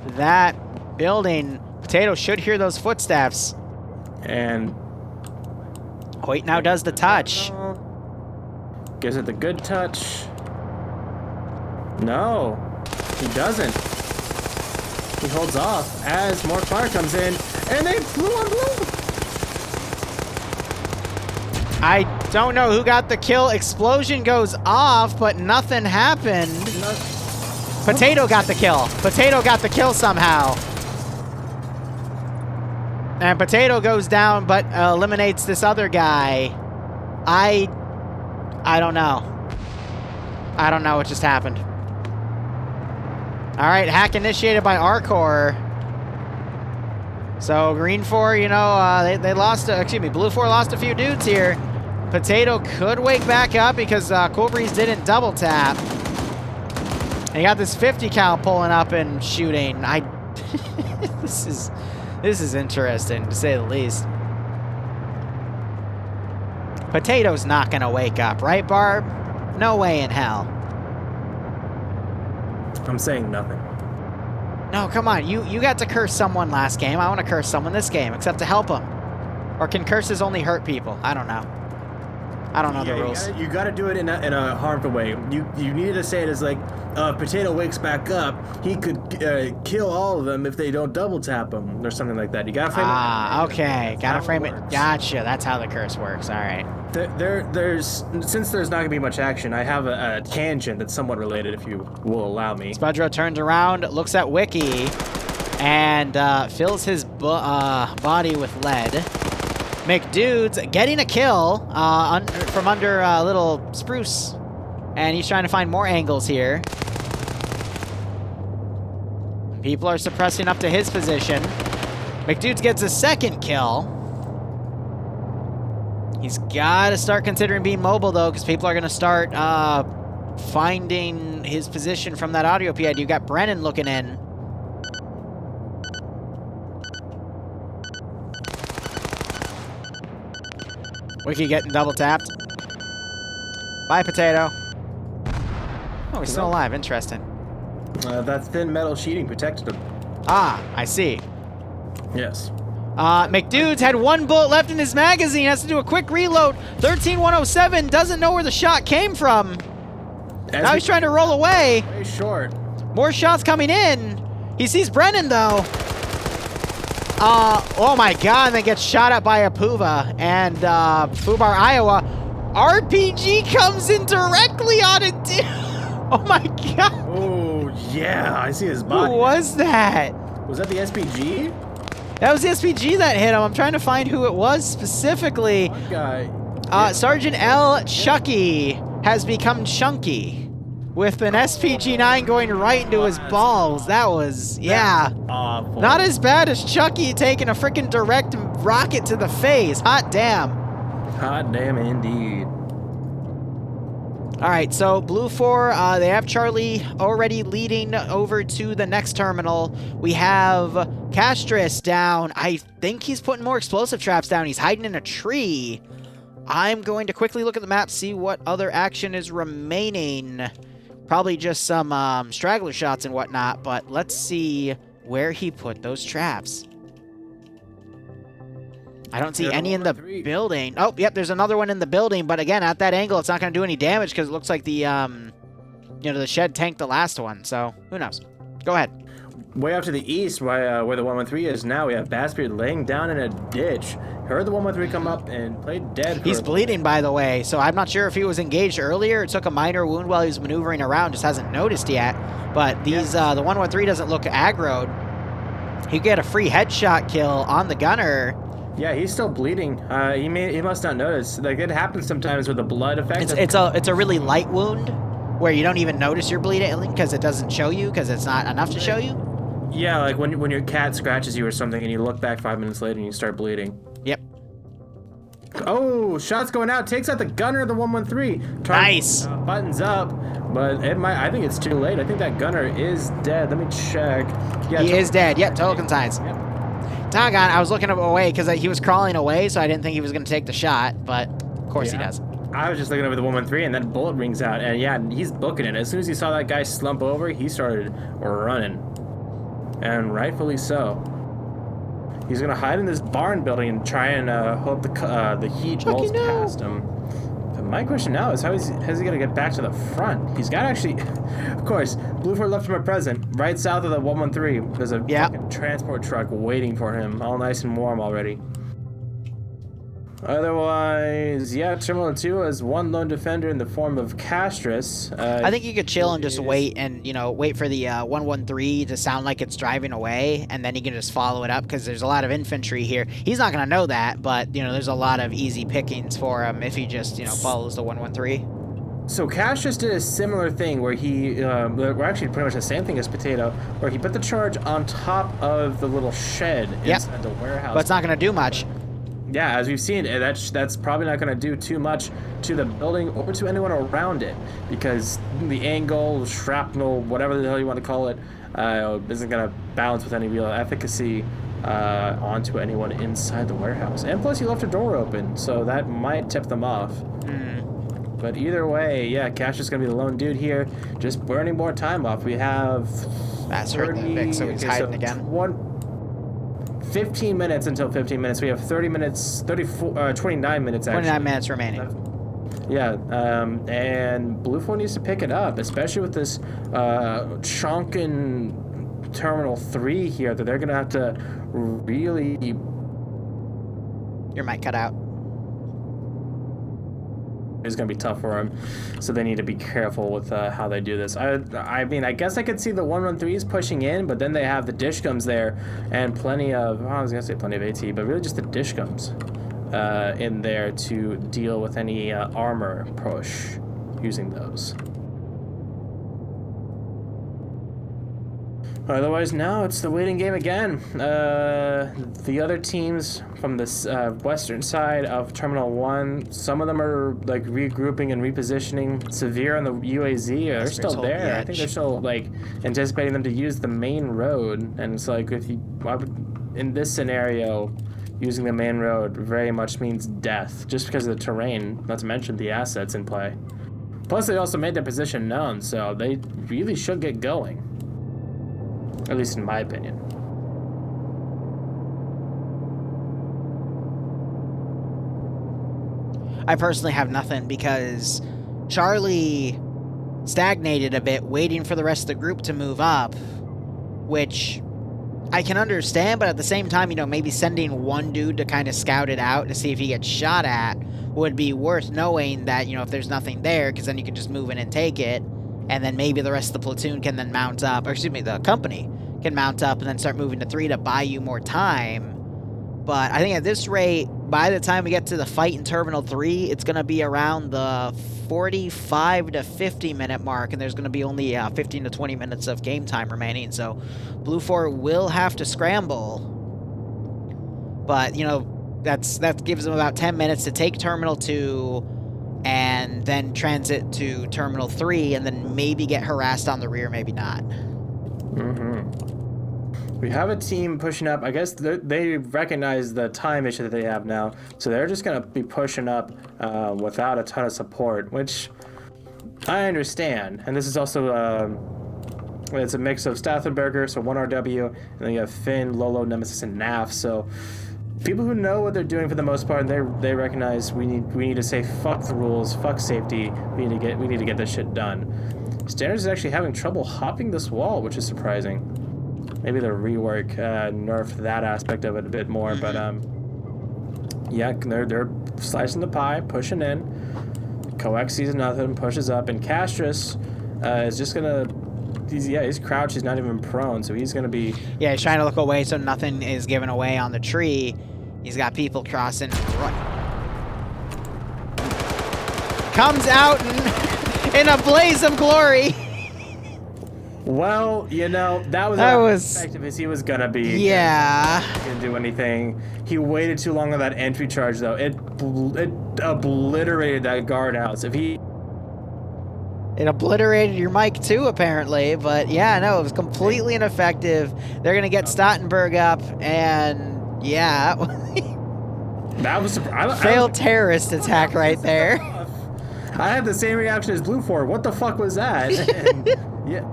that building. Potato should hear those footsteps. And Hoyt now does the touch. Gives it the good touch. No, he doesn't. He holds off as more fire comes in, and they blue on blue. I don't know who got the kill. Explosion goes off, but nothing happened. Potato got the kill. Potato got the kill somehow. And Potato goes down, but eliminates this other guy. I don't know. I don't know what just happened. All right, hack initiated by Arcor. So Green 4, you know, they lost, excuse me, Blue 4 lost a few dudes here. Potato could wake back up because Cool Breeze didn't double tap. And you got this 50 cal pulling up and shooting. This is interesting to say the least. Potato's not gonna wake up, right, Barb? No way in hell. I'm saying nothing. No, come on. You got to curse someone last game. I want to curse someone this game, except to help them. Or can curses only hurt people? I don't know. I don't know the rules. You gotta do it in a harmful way. You needed to say it as like, Potato wakes back up, he could kill all of them if they don't double tap him, or something like that. You gotta frame it. Okay. Gotta frame it. Gotcha. That's how the curse works. All right. Since there's not gonna be much action, I have a tangent that's somewhat related, if you will allow me. Spudro turns around, looks at Wiki, and fills his body with lead. McDude's getting a kill from under a little spruce, and he's trying to find more angles here. People are suppressing up to his position. McDude's gets a second kill. He's got to start considering being mobile, though, because people are going to start finding his position from that audio PID. You got Brennan looking in. Wiki getting double tapped. Bye, Potato. Oh, he's still alive. Interesting. That thin metal sheeting protected him. Ah, I see. Yes. McDude's had one bullet left in his magazine. Has to do a quick reload. 13107 doesn't know where the shot came from. Now he's trying to roll away. Very short. More shots coming in. He sees Brennan, though. Oh my god, and then gets shot at by a Puva. And Fubar, Iowa. RPG comes in directly on it. Oh my god. Oh, yeah. I see his body. Who was that? Was that the SPG? That was the SPG that hit him. I'm trying to find who it was specifically. One guy. Sergeant L. Chucky has become chunky. with an SPG-9 going right into his balls. That was, yeah. Awful. Not as bad as Chucky taking a freaking direct rocket to the face. Hot damn. Hot damn indeed. All right, so Blue 4, they have Charlie already leading over to the next terminal. We have Castris down. I think he's putting more explosive traps down. He's hiding in a tree. I'm going to quickly look at the map, see what other action is remaining. Probably just some straggler shots and whatnot, but let's see where he put those traps. I don't see any in the building. Oh, yep, there's another one in the building, but again, at that angle, it's not going to do any damage because it looks like the, you know, the shed tanked the last one, so who knows? Go ahead. Way off to the east, where the 113 is now, we have Bassbeard laying down in a ditch. Heard the 113 come up and played dead. He's bleeding, by the way, so I'm not sure if he was engaged earlier or took a minor wound while he was maneuvering around, just hasn't noticed yet. But these, the 113 doesn't look aggroed. He get a free headshot kill on the gunner. Yeah, he's still bleeding. He must not notice. Like, it happens sometimes with the blood effect. It's a really light wound where you don't even notice you're bleeding because it doesn't show you because it's not enough to show you. Yeah, like when your cat scratches you or something and you look back 5 minutes later and you start bleeding. Yep. Oh, shots going out. Takes out the gunner of the 113. Nice. Buttons up, but it might. I think it's too late. I think that gunner is dead. Let me check. Yeah, he is dead. Yep, token signs. Yep. Doggone, I was looking away because he was crawling away, so I didn't think he was going to take the shot, but of course he does. I was just looking over the 113, and that bullet rings out, and yeah, he's booking it. As soon as he saw that guy slump over, he started running, and rightfully so. He's going to hide in this barn building and try and hope the heat rolls past him. But my question now is, how's he going to get back to the front? He's got actually, of course, Blue 4 left him a present. Right south of the 113, there's a fucking transport truck waiting for him, all nice and warm already. Otherwise, yeah, Terminal 2 has one lone defender in the form of Castris. I think you could chill and just wait and, you know, wait for the 113 to sound like it's driving away, and then you can just follow it up because there's a lot of infantry here. He's not going to know that, but, you know, there's a lot of easy pickings for him if he just, you know, follows the 113. So Castris did a similar thing where he, well, actually pretty much the same thing as Potato, where he put the charge on top of the little shed inside the warehouse. But it's not going to do much. Yeah, as we've seen, that's probably not going to do too much to the building or to anyone around it, because the angle, shrapnel, whatever the hell you want to call it, isn't going to balance with any real efficacy onto anyone inside the warehouse. And plus, you left a door open, so that might tip them off. But either way, yeah, Cash is going to be the lone dude here, just burning more time off. We have 30, so he's hiding again. 15 minutes until 15 minutes. We have 30 minutes, 29 minutes actually. 29 minutes remaining. Yeah, and Blue 4 needs to pick it up, especially with this chonkin Terminal 3 here, that they're going to have to really... Your mic cut out. It's going to be tough for them, so they need to be careful with how they do this. I mean, I guess I could see the 113s pushing in, but then they have the dishgums there and plenty of, well, I was going to say plenty of AT, but really just the dishgums in there to deal with any armor push using those. Otherwise, now it's the waiting game again. The other teams from this western side of Terminal 1, some of them are like regrouping and repositioning. Severe and the UAZ are still there. I think they're still like anticipating them to use the main road. And it's like, if you, in this scenario, using the main road very much means death, just because of the terrain, not to mention the assets in play. Plus, they also made their position known, so they really should get going. At least in my opinion. I personally have nothing because Charlie stagnated a bit, waiting for the rest of the group to move up, which I can understand, but at the same time, you know, maybe sending one dude to kind of scout it out to see if he gets shot at would be worth knowing that, you know, if there's nothing there, because then you can just move in and take it. And then maybe the rest of the platoon can then mount up, or excuse me, the company can mount up and then start moving to 3 to buy you more time. But I think at this rate, by the time we get to the fight in Terminal 3, it's going to be around the 45 to 50 minute mark, and there's going to be only 15 to 20 minutes of game time remaining. So Blue 4 will have to scramble. But, you know, that gives them about 10 minutes to take Terminal 2 and then transit to Terminal 3 and then maybe get harassed on the rear, maybe not. We have a team pushing up. I guess they recognize the time issue that they have now, so they're just going to be pushing up without a ton of support, which I understand. And this is also it's a mix of Stauffenberger, so 1RW, and then you have Finn, Lolo, Nemesis, and Naf. So people who know what they're doing for the most part, they recognize we need to say fuck the rules, fuck safety. We need to get this shit done. Standards is actually having trouble hopping this wall, which is surprising. Maybe the rework nerfed that aspect of it a bit more, but yeah, they're slicing the pie, pushing in. Coex sees nothing, pushes up, and Castris is just gonna. He's crouched. He's not even prone, so he's gonna be. Yeah, he's trying to look away so nothing is given away on the tree. He's got people crossing. Comes out in a blaze of glory. Well, you know, that was effective as he was gonna be. Yeah. Didn't do anything. He waited too long on that entry charge, though. It obliterated that guardhouse. It obliterated your mic too, apparently. But yeah, no, it was completely ineffective. They're gonna get Stauffenberg up, and yeah, that was failed terrorist attack right there. I had the same reaction as Blue 4. What the fuck was that? And, yeah.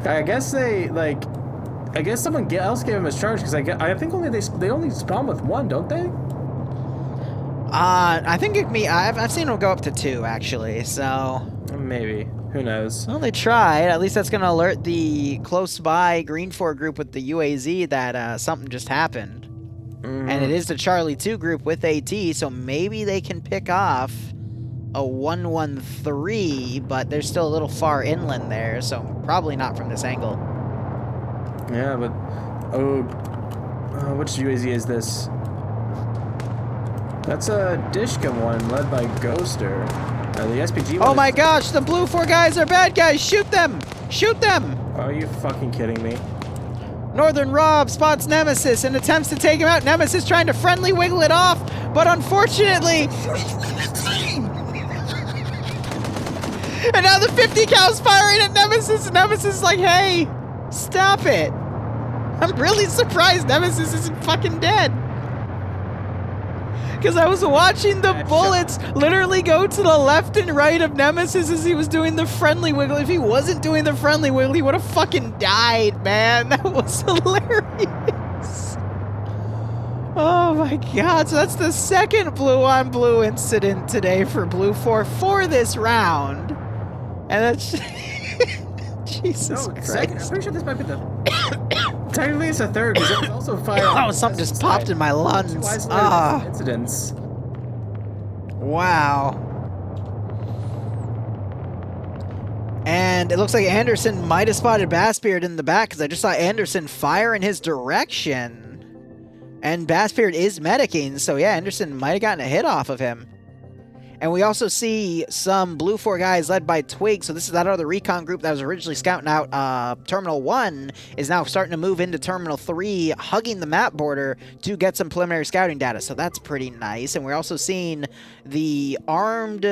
I guess someone else gave him his charge, because I think they only spawn with one, don't they? I think I've seen them go up to 2 actually, so maybe, who knows. Well, they tried. At least that's gonna alert the close by Green 4 group with the UAZ that something just happened. And it is the Charlie 2 group with AT, so maybe they can pick off a 113, but they're still a little far inland there, so probably not from this angle. Yeah, but which UAZ is this? That's a Dishka one led by Ghoster. The SPG one. Oh my gosh, the Blue 4 guys are bad guys! Shoot them! Shoot them! Are you fucking kidding me? Northern Rob spots Nemesis and attempts to take him out. Nemesis trying to friendly wiggle it off, but unfortunately. And now the 50 cal's firing at Nemesis, and Nemesis is like, hey, stop it. I'm really surprised Nemesis isn't fucking dead. Because I was watching the bullets literally go to the left and right of Nemesis as he was doing the friendly wiggle. If he wasn't doing the friendly wiggle, he would have fucking died, man. That was hilarious. Oh my god, so that's the second blue on blue incident today for Blue 4 for this round. And that's Jesus Christ. Second, I'm pretty sure this might be the technically it's a third, because it was also fired. Oh, something just popped in my lungs. Ah. Incidents. Wow. And it looks like Anderson might have spotted Bassbeard in the back, because I just saw Anderson fire in his direction. And Bassbeard is medicing, so yeah, Anderson might have gotten a hit off of him. And we also see some Blue 4 guys led by Twig. So this is that other recon group that was originally scouting out Terminal 1 is now starting to move into Terminal 3, hugging the map border to get some preliminary scouting data. So that's pretty nice. And we're also seeing the armed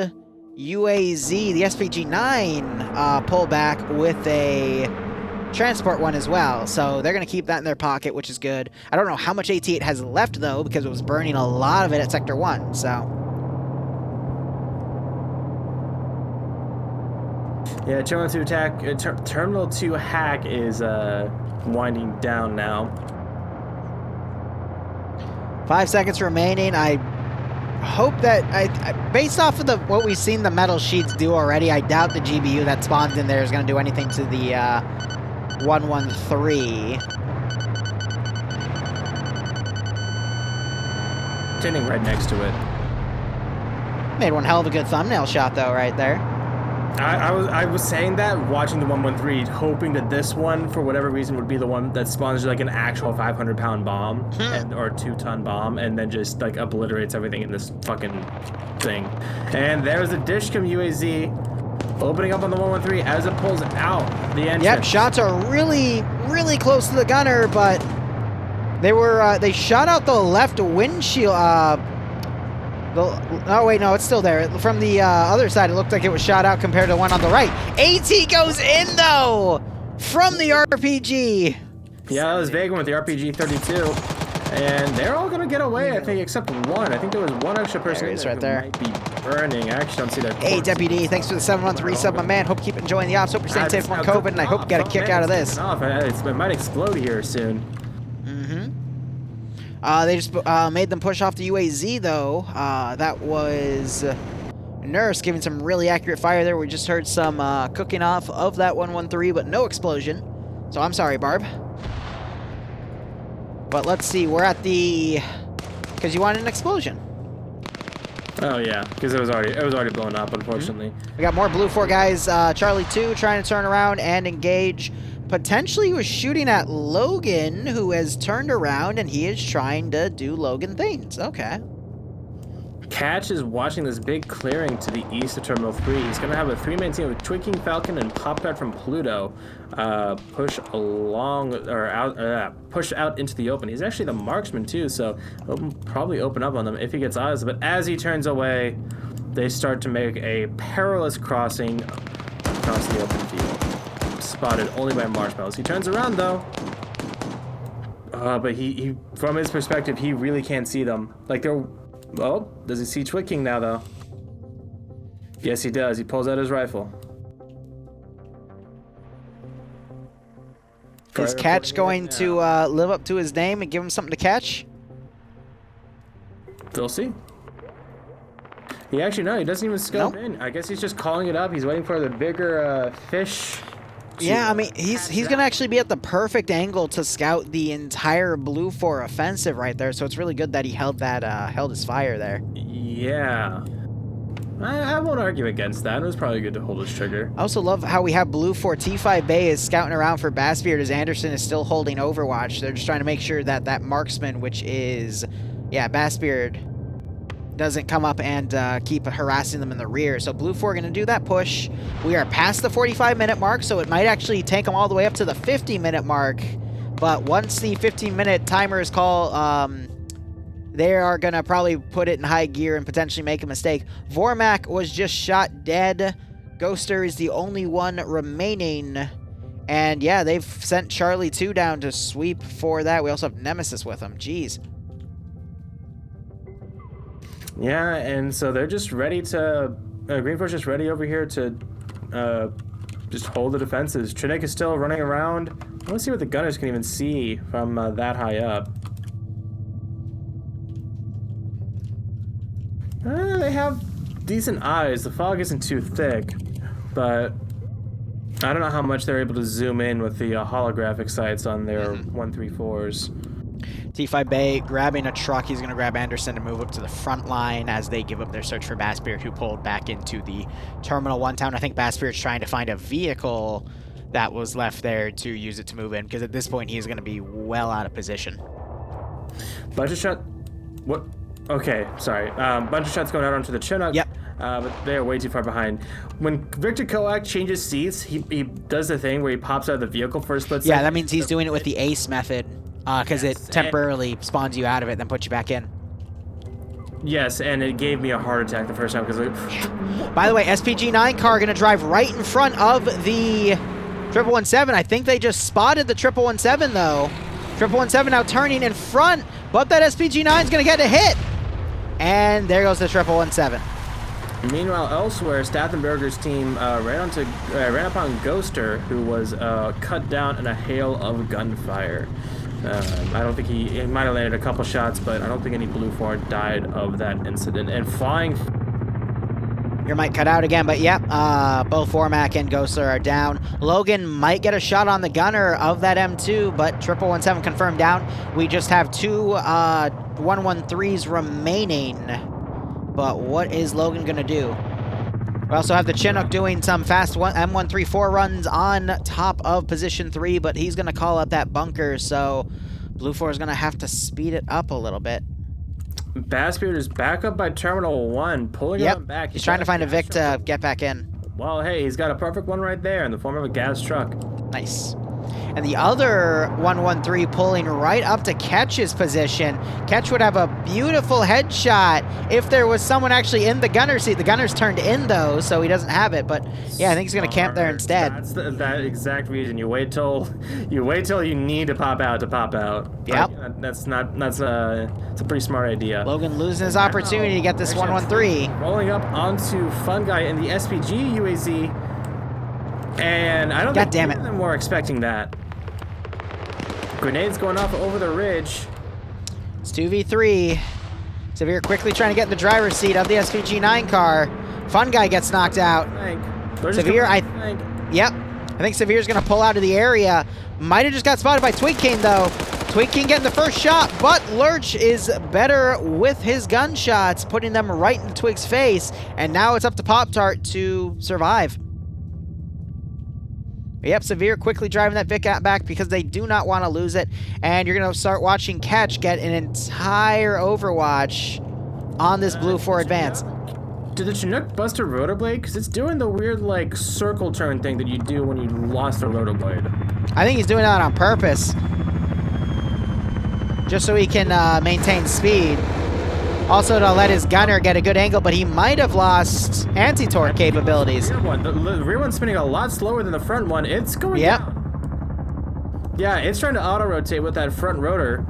UAZ, the SPG-9, pull back with a transport one as well. So they're going to keep that in their pocket, which is good. I don't know how much AT-8 has left, though, because it was burning a lot of it at Sector 1. So... yeah, Terminal 2 hack is winding down now. 5 seconds remaining. I hope that based off of what we've seen the metal sheets do already, I doubt the GBU that spawned in there is going to do anything to the 113. Standing right next to it. Made one hell of a good thumbnail shot though, right there. I was saying that, watching the 113, hoping that this one, for whatever reason, would be the one that spawns like an actual 500-pound bomb or 2-ton bomb, and then just like obliterates everything in this fucking thing. And there's the Dishcom UAZ opening up on the 113 as it pulls out the entrance. Yep, shots are really, really close to the gunner, but they shot out the left windshield. Oh, wait, no, it's still there. From the other side, it looked like it was shot out compared to the one on the right. AT goes in, though, from the RPG. Yeah, that was Vagrant with the RPG-32. And they're all going to get away, I think, except one. I think there was one extra person there who right there. might be burning. I actually don't see that. Hey, Deputy, thanks for the 713 sub, my man. Hope you keep enjoying the ops. Hope you're staying safe from COVID, and I hope you got a kick out of this. It might explode here soon. They just made them push off the UAZ, though. That was Nurse giving some really accurate fire there. We just heard some cooking off of that 113, but no explosion. So I'm sorry, Barb. But let's see. We're at the... Because you wanted an explosion. Oh, yeah. Because it was already blown up, unfortunately. We got more Blue 4 guys. Charlie 2 trying to turn around and engage. Potentially was shooting at Logan, who has turned around, and he is trying to do Logan things. Okay. Catch is watching this big clearing to the east of Terminal 3. He's going to have a 3-man team with Twinking Falcon and Popguard from Pluto push out into the open. He's actually the marksman, too, so he'll probably open up on them if he gets eyes. But as he turns away, they start to make a perilous crossing across the open field. Spotted only by marshmallows. He turns around though, but he from his perspective, he really can't see them. Like they're, oh, does he see Twicking now though? Yes, he does. He pulls out his rifle. Is Catch going to live up to his name and give him something to catch? We'll see. He actually, no, he doesn't even scope in. I guess he's just calling it up. He's waiting for the bigger fish. Yeah, I mean, he's going to actually be at the perfect angle to scout the entire Blue 4 offensive right there, so it's really good that he held his fire there. Yeah. I won't argue against that. It was probably good to hold his trigger. I also love how we have Blue 4 T5 Bay is scouting around for Bassbeard as Anderson is still holding Overwatch. They're just trying to make sure that that marksman, which is, yeah, Bassbeard, doesn't come up and keep harassing them in the rear. So Blue 4 going to do that push. We are past the 45-minute mark, so it might actually take them all the way up to the 50-minute mark. But once the 15-minute timer is called, they are going to probably put it in high gear and potentially make a mistake. Vormak was just shot dead. Ghoster is the only one remaining. And yeah, they've sent Charlie 2 down to sweep for that. We also have Nemesis with them. Jeez. Yeah, and so they're just ready to... Greenforce just ready over here to just hold the defenses. Trinek is still running around. I want to see what the gunners can even see from that high up. They have decent eyes. The fog isn't too thick, but I don't know how much they're able to zoom in with the holographic sights on their 134s. T5 Bay grabbing a truck. He's going to grab Anderson to move up to the front line as they give up their search for Bassbeard, who pulled back into the Terminal 1 town. I think Bassbeard's trying to find a vehicle that was left there to use it to move in, because at this point he's going to be well out of position. Bunch of shot... What? Okay, sorry. Bunch of shots going out onto the Chinook. Yep. But they are way too far behind. When Victor Koak changes seats, he does the thing where he pops out of the vehicle for a split second. Yeah, that means he's doing it with the ACE method, because it temporarily spawns you out of it, then puts you back in. Yes, and it gave me a heart attack the first time because. By the way, SPG-9 car going to drive right in front of the 117. I think they just spotted the 117 though. 117 now turning in front, but that SPG-9 is going to get a hit, and there goes the 117. Meanwhile, elsewhere, Stathenberger's team ran upon Ghoster, who was cut down in a hail of gunfire. I don't think he might have landed a couple shots, but I don't think any Blue 4 died of that incident. And flying... Your mic cut out again, but yep, both Formac and Ghoster are down. Logan might get a shot on the gunner of that M2, but 117 confirmed down. We just have two 113s remaining. But what is Logan going to do? We also have the Chinook doing some fast M134 runs on top of position 3, but he's going to call out that bunker, so Blue 4 is going to have to speed it up a little bit. Bassbeard is back up by Terminal 1, pulling him back. He's trying to find a Vic to get back in. Well, hey, he's got a perfect one right there in the form of a gas truck. Nice. And the other 113 pulling right up to Ketch's position. Ketch would have a beautiful headshot if there was someone actually in the gunner seat. The gunner's turned in, though, so he doesn't have it. But, yeah, I think he's going to camp there instead. That's that exact reason. You wait till you need to pop out. Yep. It's a pretty smart idea. Logan losing his opportunity to get this 113. Rolling up onto Fun Guy in the SPG UAZ. And I don't think any of them were expecting that. Grenades going off over the ridge. It's 2v3. Severe quickly trying to get in the driver's seat of the SVG9 car. Fun Guy gets knocked out. Severe, yep. I think Severe's going to pull out of the area. Might have just got spotted by Twig King, though. Twig King getting the first shot, but Lurch is better with his gunshots, putting them right in Twig's face. And now it's up to Pop-Tart to survive. Yep, Severe quickly driving that Vic back because they do not want to lose it. And you're going to start watching Catch get an entire Overwatch on this Blue 4 advance. Did the Chinook bust a rotor blade? Because it's doing the weird, like, circle turn thing that you do when you lost a rotor blade. I think he's doing that on purpose. Just so he can maintain speed. Also to let his gunner get a good angle, but he might have lost anti-torque capabilities. The rear one's spinning a lot slower than the front one. It's going down. Yeah, it's trying to auto-rotate with that front rotor.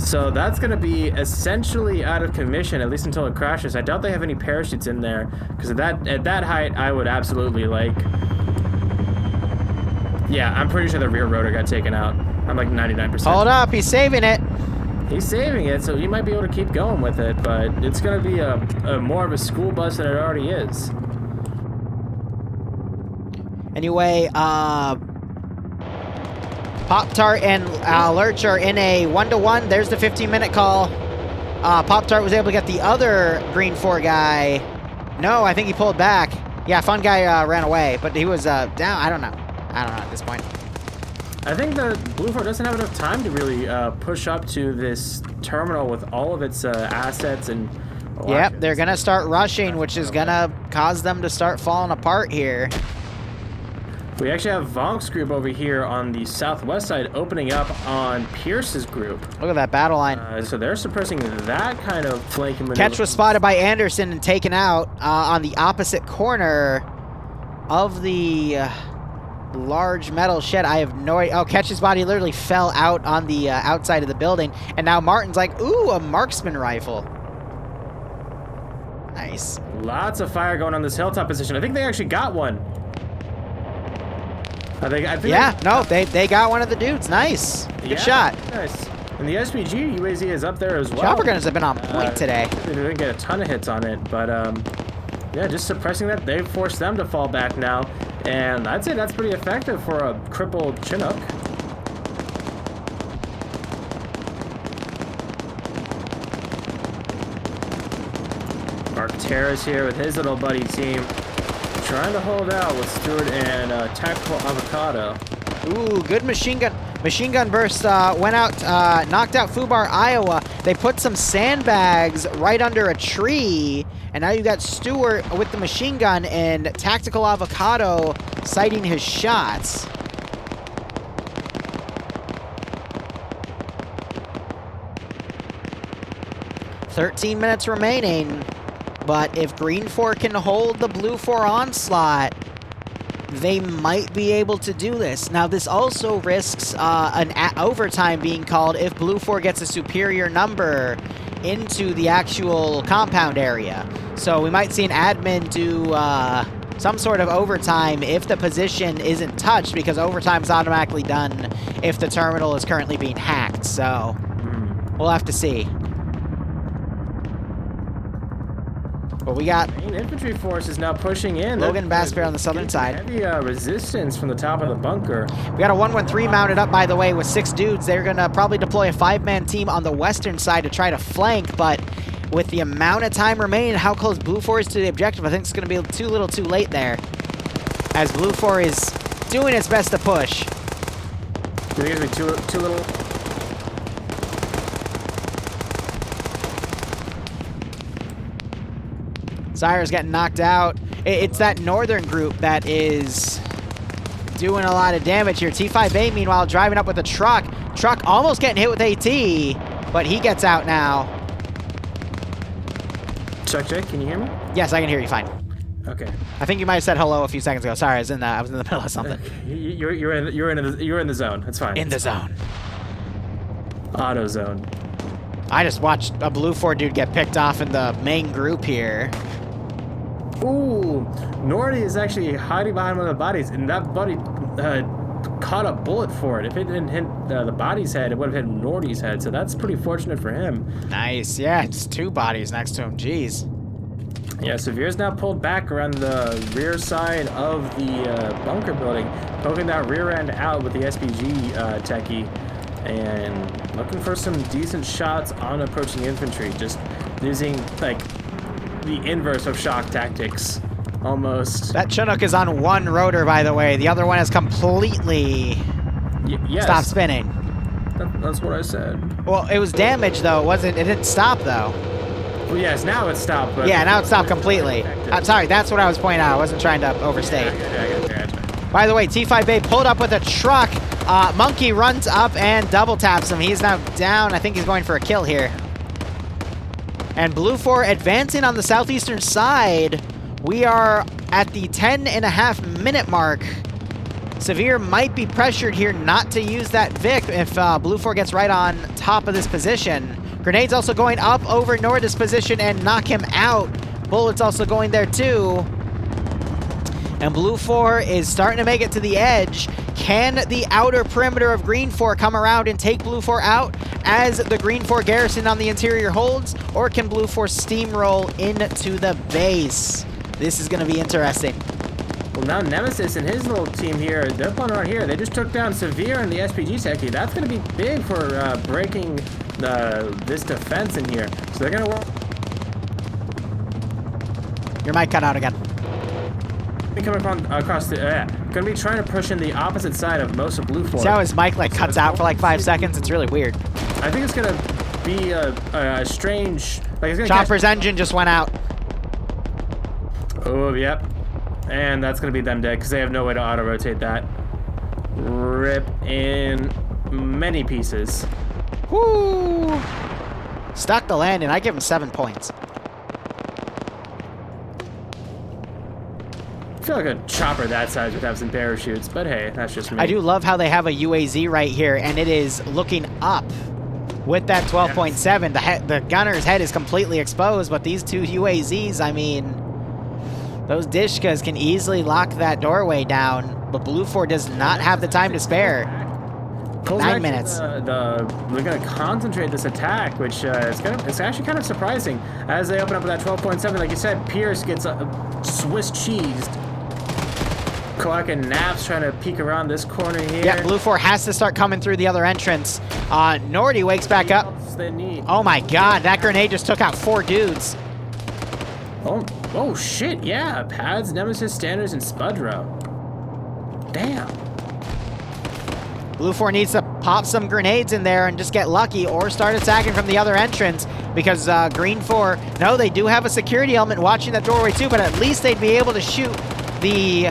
So that's going to be essentially out of commission, at least until it crashes. I doubt they have any parachutes in there, because at that height, I would absolutely, like... Yeah, I'm pretty sure the rear rotor got taken out. I'm like 99%. Hold up, he's saving it. He's saving it, so he might be able to keep going with it, but it's going to be a more of a school bus than it already is. Anyway, Pop-Tart and Lurch are in a 1-to-1. There's the 15-minute call. Pop-Tart was able to get the other Green 4 guy. No, I think he pulled back. Yeah, Fun Guy ran away, but he was down. I don't know at this point. I think the Blue 4 doesn't have enough time to really push up to this terminal with all of its assets and... Yep, they're going to start rushing, which is going to cause them to start falling apart here. We actually have Vonk's group over here on the southwest side opening up on Pierce's group. Look at that battle line. So they're suppressing that kind of flanking maneuver. Catch was spotted by Anderson and taken out on the opposite corner of the... large metal shed. I have no idea. Oh, Catch's body literally fell out on the outside of the building. And now Martin's like, ooh, a marksman rifle. Nice. Lots of fire going on this hilltop position. I think they actually got one. I think they got one of the dudes. Nice. Good shot. Nice. And the SPG UAZ is up there as well. Chopper gunners have been on point today. They didn't get a ton of hits on it, but yeah, just suppressing that. They've forced them to fall back now. And I'd say that's pretty effective for a crippled Chinook. Arcterra's here with his little buddy team, trying to hold out with Stewart and Tactical Avocado. Ooh, good machine gun. Machine gun burst went out, knocked out Fubar, Iowa. They put some sandbags right under a tree. And now you got Stewart with the machine gun and Tactical Avocado sighting his shots. "13 minutes remaining, but if Green 4 can hold the Blue 4 onslaught, they might be able to do this. Now, this also risks an overtime being called if Blue 4 gets a superior number into the actual compound area. So we might see an admin do some sort of overtime if the position isn't touched, because overtime is automatically done if the terminal is currently being hacked. So we'll have to see. But we got main infantry force is now pushing in. Logan Bassbear on the southern side. Heavy resistance from the top of the bunker. We got a 113 mounted up, by the way, with 6 dudes. They're going to probably deploy a 5-man team on the western side to try to flank, but with the amount of time remaining, how close Blue 4 is to the objective, I think it's going to be too little too late there. As Blue 4 is doing its best to push. Do you think it's going to be too little? Sire's getting knocked out. It's that northern group that is doing a lot of damage here. T5A, meanwhile, driving up with a truck. Truck almost getting hit with AT, but he gets out now. Chuck, can you hear me? Yes, I can hear you fine. Okay. I think you might have said hello a few seconds ago. Sorry, I was in the middle of something. You're in the zone. It's fine. In the zone. Auto zone. I just watched a Blue 4 dude get picked off in the main group here. Ooh, Nordy is actually hiding behind one of the bodies, and that buddy caught a bullet for it. If it didn't hit the body's head, it would have hit Nordy's head, so that's pretty fortunate for him. Nice, yeah, it's 2 bodies next to him, jeez. Yeah, Severe's now pulled back around the rear side of the bunker building, poking that rear end out with the SPG techie, and looking for some decent shots on approaching infantry, just using, like, the inverse of shock tactics, almost. That Chinook is on 1 rotor, by the way. The other one has completely stopped spinning. That's what I said. Well, it was damaged, though. It didn't stop, though. Well, yes, now it's stopped. But yeah, now it's stopped completely. I'm sorry, that's what I was pointing out. I wasn't trying to overstate. Yeah. By the way, T5A pulled up with a truck. Monkey runs up and double taps him. He's now down. I think he's going for a kill here. And Blue 4 advancing on the southeastern side. We are at the 10.5-minute mark. Severe might be pressured here not to use that Vic if Blue 4 gets right on top of this position. Grenades also going up over Norda's position and knock him out. Bullets also going there too. And Blue 4 is starting to make it to the edge. Can the outer perimeter of Green 4 come around and take Blue 4 out as the Green 4 garrison on the interior holds? Or can Blue 4 steamroll into the base? This is going to be interesting. Well, now Nemesis and his little team here, they're pulling around here. They just took down Severe and the SPG techie. That's going to be big for breaking this defense in here. So they're going to work. Your mic cut out again. Coming across the, going to be trying to push in the opposite side of most of Blue 4. See how his mic like cuts out for like 5 seconds? It's really weird. I think it's going to be a strange... Like it's gonna Chopper's engine just went out. Oh, yep. And that's going to be them dead because they have no way to auto-rotate that. Rip in many pieces. Woo! Stuck the landing. I give him 7 points. I feel like a chopper that size would have some parachutes, but hey, that's just me. I do love how they have a UAZ right here, and it is looking up with that 12.7. Yes. The gunner's head is completely exposed, but these 2 UAZs, I mean, those Dishkas can easily lock that doorway down, but Blue 4 does not have the time to spare. 9 minutes. They're going to concentrate this attack, which it's actually kind of surprising. As they open up with that 12.7, like you said, Pierce gets Swiss cheesed. Clark and Naps trying to peek around this corner here. Yeah, Blue 4 has to start coming through the other entrance. Nordy wakes back up. Oh my god, that grenade just took out 4 dudes. Oh shit, yeah. Pads, Nemesis, Standards, and Spudro. Damn. Blue 4 needs to pop some grenades in there and just get lucky or start attacking from the other entrance because Green 4, no, they do have a security element watching that doorway too, but at least they'd be able to shoot the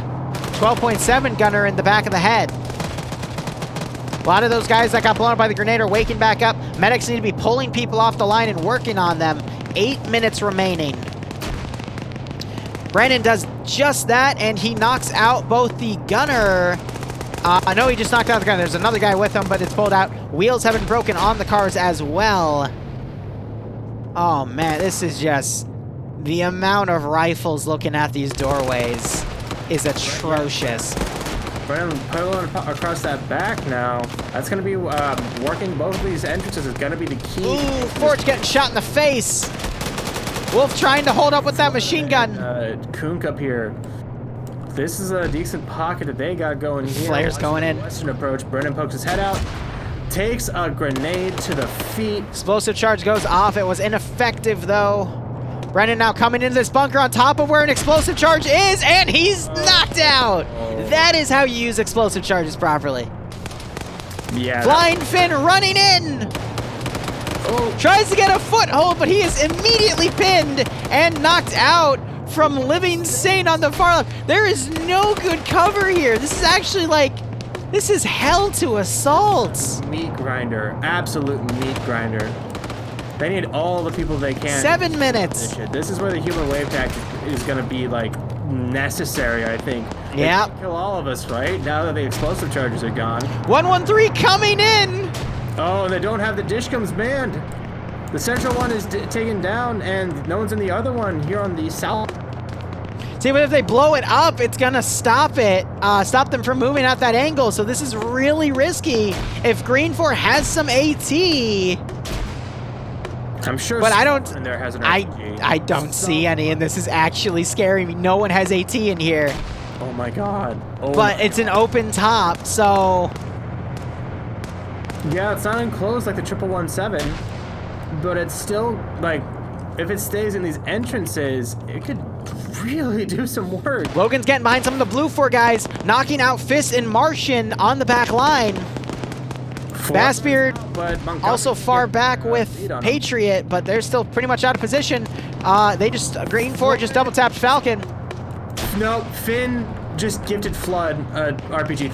12.7 gunner in the back of the head. A lot of those guys that got blown up by the grenade are waking back up. Medics need to be pulling people off the line and working on them. 8 minutes remaining. Brandon does just that, and he knocks out both the gunner. I know he just knocked out the gunner. There's another guy with him, but it's pulled out. Wheels have been broken on the cars as well. Oh, man, this is just... The amount of rifles looking at these doorways is atrocious. Brandon pulling across that back now. That's going to be working both of these entrances is going to be the key. Ooh, Forge getting shot in the face. Wolf trying to hold up with that machine gun. Kunk up here. This is a decent pocket that they got going here. Flares going in. Western approach. Brennan pokes his head out. takes a grenade to the feet. Explosive charge goes off. It was ineffective, though. Brennan now coming into this bunker on top of where an explosive charge is, and he's knocked out. That is how you use explosive charges properly. Yeah. Flying Finn running in. Tries to get a foothold, but he is immediately pinned and knocked out from Living Saint on the far left. There is no good cover here. This is actually like, this is hell to assault. Meat grinder, absolute meat grinder. They need all the people they can. 7 minutes. This is where the human wave tactic is going to be like necessary, I think. Yeah. Kill all of us, right? Now that the explosive charges are gone. 113 coming in. Oh, they don't have the dishcoms banned. The central one is taken down, and no one's in the other one here on the south. See, but if they blow it up, it's gonna stop it, stop them from moving at that angle. So this is really risky. If Green 4 has some AT, I'm sure. But I don't. In there has an RPG. I don't see any, and this is actually scaring me. No one has AT in here. Oh my god. Oh but it's an open top, so. Yeah, it's not enclosed like the 1117, but it's still like, if it stays in these entrances, it could really do some work. Logan's getting behind some of the Blue 4 guys, knocking out Fist and Martian on the back line. Bassbeard also far back with Patriot, but they're still pretty much out of position. They just, Green 4 just double tapped Falcon. No, Finn just gifted Flood RPG.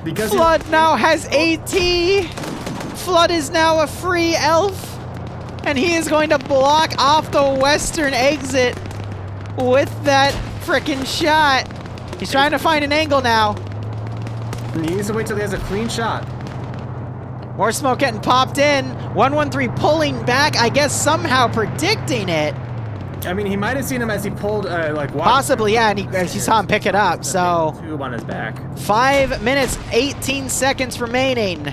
Because Flood now has AT. Flood is now a free elf. And he is going to block off the western exit with that frickin' shot. He's trying to find an angle now. He needs to wait till he has a clean shot. More smoke getting popped in. 113 pulling back, I guess somehow predicting it. I mean, he might have seen him as he pulled, like, water. Possibly, yeah, and he saw him pick it up, so. Tube on his back. 5 minutes, 18 seconds remaining.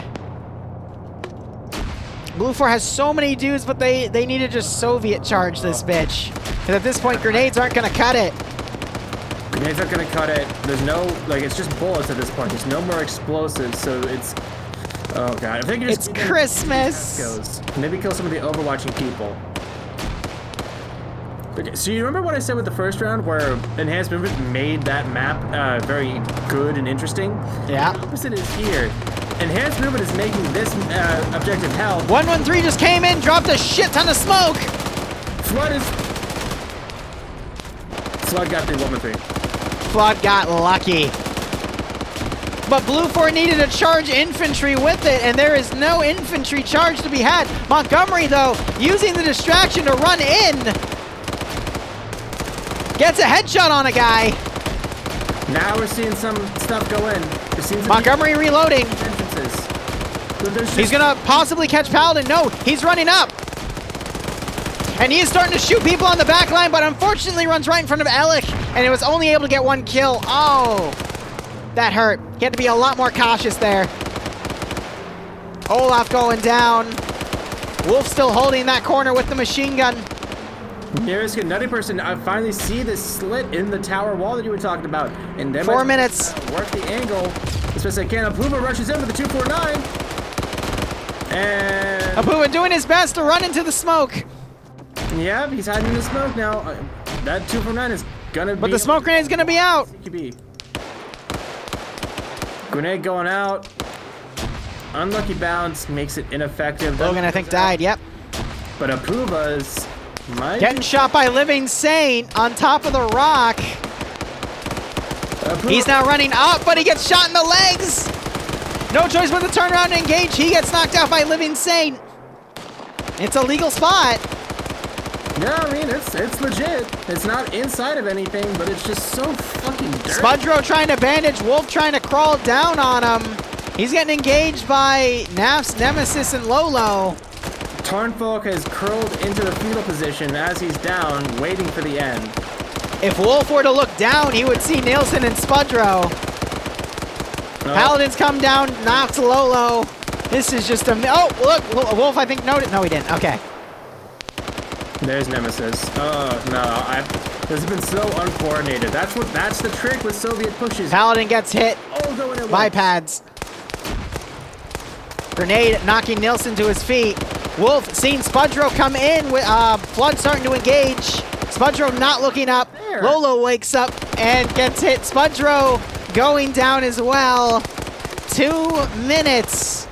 Blue 4 has so many dudes, but they need to just Soviet charge this bitch. Because at this point, grenades aren't going to cut it. Grenades aren't going to cut it. There's no, like, it's just bullets at this point. There's no more explosives, so it's, oh god. I think it's Christmas. Maybe kill some of the overwatching people. Okay, so you remember what I said with the first round where Enhanced Movement made that map very good and interesting? Yeah. The opposite is here. Enhanced Movement is making this objective hell. 113 just came in, dropped a shit ton of smoke. Flood got the 113. Flood got lucky. But Blue 4 needed a charge infantry with it, and there is no infantry charge to be had. Montgomery, though, using the distraction to run in. Gets a headshot on a guy. Now we're seeing some stuff go in. Montgomery reloading. He's gonna possibly catch Paladin. No, he's running up. And he is starting to shoot people on the back line, but unfortunately runs right in front of Alec, and it was only able to get 1 kill. Oh, that hurt. He had to be a lot more cautious there. Olaf going down. Wolf still holding that corner with the machine gun. Nearest Nutty Person, I finally see this slit in the tower wall that you were talking about. And then 4 minutes. Work the angle as best I can. Apuva rushes in with the 249. And Apuva doing his best to run into the smoke. Yeah, he's hiding in the smoke now. That 249 is gonna be. But the smoke grenade is gonna be out. CQB. Grenade going out. Unlucky bounce makes it ineffective. Logan, I think, died. Yep. But Apuva's. Getting shot by Living Saint on top of the rock. He's now running up, but he gets shot in the legs. No choice but to turn around and engage. He gets knocked out by Living Saint. It's a legal spot. Yeah, I mean, it's legit. It's not inside of anything, but it's just so fucking dirty. Spudro trying to bandage. Wolf trying to crawl down on him. He's getting engaged by Nafs, Nemesis, and Lolo. Tarnfolk has curled into the fetal position as he's down, waiting for the end. If Wolf were to look down, he would see Nielsen and Spudro. No. Paladins come down, knocks Lolo. This is just a... Oh, look, Wolf, I think, noted. No, he didn't. Okay. There's Nemesis. Oh, no. This has been so uncoordinated. That's the trick with Soviet pushes. Paladin gets hit by pads. Grenade knocking Nilsson to his feet. Wolf seeing Spudro come in with Flood starting to engage. Spudro not looking up. Lolo wakes up and gets hit. Spudro going down as well. 2 minutes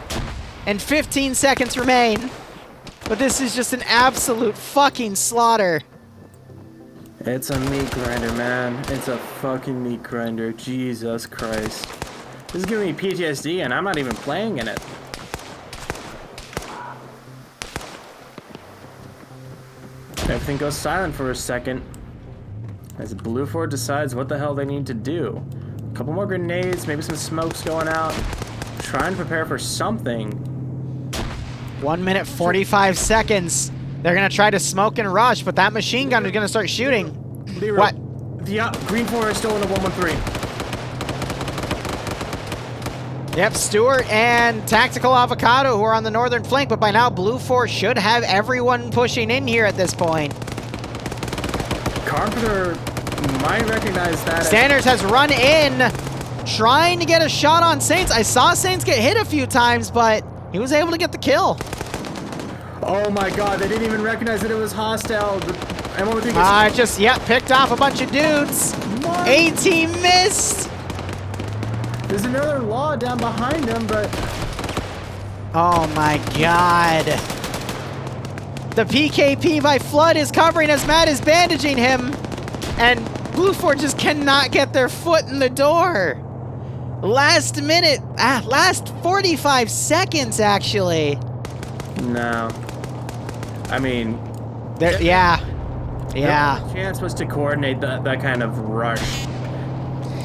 and 15 seconds remain. But this is just an absolute fucking slaughter. It's a meat grinder, man. It's a fucking meat grinder. Jesus Christ. This is giving me PTSD and I'm not even playing in it. Everything goes silent for a second as Blue Fort decides what the hell they need to do. A couple more grenades, maybe some smokes going out. Trying to prepare for something. 1 minute 45 seconds. They're gonna try to smoke and rush, but that machine gun is gonna start shooting. Liru, what? The Green Fort is still in the 113. Yep, Stewart and Tactical Avocado who are on the northern flank, but by now Blue Fort should have everyone pushing in here at this point. Carpenter might recognize that. Sanders has run in, trying to get a shot on Saints. I saw Saints get hit a few times, but he was able to get the kill. Oh my god, they didn't even recognize that it was hostile. Picked off a bunch of dudes. What? A-team missed. There's another law down behind him, but... Oh my god. The PKP by Flood is covering as Matt is bandaging him. And Blue Fort just cannot get their foot in the door. Last 45 seconds, actually. No. I mean... Yeah. The chance was to coordinate that kind of rush.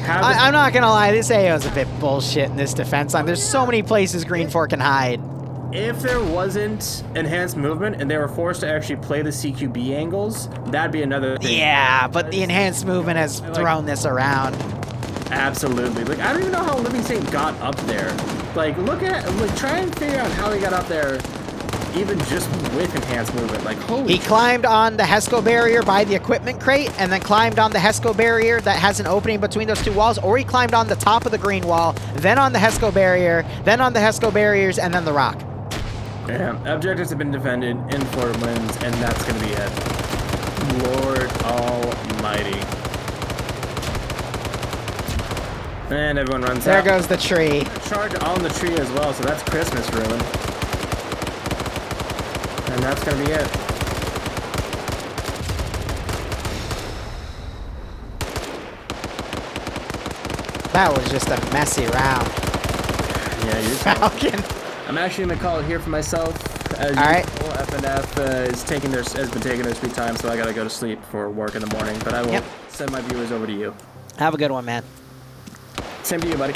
I'm not gonna lie, this AO is a bit bullshit in this defense line. There's so many places Green Fort can hide. If there wasn't enhanced movement and they were forced to actually play the CQB angles, that'd be another thing. Yeah, but the enhanced movement has thrown this around. Absolutely. Like, I don't even know how Living Saint got up there. Like, try and figure out how he got up there, even just with enhanced movement. Like, holy. He climbed on the Hesco barrier by the equipment crate, and then climbed on the Hesco barrier that has an opening between those two walls, or he climbed on the top of the green wall, then on the Hesco barrier, then on the Hesco barriers, and then the rock. Yeah, objectives have been defended, Infort wins, and that's gonna be it. Lord Almighty. And everyone runs there out. There goes the tree. Charge on the tree as well, so that's Christmas ruin. And that's gonna be it. That was just a messy round. Yeah, you're Falcon. I'm actually gonna call it here for myself. As Alright. FNF has been taking their sweet time, so I gotta go to sleep for work in the morning. But I will send my viewers over to you. Have a good one, man. Same to you, buddy.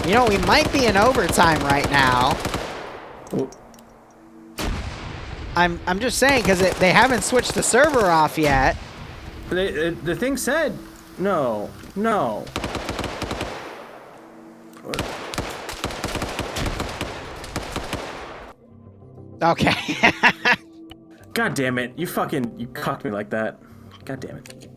You know, we might be in overtime right now. Ooh. I'm just saying, because they haven't switched the server off yet. The thing said, no. Okay. God damn it. You cocked me like that. God damn it.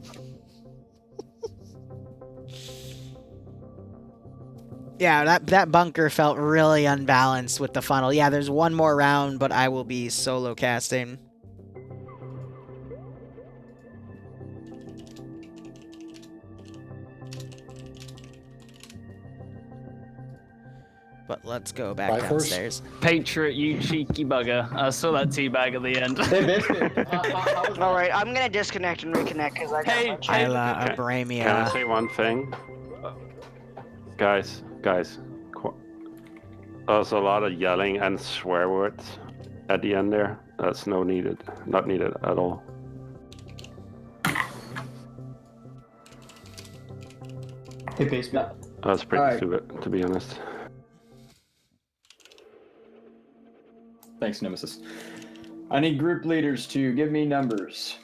Yeah, that bunker felt really unbalanced with the funnel. Yeah, there's one more round, but I will be solo casting. But let's go back downstairs. Patriot, you cheeky bugger. I saw that teabag at the end. They missed it. Alright, I'm gonna disconnect and reconnect because I got Isla Abramia. Can I say one thing? Guys, there's a lot of yelling and swear words at the end there. That's not needed at all. Hey, basement. That's pretty stupid, to be honest. Thanks, Nemesis. I need group leaders to give me numbers.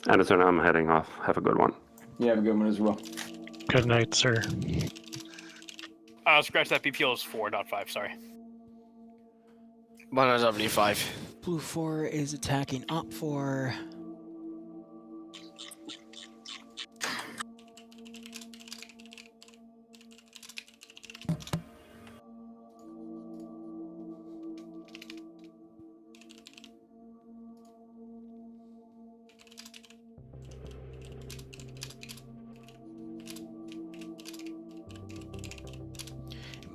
Anderson, I'm heading off. Have a good one. You have a good one as well. Good night, sir. Scratch that. BPL is 4, not 5. Sorry. One on W5. Blue 4 is attacking Op 4.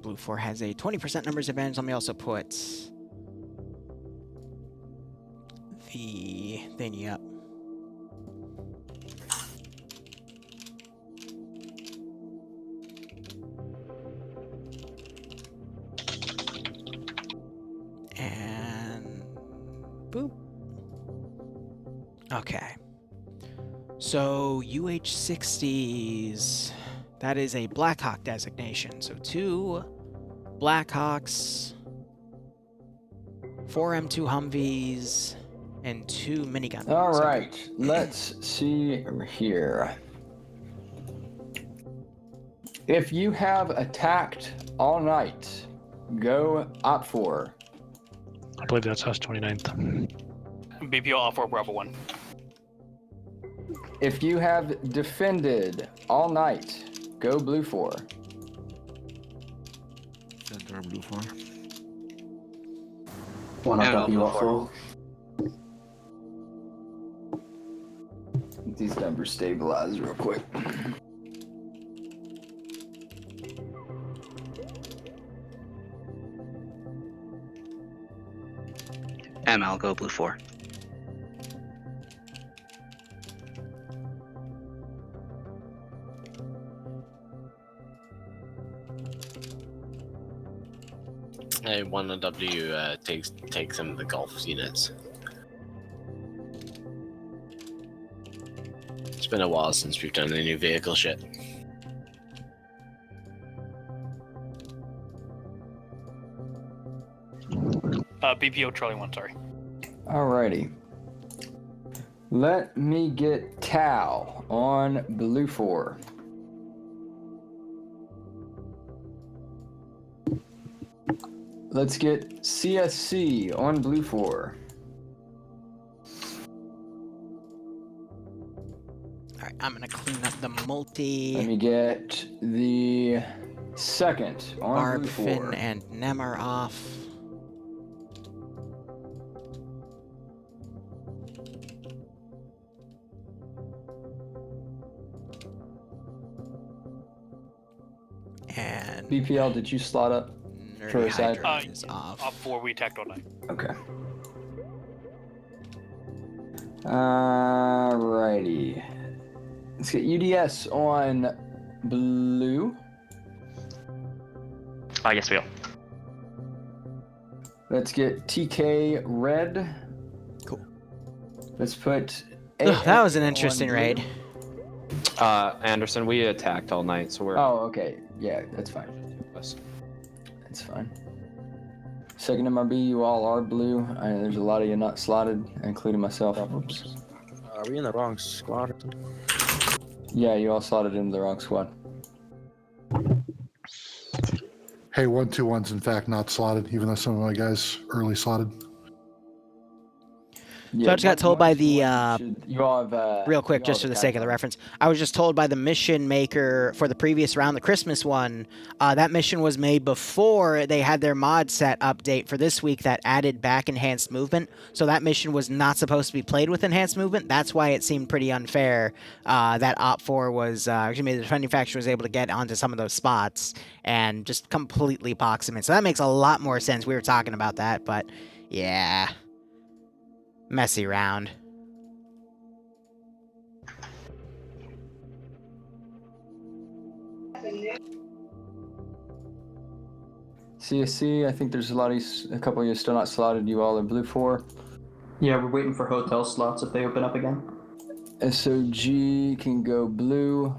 Blue 4 has a 20% numbers advantage. Let me also put the thingy up. And boop. Okay. So UH-60s, that is a Blackhawk designation. So 2 Blackhawks, 4 M2 Humvees, and 2 miniguns. All right, let's see here. If you have attacked all night, go Op 4. I believe that's us 29th. BPO off for Bravo 1. If you have defended all night, go Blue 4. Center Blue 4. One on up Blue Op 4. 4. These numbers stabilize real quick. I'll go Blue 4. Hey, 1 on W takes some of the Gulf units. It's been a while since we've done any new vehicle shit. BPO Charlie 1, sorry. Alrighty. Let me get Tau on Blue 4. Let's get CSC on Blue 4. Alright, I'm gonna clean up the multi. Let me get the second on Barb, Blue 4. Finn, and Nemar off. And BPL, did you slot up? Nerdy Side? Hydra is off. Op 4, we attacked all night. Okay. Alrighty. Let's get UDS on Blue. Yes, we are. Let's get TK Red. Cool. Let's put. That was an interesting raid. Anderson, we attacked all night, so we're. Oh, okay. Yeah, that's fine. That's fine. Second MRB, you all are blue. There's a lot of you not slotted, including myself. Oops. Are we in the wrong squad? Yeah, you all slotted into the wrong squad. Hey, 121's in fact not slotted, even though some of my guys early slotted. So I just got told by the, you all have, real quick, just for the sake of the reference, I was just told by the mission maker for the previous round, the Christmas one, that mission was made before they had their mod set update for this week that added back enhanced movement. So that mission was not supposed to be played with enhanced movement. That's why it seemed pretty unfair that Op 4 was, actually the defending faction was able to get onto some of those spots and just completely box them in. So that makes a lot more sense. We were talking about that, but yeah. Messy round. CSC, I think there's a couple of you still not slotted. You all are blue 4. Yeah, we're waiting for hotel slots if they open up again. SOG can go blue.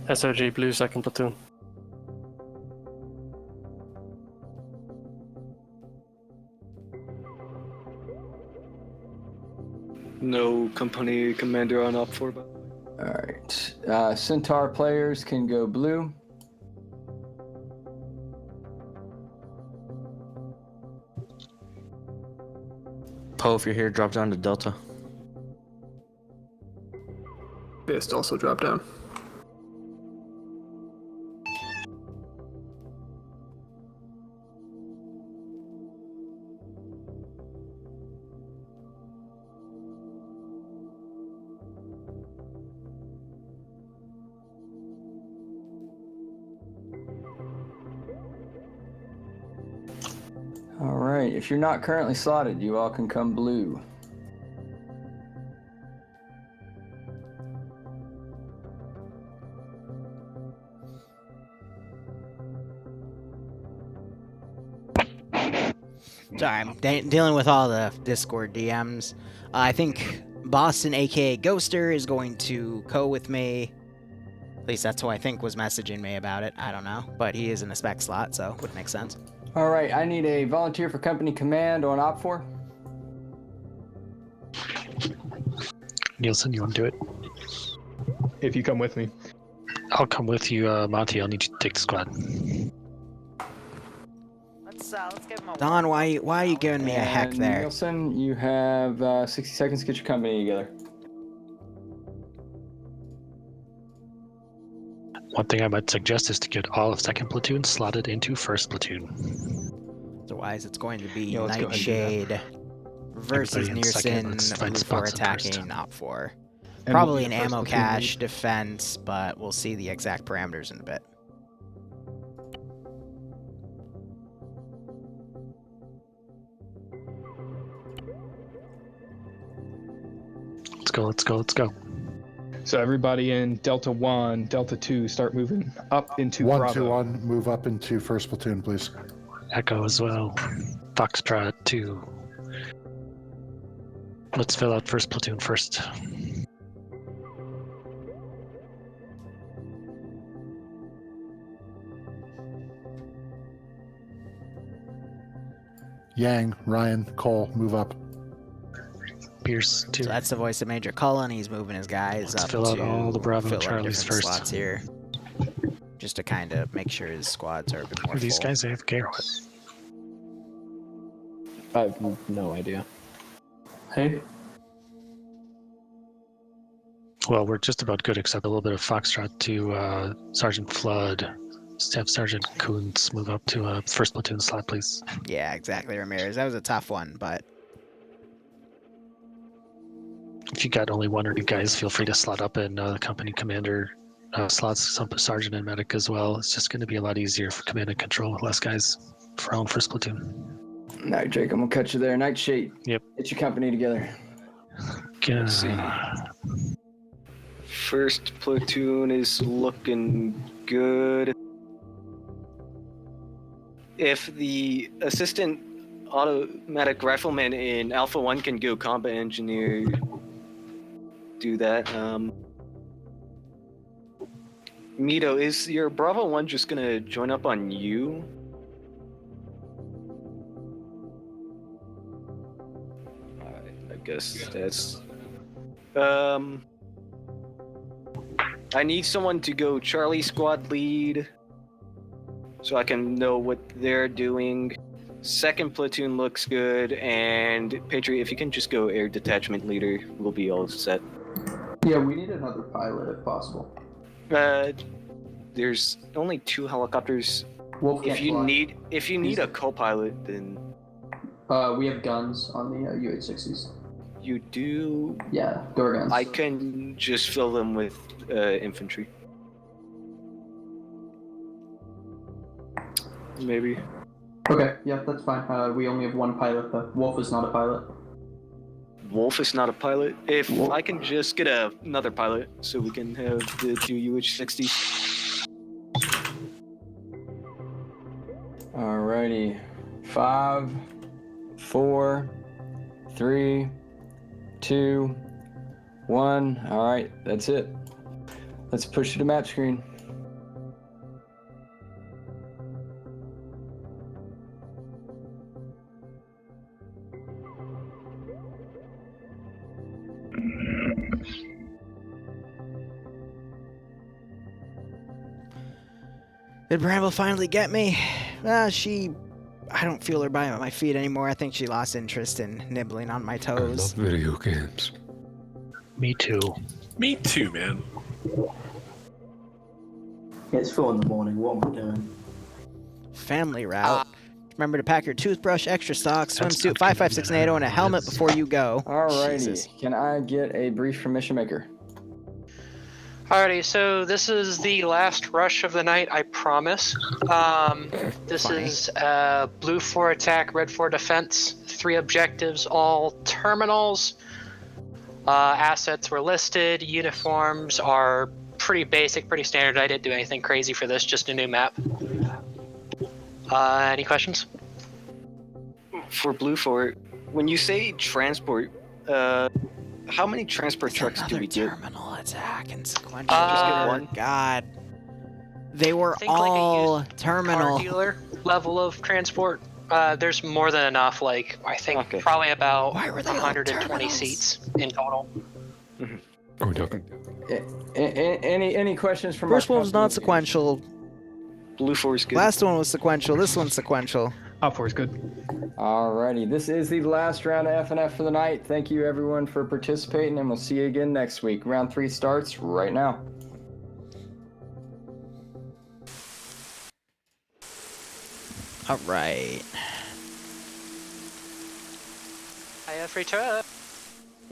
SOG blue second platoon. No company commander on up for. All right. Centaur players can go blue. Poe, if you're here, drop down to Delta. Fist also drop down. All right. If you're not currently slotted, you all can come blue. Sorry, I'm dealing with all the Discord DMs. I think Boston, aka Ghoster, is going to co with me. At least that's who I think was messaging me about it. I don't know, but he is in a spec slot, so it would make sense. All right. I need a volunteer for company command on Op 4. Nielsen, you want to do it? If you come with me. I'll come with you, Monty. I'll need you to take the squad. Let's give him a Don, why are you giving me a heck And there? Nielsen, you have 60 seconds to get your company together. One thing I might suggest is to get all of 2nd platoon slotted into 1st platoon. Otherwise, it's going to be Yeah, let's go ahead and do Nightshade versus Everybody in second, Nearson let's find before spots in first. attacking Op 4. And Probably we'll an do the first ammo platoon cache lead. defense, but we'll see the exact parameters in a bit. Let's go, let's go, let's go. So everybody in Delta 1, Delta 2, start moving up into 1, Bravo. 2, 1, move up into 1st platoon, please. Echo as well. Foxtrot 2. Let's fill out 1st platoon first. Yang, Ryan, Cole, move up. Pierce 2. So that's the voice of Major Cullen. He's moving his guys Let's up fill out to all the Bravo fill up Charlies different first. slots here, just to kind of make sure his squads are a bit more Are these full. guys AFK or what? I have no idea. Hey. Well, we're just about good, except a little bit of Foxtrot to Sergeant Flood. Staff Sergeant Kuntz move up to 1st platoon slot, please. Yeah, exactly, Ramirez. That was a tough one, but If you got only 1 or 2 guys, feel free to slot up in company commander slots, some sergeant and medic as well. It's just going to be a lot easier for command and control with less guys for our own 1st platoon. Night Drake, I'm gonna cut you there. Nightshade. Yep. Get your company together. Let's see. 1st platoon is looking good. If the assistant automatic rifleman in Alpha 1 can go combat engineer, do that. Mito, is your Bravo 1 just gonna join up on you? I guess that's... I need someone to go Charlie squad lead so I can know what they're doing. 2nd platoon looks good, and Patriot, if you can just go air detachment leader, we'll be all set. Yeah, we need another pilot if possible. There's only 2 helicopters. Wolf If can't you fly. need a co-pilot, then We have guns on the UH-60s. you do. Yeah, door guns. I can just fill them with infantry. Maybe. Okay, yeah, that's fine. We only have 1 pilot though. Wolf is not a pilot. Wolf is not a pilot. If I can just get another pilot so we can have the 2 UH-60s. Alrighty. 5, 4, 3, 2, 1. Alright, that's it. Let's push to the match screen. Did Bramble finally get me? I don't feel her by my feet anymore. I think she lost interest in nibbling on my I toes. love video games. Me too. Me too, man. It's 4 in the morning. What am I doing? Family route. Remember to pack your toothbrush, extra socks, That's swimsuit, 556 NATO, and a helmet before you go. Alrighty. Jesus. Can I get a brief from Mission Maker? Alrighty, so this is the last rush of the night, I promise. This is blue 4 attack, red 4 defense, 3 objectives, all terminals. Assets were listed, uniforms are pretty basic, pretty standard. I didn't do anything crazy for this, just a new map. Any questions? For Blue Fort, when you say transport, how many transport trucks do we get? Terminal attack and sequential. Just get one? God. They were Think like a all used terminal. Car dealer level of transport. There's more than enough, like, I think probably about 120 seats in total. Oh, nothing. Any questions from First our one was not sequential. Blue 4 is good. Last one was sequential. This one's sequential. Op 4 is good. Alrighty, this is the last round of FNF for the night. Thank you everyone for participating, and we'll see you again next week. Round 3 starts right now. All right. I have free truck.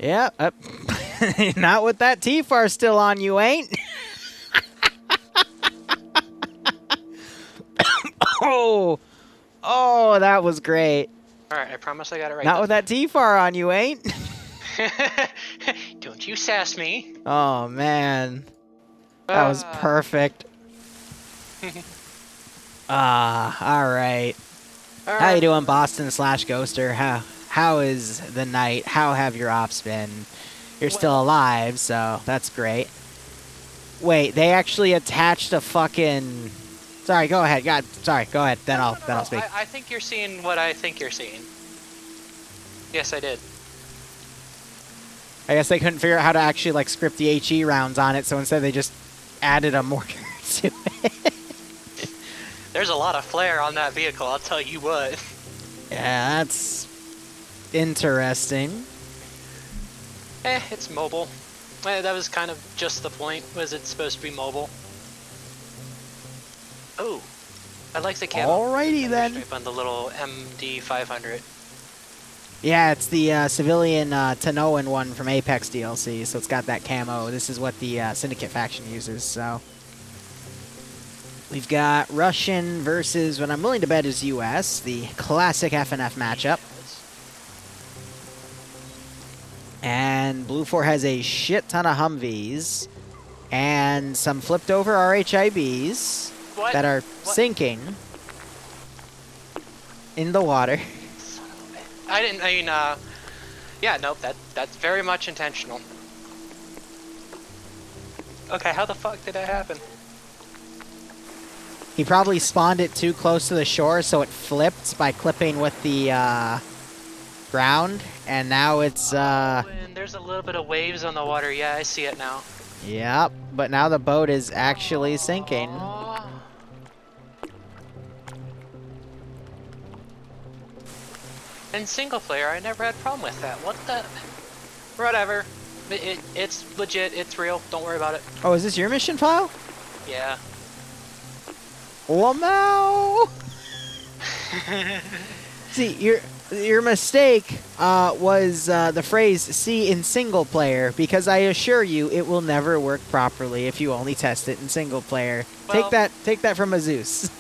Yeah. Not with that T-FAR still on you, ain't? Oh, that was great. Alright, I promise I got it right. Not with that T-FAR on you, ain't? Don't you sass me. Oh, man. That was perfect. All right. How you doing, Boston / Ghoster? How is the night? How have your ops been? You're still alive, so that's great. Wait, they actually attached a fucking... Sorry, go ahead. Sorry, go ahead. Then I'll speak. I think you're seeing what I think you're seeing. Yes, I did. I guess they couldn't figure out how to actually like script the HE rounds on it, so instead they just added a mortar to it. There's a lot of flare on that vehicle, I'll tell you what. Yeah, that's interesting. It's mobile. That was kind of just the point, was it's supposed to be mobile. Oh, I like the camo. Alrighty then. On the little MD500. Yeah, it's the civilian Tanoan one from Apex DLC, so it's got that camo. This is what the Syndicate faction uses, so. We've got Russian versus what I'm willing to bet is US, the classic FNF matchup. And Blue 4 has a shit ton of Humvees and some flipped over RHIBs that are sinking in the water. Yeah, nope, that's very much intentional. Okay, how the fuck did that happen? He probably spawned it too close to the shore, so it flipped by clipping with the ground, and now it's And there's a little bit of waves on the water. Yeah, I see it now. Yep, but now the boat is actually sinking. In single player, I never had a problem with that. What the? Whatever. It's legit. It's real. Don't worry about it. Oh, is this your mission file? Yeah. Lamau! See, your mistake was the phrase "see in single player," because I assure you it will never work properly if you only test it in single player. Well, take that from a Zeus.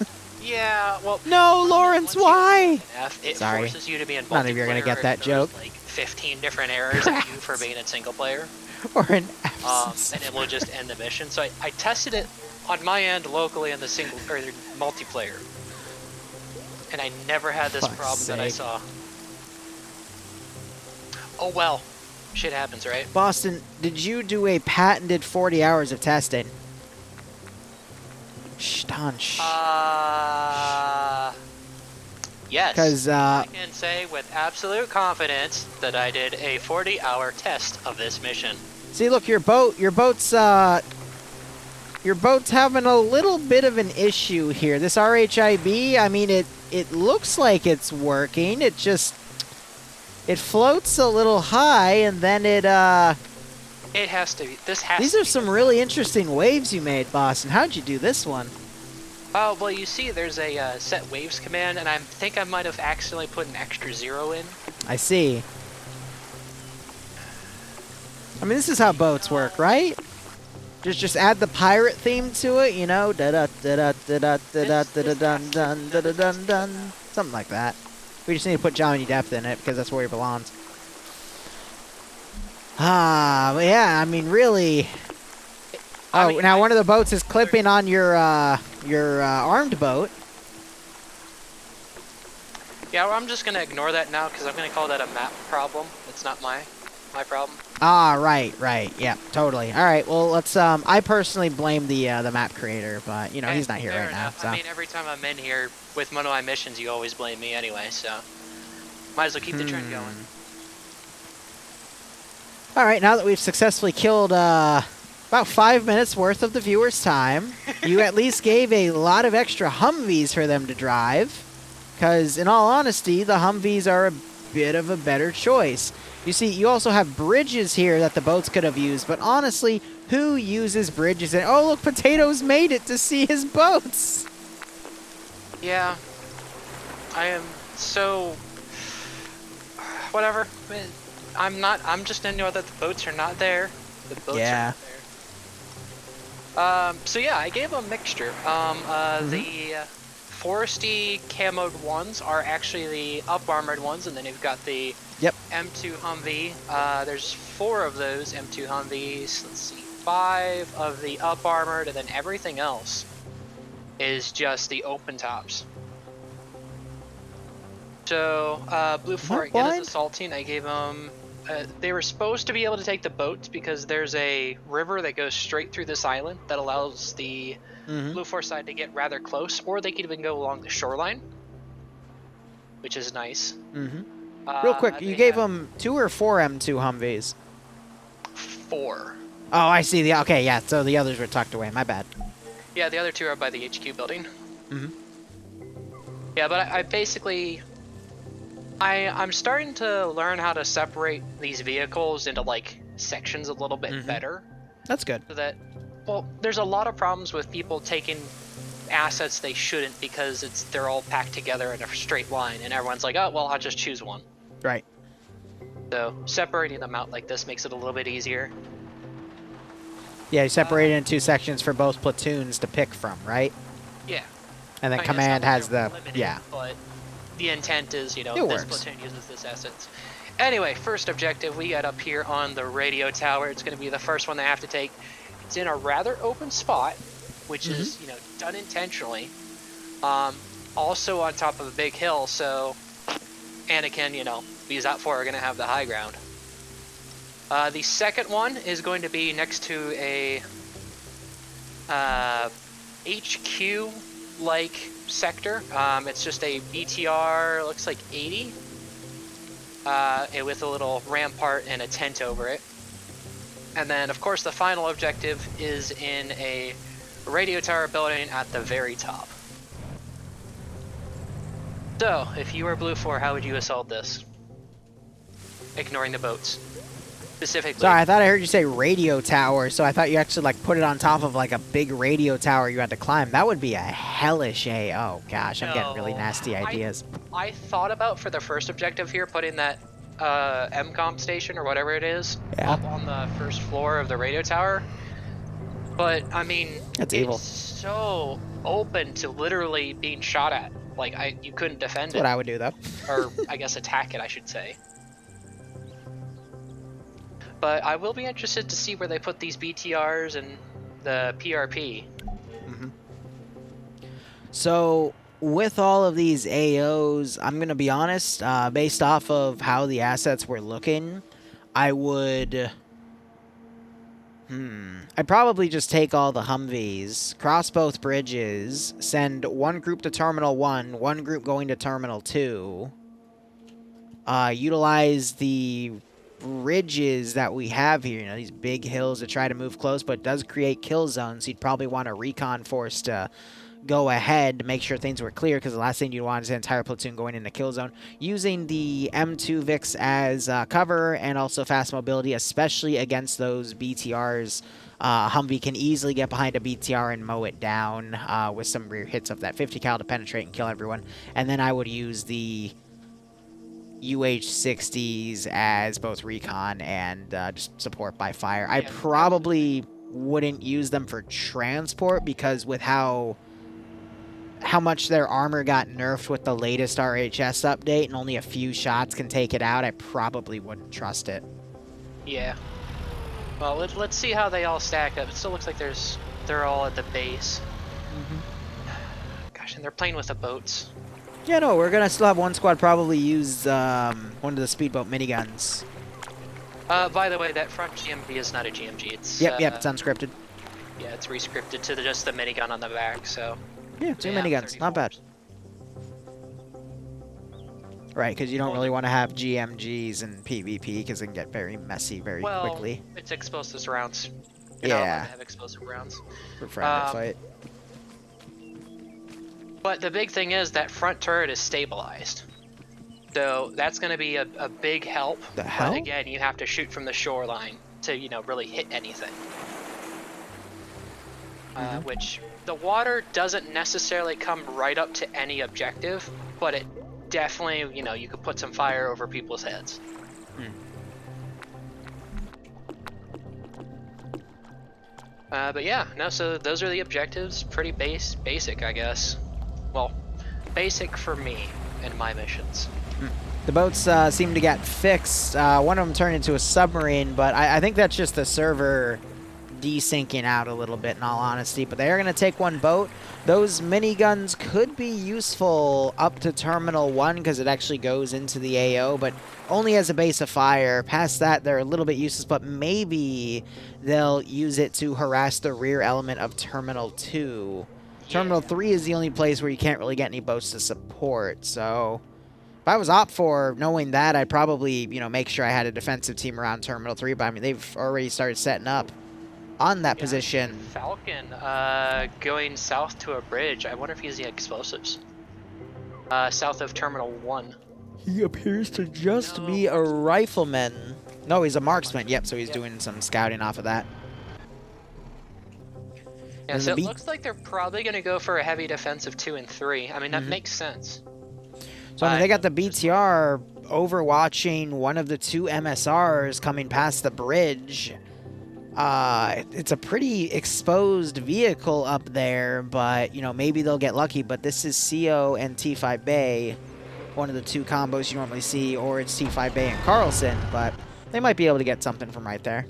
Yeah, well... No, Lawrence, why? It Sorry. forces you to be in multiplayer. None of you are going to get that joke. Like 15 different errors at you for being in single player. Or an absence. And it will just end the mission. So I tested it on my end locally in the single or the multiplayer. And I never had this problem that I saw. Oh well. Shit happens, right? Boston, did you do a patented 40 hours of testing? Staunch. Yes. 'Cause, I can say with absolute confidence that I did a 40-hour test of this mission. See, look, your boat's your boat's having a little bit of an issue here. This RHIB, I mean, it looks like it's working. It just, it floats a little high, and then it has to be. This has. These are some really interesting waves you made, Boston. How'd you do this one? Oh, well, you see, there's a set waves command, and I think I might have accidentally put an extra 0 in. I see. I mean, this is how boats work, right? Just add the pirate theme to it, you know, da da da da da da da da da dun dun da da dun dun, something like that. We just need to put Johnny Depp in it because that's where he belongs. Ah, but yeah, I mean, really. Oh, now one of the boats is clipping on your armed boat. Yeah, well, I'm just gonna ignore that now because I'm gonna call that a map problem. It's not my problem. Ah, right, yeah, totally. All right, well, let's. I personally blame the map creator, but you know he's not here right now. So. I mean, every time I'm in here with one of my missions, you always blame me anyway, so might as well keep the trend going. All right, now that we've successfully killed about 5 minutes worth of the viewer's time, you at least gave a lot of extra Humvees for them to drive. Because, in all honesty, the Humvees are a bit of a better choice. You see, you also have bridges here that the boats could have used, but honestly, who uses bridges? And oh, look, Potatoes made it to see his boats! Yeah. I am so... Whatever. I'm just gonna know that the boats are not there. The boats are not there. So yeah, I gave a mixture. The foresty camoed ones are actually the up-armored ones, and then you've got the M2 Humvee. There's 4 of those M2 Humvees. Let's see, 5 of the up-armored, and then everything else is just the open tops. So, Blue 4 again is assaulting. I gave them... they were supposed to be able to take the boats because there's a river that goes straight through this island that allows the Blue 4 side to get rather close, or they could even go along the shoreline, which is nice. Real quick, you gave them 2 or 4 M2 Humvees? 4. Oh, I see. Okay, yeah, so the others were tucked away. My bad. Yeah, the other 2 are by the HQ building. Yeah, but I basically... I'm starting to learn how to separate these vehicles into, like, sections a little bit better. That's good. So that, well, there's a lot of problems with people taking assets they shouldn't because they're all packed together in a straight line, and everyone's like, oh, well, I'll just choose one. Right. So separating them out like this makes it a little bit easier. Yeah, you separate it into 2 sections for both platoons to pick from, right? Yeah. And then command has the... limited, Yeah. But the intent is, you know, It this works. platoon uses this assets. Anyway, first objective we got up here on the radio tower. It's going to be the first one they have to take. It's in a rather open spot, which is, you know, done intentionally. Also on top of a big hill, so Anakin, you know, these out 4 are going to have the high ground. The second one is going to be next to a HQ-like sector. It's just a BTR, looks like 80, with a little rampart and a tent over it. And then, of course, the final objective is in a radio tower building at the very top. So, if you were Blue 4, how would you assault this? Ignoring the boats. Specifically. Sorry, I thought I heard you say radio tower, so I thought you actually, like, put it on top of, like, a big radio tower you had to climb. That would be a hellish Oh, gosh, I'm getting really nasty ideas. I thought about, for the first objective here, putting that MCOM station, or whatever it is, up on the first floor of the radio tower. But, I mean, that's evil. It's so open to literally being shot at. Like, you couldn't defend it. That's what I would do, though. Or, I guess, attack it, I should say. But I will be interested to see where they put these BTRs and the PRP. So, with all of these AOs, I'm going to be honest, based off of how the assets were looking, I would... I'd probably just take all the Humvees, cross both bridges, send one group to Terminal 1, one group going to Terminal 2, utilize the ridges that we have here, you know, these big hills to try to move close, but it does create kill zones. You'd probably want a recon force to go ahead to make sure things were clear, because the last thing you want is an entire platoon going into kill zone. Using the M2 VIX as cover and also fast mobility, especially against those BTRs. Humvee can easily get behind a BTR and mow it down with some rear hits of that 50 cal to penetrate and kill everyone. And then I would use the UH-60s as both recon and just support by fire. I probably wouldn't use them for transport, because with how much their armor got nerfed with the latest RHS update and only a few shots can take it out, I probably wouldn't trust it. Yeah. Well, let's see how they all stack up. It still looks like they're all at the base. Gosh, and they're playing with the boats. Yeah, no, we're gonna still have one squad probably use one of the speedboat miniguns. By the way, that front GMG is not a GMG. It's Yep, it's unscripted. Yeah, it's rescripted to just the minigun on the back. So. Yeah, 2 miniguns, not bad. Right, because you don't really want to have GMGs in PvP, because it can get very messy very quickly. It's explosive rounds. You're not allowed to have explosive rounds. For friendly fight. But the big thing is that front turret is stabilized. So that's going to be a big help. The hell? But again, you have to shoot from the shoreline to, you know, really hit anything. Which the water doesn't necessarily come right up to any objective, but it definitely, you know, you could put some fire over people's heads. But yeah, no, so those are the objectives. Pretty basic, I guess. Well, basic for me and my missions. The boats seem to get fixed. One of them turned into a submarine, but I think that's just the server desyncing out a little bit, in all honesty. But they are going to take one boat. Those miniguns could be useful up to Terminal 1, because it actually goes into the AO, but only as a base of fire. Past that, they're a little bit useless, but maybe they'll use it to harass the rear element of Terminal 2. Terminal 3 is the only place where you can't really get any boats to support, so if I was OPFOR, knowing that, I'd probably, you know, make sure I had a defensive team around Terminal 3, but I mean, they've already started setting up on that position. Falcon going south to a bridge. I wonder if he's the explosives. South of Terminal 1. He appears to just be a rifleman. No, he's a marksman. Yep, so he's doing some scouting off of that. Yeah, so it looks like they're probably going to go for a heavy defensive 2 and 3. I mean, that makes sense. So I mean, they got the BTR overwatching one of the 2 MSRs coming past the bridge. It's a pretty exposed vehicle up there, but, you know, maybe they'll get lucky. But this is CO and T5 Bay, one of the 2 combos you normally see, or it's T5 Bay and Carlson, but they might be able to get something from right there.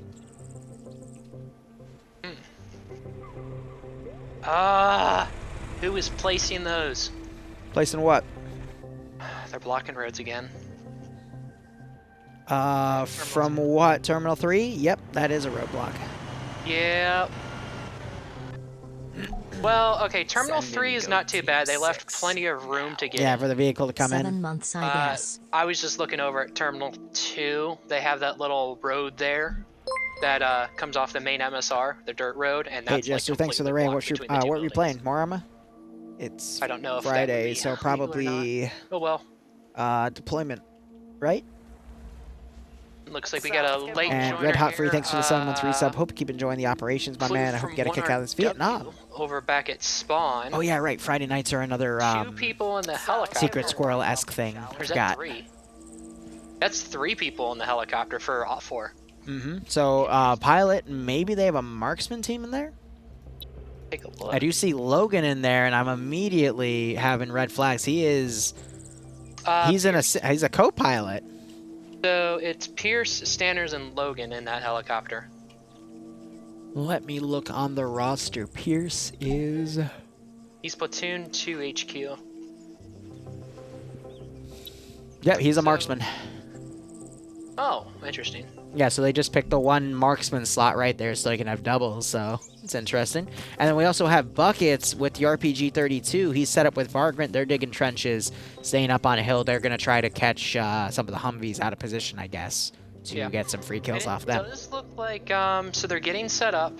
Who is placing those? Placing what? They're blocking roads again. From what? Terminal 3? Yep, that is a roadblock. Yeah. Well, okay, Terminal 3 is not too bad. They left plenty of room to get in. Yeah, for the vehicle to come in. 7 months, I guess. I was just looking over at Terminal 2. They have that little road there that comes off the main MSR, the dirt road, and that's hey, Jester, thanks for the raid. What are we playing? Morama? It's I don't know if Friday, so probably oh well. Deployment, right? Looks like we got a late and joiner Red Hot Free, here. thanks for the 7 month resub. Hope you keep enjoying the operations, my man. I hope you get a kick out of this Vietnam. Over back at spawn. Oh yeah, right. Friday nights are another 2 people in the helicopter. Secret Squirrel-esque thing. Or is that 3? That's 3 people in the helicopter for OPFOR. So pilot, maybe they have a marksman team in there. Take a look. I do see Logan in there, and I'm immediately having red flags. He is. He's a co-pilot. So it's Pierce, Stanners, and Logan in that helicopter. Let me look on the roster. Pierce is. He's platoon 2 HQ. Yeah, he's a marksman. Oh, interesting. Yeah, so they just picked the 1 marksman slot right there so they can have doubles, so it's interesting. And then we also have Buckets with the RPG-32. He's set up with Vagrant. They're digging trenches, staying up on a hill. They're going to try to catch some of the Humvees out of position, I guess. to get some free kills off them. It does look like, so they're getting set up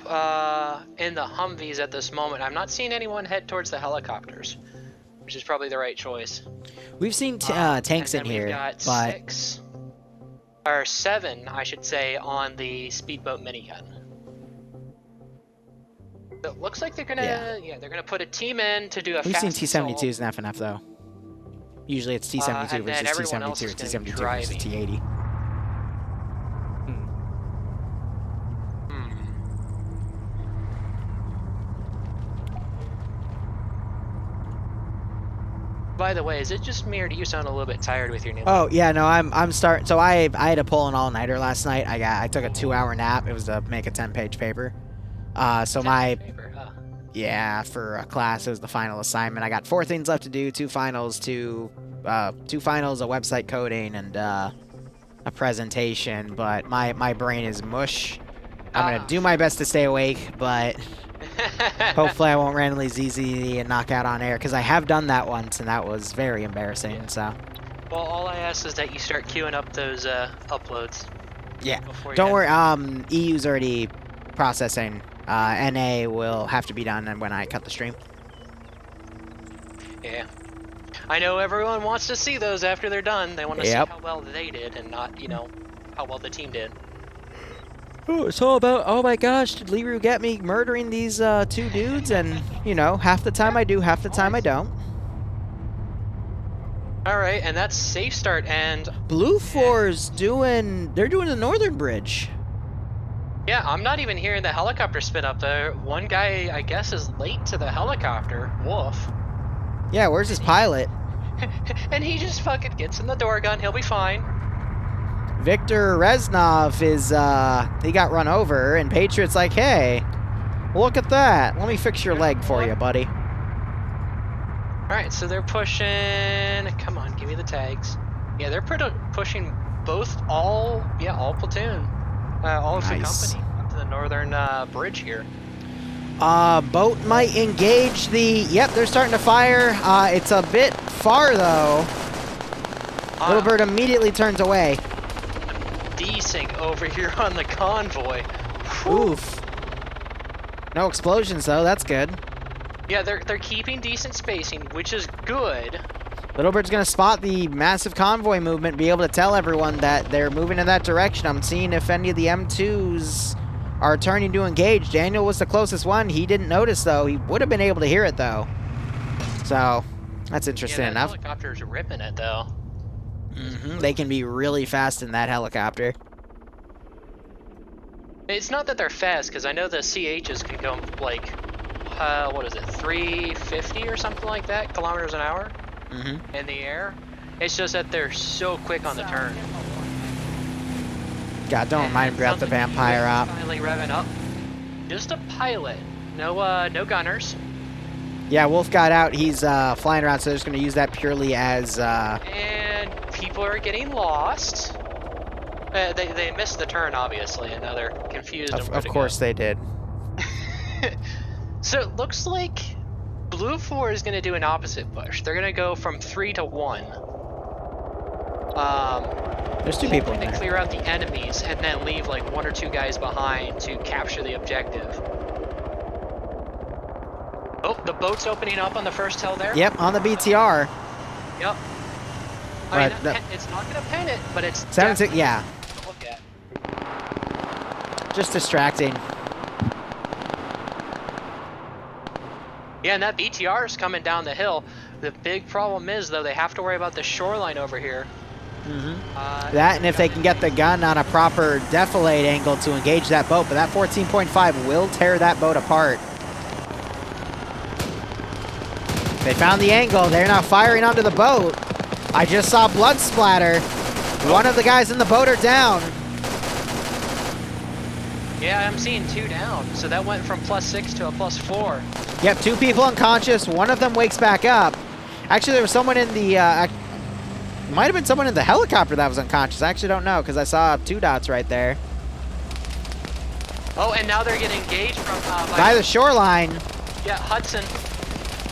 in the Humvees at this moment. I'm not seeing anyone head towards the helicopters, which is probably the right choice. We've seen tanks in here, we've got but... seven, I should say, on the speedboat minigun. It looks like they're gonna, they're gonna put a team in to do a We've fast seen T-72s in FNF, though. Usually it's T-72 versus T-72 or T-72 versus T-80. By the way, is it just me or do you sound a little bit tired with your new? Oh yeah, no, I'm starting. So I had to pull an all-nighter last night. I took a 2-hour nap. It was to make a 10-page paper. So my for a class, it was the final assignment. I got 4 things left to do: 2 finals, two finals, a website coding, and a presentation. But my brain is mush. I'm gonna do my best to stay awake, but hopefully I won't randomly ZZ and knock out on air, because I have done that once and that was very embarrassing. So. Well, all I ask is that you start queuing up those uploads. Yeah. Don't worry. EU's already processing. NA will have to be done when I cut the stream. Yeah. I know everyone wants to see those after they're done. They want to see how well they did and not, how well the team did. Oh, it's all about, oh my gosh, did Liru get me murdering these 2 dudes? And, half the time I do, half the time I don't. Alright, and that's safe start, and... Blue 4's they're doing the northern bridge. Yeah, I'm not even hearing the helicopter spin up there. One guy, I guess, is late to the helicopter. Wolf. Yeah, where's his pilot? And he just fucking gets in the door gun. He'll be fine. Victor Reznov is, he got run over, and Patriot's like, hey, look at that. Let me fix your leg for you, buddy. Alright, so they're pushing... Come on, give me the tags. Yeah, they're pushing all platoon. All of the company up to the northern bridge here. Boat might engage the... Yep, they're starting to fire. It's a bit far, though. Little Bird immediately turns away. Desync over here on the convoy. Oof. No explosions, though. That's good. Yeah, they're keeping decent spacing, which is good. Little Bird's going to spot the massive convoy movement, be able to tell everyone that they're moving in that direction. I'm seeing if any of the M2s are turning to engage. Daniel was the closest one. He didn't notice, though. He would have been able to hear it, though. So, that's interesting enough. Helicopter's ripping it, though. They can be really fast in that helicopter. It's not that they're fast, because I know the CHs can go, like, what is it, 350 or something like that, kilometers an hour? In the air. It's just that they're so quick on the turn. God, don't remind me about the vampire op. Finally revving up. Just a pilot. No gunners. Yeah, Wolf got out. He's flying around, so they're just going to use that purely as... And people are getting lost. They missed the turn, obviously, and now they're confused. Of course they did. So it looks like Blue 4 is going to do an opposite push. They're going to go from 3 to 1. There's 2 people in there. there. Clear out the enemies and then leave like 1 or 2 guys behind to capture the objective. Oh, the boat's opening up on the first hill there. Yep, on the BTR. Yep. I mean, it's not going to pen it, but it's definitely to look at. Just distracting. Yeah, and that BTR is coming down the hill. The big problem is, though, they have to worry about the shoreline over here. That, and if they can get the gun on a proper defilade angle to engage that boat, but that 14.5 will tear that boat apart. They found the angle. They're now firing onto the boat. I just saw blood splatter. One of the guys in the boat are down. Yeah, I'm seeing 2 down. So that went from +6 to a +4. Yep, 2 people unconscious. One of them wakes back up. Actually, there was someone in the... might have been someone in the helicopter that was unconscious. I actually don't know, because I saw 2 dots right there. Oh, and now they're getting engaged from... by the shoreline. Yeah, Hudson.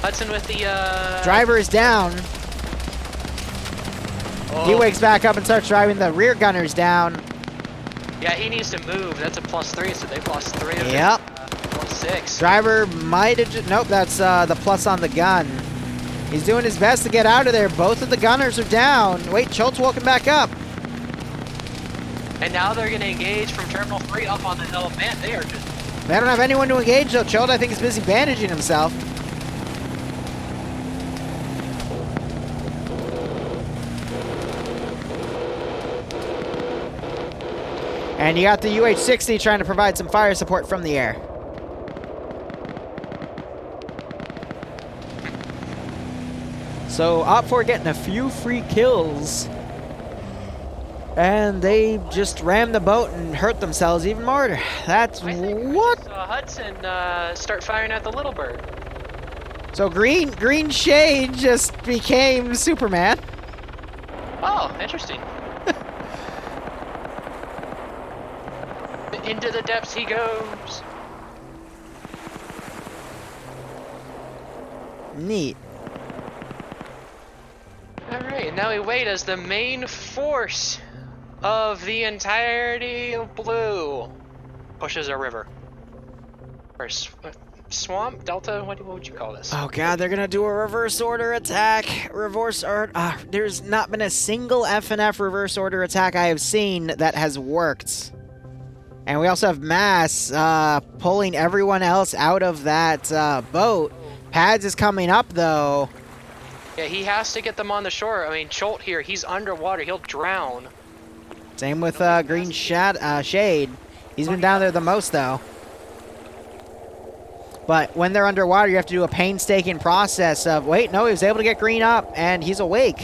Hudson with the... driver is down. He wakes back up and starts driving the rear gunners down. Yeah, he needs to move. That's a +3, so they've lost 3 of Yep. +6. Driver might have nope, that's the plus on the gun. He's doing his best to get out of there. Both of the gunners are down. Wait, Schultz walking back up. And now they're going to engage from Terminal 3 up on the hill. Man, they are just... They don't have anyone to engage though. Schultz, I think, is busy bandaging himself. And you got the UH-60 trying to provide some fire support from the air. So OPFOR getting a few free kills. And they just rammed the boat and hurt themselves even more. That's what? Hudson start firing at the little bird. So Green Shade just became Superman. Oh, interesting. Into the depths he goes. Neat. Alright, now we wait as the main force of the entirety of Blue pushes a river. Or swamp? Delta? What would you call this? Oh god, they're gonna do a reverse order attack. Reverse order. There's not been a single FNF reverse order attack I have seen that has worked. And we also have Mass pulling everyone else out of that boat. Pads is coming up though. Yeah, he has to get them on the shore. I mean, Cholt here, he's underwater. He'll drown. Same with Green Shade. He's been down there the most though. But when they're underwater, you have to do a painstaking process of, wait, no, he was able to get Green up, and he's awake.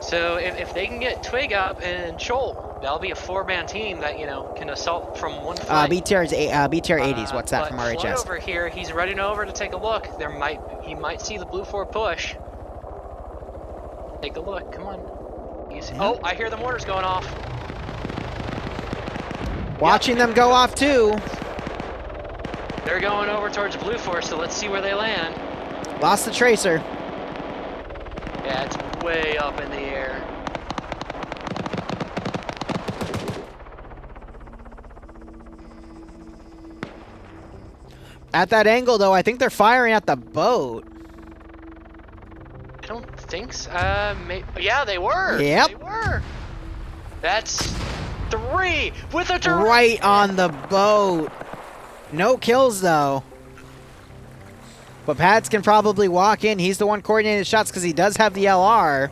So if they can get Twig up and Cholt, that'll be a 4-man team that, you know, can assault from one flank. BTR 80s, what's that from Flood RHS? over here, he's running over to take a look. He might see the Blue 4 push. Take a look, come on. Easy. Yeah. Oh, I hear the mortars going off. Watching them go off too. They're going over towards Blue 4, so let's see where they land. Lost the tracer. Yeah, it's way up in the air. At that angle, though, I think they're firing at the boat. I don't think so. Yeah, they were. Yep. They were. That's 3 with a direct Right on the boat. No kills, though. But Pads can probably walk in. He's the one coordinating the shots because he does have the LR.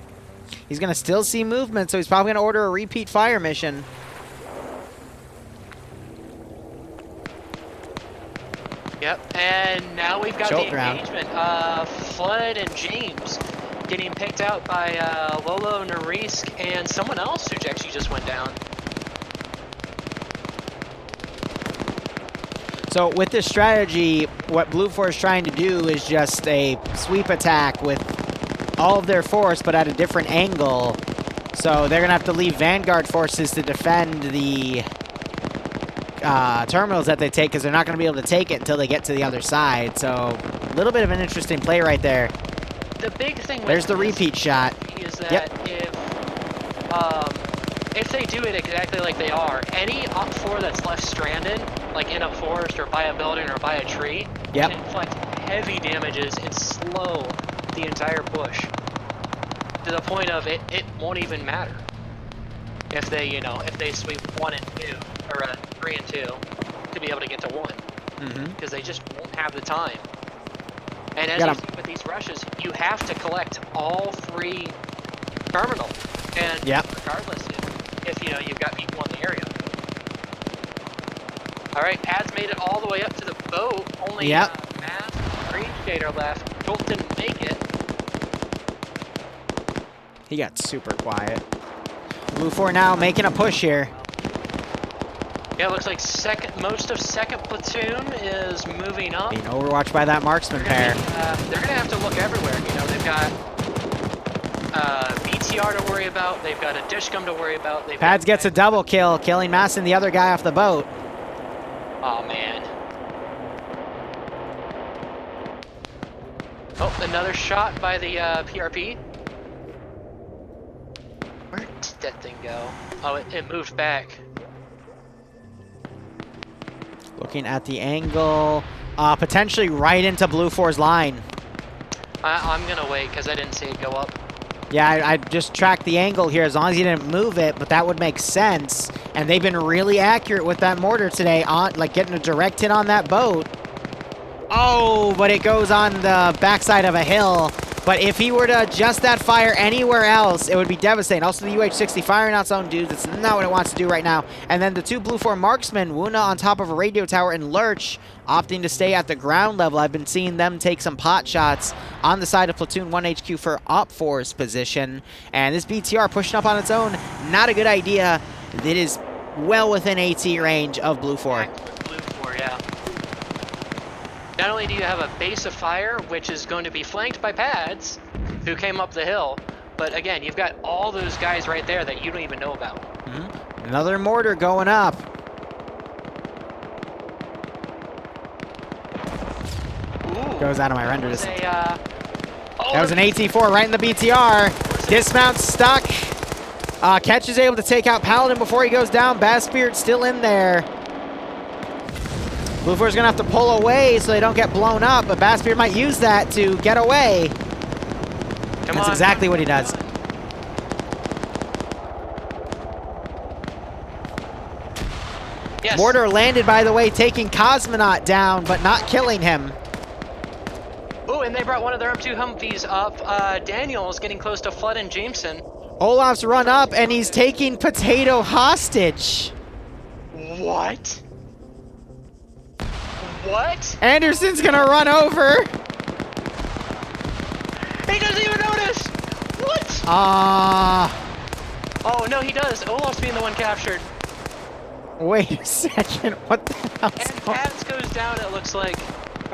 He's going to still see movement, so he's probably going to order a repeat fire mission. Yep, and now we've got Cholt the engagement. Flood and James getting picked out by Lolo, Narisk, and someone else who actually just went down. So with this strategy, what Blue 4 is trying to do is just a sweep attack with all of their force, but at a different angle. So they're going to have to leave Vanguard forces to defend the terminals that they take, because they're not going to be able to take it until they get to the other side. So a little bit of an interesting play right there. The big thing with There's the repeat shot. is that if they do it exactly like they are, any OPFOR that's left stranded, like in a forest or by a building or by a tree, can inflict heavy damages and slow the entire push to the point of it won't even matter if they, you know, if they sweep 1 and 2 or 3 and 2 to be able to get to 1, because they just won't have the time. And as you see with these rushes, you have to collect all 3 terminals, and regardless if you know you've got people in the area. All right, Pads made it all the way up to the boat. Only Mass and Green Shade are left. Jolt didn't make it. He got super quiet. Blue 4 now making a push here. Yeah, it looks like most of second platoon is moving up. Being overwatched by that marksman pair. They're gonna have to look everywhere. You know, they've got BTR to worry about. They've got a Dishcom to worry about. Pads gets a double kill, killing Mass and the other guy off the boat. Oh man. Oh, another shot by the PRP. that thing go? Oh, it moved back. Looking at the angle, potentially right into Blue 4's line. I'm gonna wait because I didn't see it go up. Yeah, I just tracked the angle here as long as he didn't move it, but that would make sense. And they've been really accurate with that mortar today, on like getting a direct hit on that boat. Oh, but it goes on the backside of a hill. But if he were to adjust that fire anywhere else, it would be devastating. Also, the UH-60 firing out its own dudes. It's not what it wants to do right now. And then the two Blue 4 marksmen, Wuna on top of a radio tower and Lurch opting to stay at the ground level. I've been seeing them take some pot shots on the side of Platoon 1 HQ for Op 4's position. And this BTR pushing up on its own, not a good idea. It is well within AT range of Blue 4. Blue 4, yeah. Not only do you have a base of fire, which is going to be flanked by pads, who came up the hill, but again, you've got all those guys right there that you don't even know about. Another mortar going up. Ooh, goes out of my render. that was an AT4 right in the BTR. Dismount stuck. Ketch is able to take out Paladin before he goes down. Bass Spirit still in there. Blue 4's gonna have to pull away so they don't get blown up, but Bass Spirit might use that to get away. That's exactly what he does. Yes. Mortar landed, by the way, taking Cosmonaut down, but not killing him. Oh, and they brought one of their M2 Humvees up. Daniel's getting close to Flood and Jameson. Olaf's run up, and he's taking Potato hostage. What? What? Anderson's gonna run over. He doesn't even notice! What? Oh, no, he does. Olaf's being the one captured. Wait a second. What the hell? And Pads goes down, it looks like.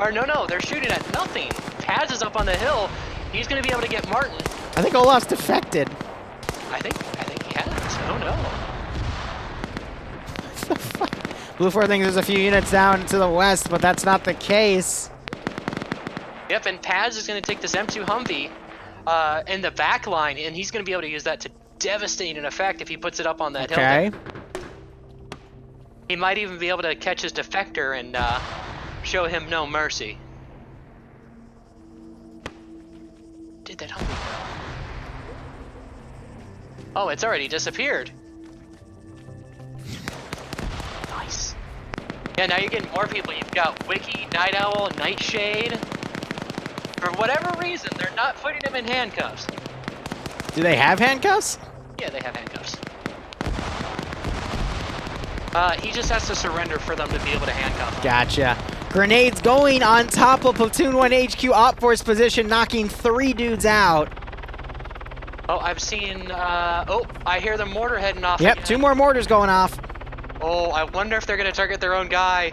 Or no, they're shooting at nothing. Pads is up on the hill. He's gonna be able to get Martin. I think Olaf's defected. I think he has. Oh no. Blue 4 thinks there's a few units down to the west, but that's not the case. Yep, and Pads is going to take this M2 Humvee in the back line, and he's going to be able to use that to devastate an effect if he puts it up on that hill. Okay. He might even be able to catch his defector and show him no mercy. Did that Humvee go? Oh, it's already disappeared. Nice. Yeah, now you're getting more people. You've got Wiki, Night Owl, Nightshade. For whatever reason, they're not putting him in handcuffs. Do they have handcuffs? Yeah, they have handcuffs. He just has to surrender for them to be able to handcuff him. Gotcha. Grenades going on top of Platoon 1 HQ Op Force position, knocking 3 dudes out. Oh, I've seen, oh, I hear the mortar heading off. Yep, again. 2 more mortars going off. Oh, I wonder if they're going to target their own guy.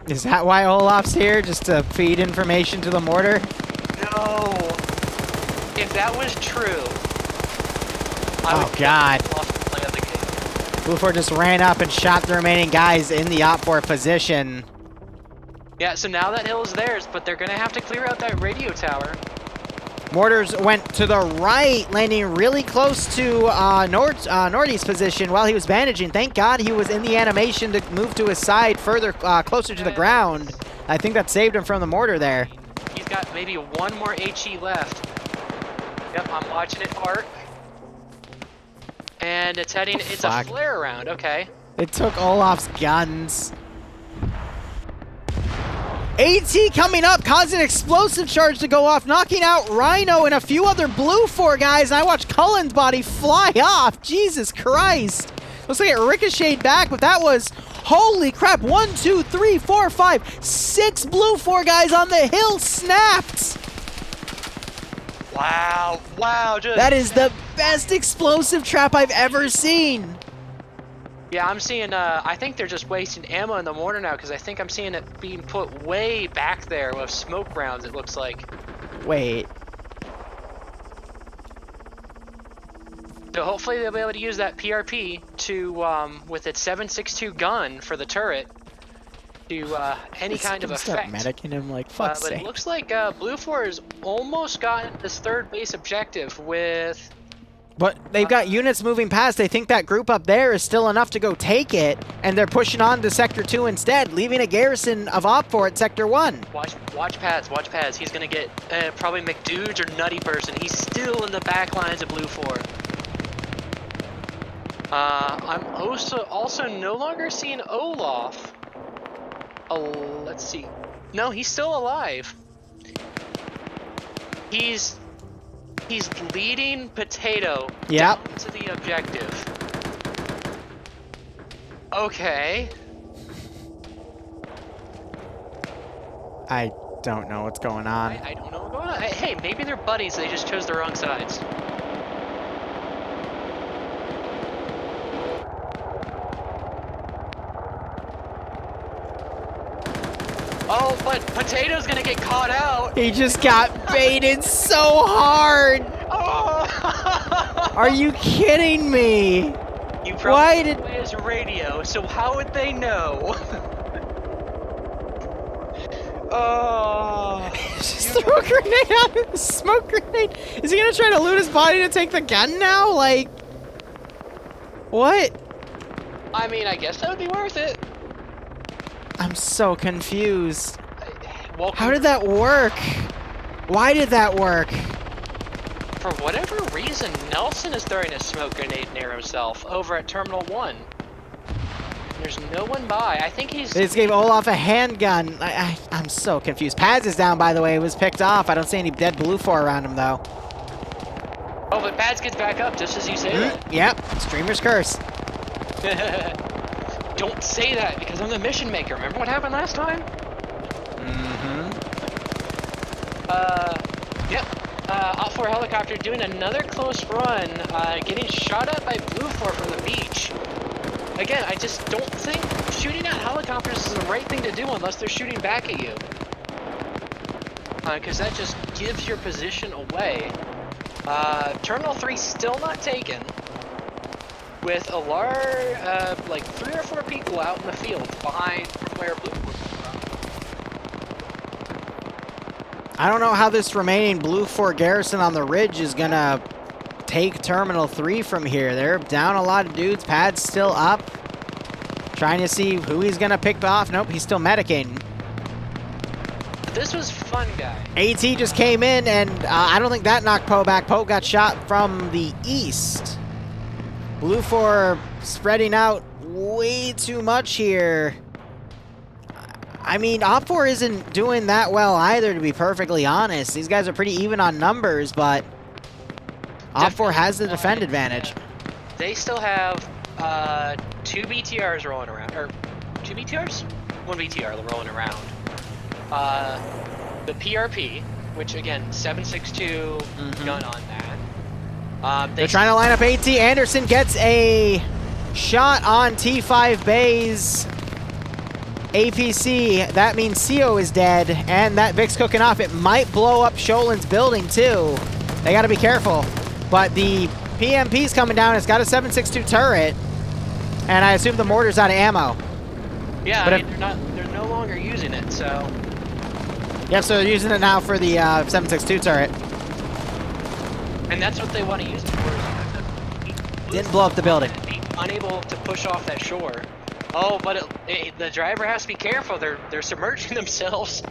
Is that why Olaf's here? Just to feed information to the mortar? No. If that was true, I would God. lost the play of the game. Blue 4 just ran up and shot the remaining guys in the Op 4 position. Yeah, so now that hill is theirs, but they're going to have to clear out that radio tower. Mortars went to the right, landing really close to Nordy's position while he was bandaging. Thank God he was in the animation to move to his side further, closer to the ground. I think that saved him from the mortar there. He's got maybe one more HE left. Yep, I'm watching it arc. And it's heading, it's a flare round, okay. It took Olaf's guns. AT coming up, causing an explosive charge to go off, knocking out Rhino and a few other Blue 4 guys. And I watched Cullen's body fly off. Jesus Christ. Looks like it ricocheted back, but that was, holy crap, 1, 2, 3, 4, 5, 6 Blue 4 guys on the hill snapped. Wow, wow. That is the best explosive trap I've ever seen. Yeah, I'm seeing, I think they're just wasting ammo in the mortar now, because I think I'm seeing it being put way back there with smoke rounds, it looks like. Wait. So hopefully they'll be able to use that PRP to, with its 7.62 gun for the turret, to any kind of effect. Start medicing him like fuck's but sake. it looks like Blue 4 has almost gotten this third base objective with But they've got units moving past. They think that group up there is still enough to go take it, and they're pushing on to Sector 2 instead, leaving a garrison of Op4 at Sector 1. Watch pads, watch pads. He's gonna get probably McDudes or Nutty Person. He's still in the back lines of Blue 4. I'm also no longer seeing Olaf. Oh, let's see. No, he's still alive. He's leading Potato down to the objective. Okay. I don't know what's going on. I don't know what's going on. Hey, maybe they're buddies. They just chose the wrong sides. Oh, but Potato's gonna get caught out. He just got baited so hard. Oh. Are you kidding me? You probably play his radio, so how would they know? Oh. Just throw a grenade out of the smoke grenade. Is he gonna try to loot his body to take the gun now? Like, what? I mean, I guess that would be worth it. I'm so confused. How did that work? Why did that work? For whatever reason, Nelson is throwing a smoke grenade near himself over at Terminal 1. There's no one by. I think he's... They just gave Olaf a handgun. I'm so confused. Pads is down, by the way. It was picked off. I don't see any dead Blue 4 around him, though. Oh, but Pads gets back up just as you say that. Yep. Streamer's curse. Don't say that, because I'm the mission maker. Remember what happened last time? Yep. Op4 helicopter doing another close run, getting shot at by Blue 4 from the beach. Again, I just don't think shooting at helicopters is the right thing to do unless they're shooting back at you. Because that just gives your position away. Terminal 3 still not taken. With a large, like 3 or 4 people out in the field behind from where Blue 4 I don't know how this remaining Blue 4 garrison on the ridge is gonna take Terminal 3 from here. They're down a lot of dudes. Pad's still up. Trying to see who he's gonna pick off. Nope, he's still medicating. This was fun, guy. AT just came in, and I don't think that knocked Poe back. Poe got shot from the east. Blue 4 spreading out way too much here. I mean, Op4 isn't doing that well either, to be perfectly honest. These guys are pretty even on numbers, but Op4 has the defend advantage. They still have 2 BTRs rolling around, or 2 BTRs? 1 BTR rolling around. The PRP, which again, 7.62 gun on that. They're trying to line up AT. Anderson gets a shot on T5 Bay's APC. That means CO is dead, and that Vic's cooking off. It might blow up Sholin's building too. They got to be careful. But the PMP's coming down. It's got a 7.62 turret, and I assume the mortar's out of ammo. Yeah, but I mean, they're no longer using it, so. Yeah, so they're using it now for the 7.62 turret. And that's what they want to use it for. Didn't blow up the building. Unable to push off that shore. Oh, but the driver has to be careful. They're submerging themselves.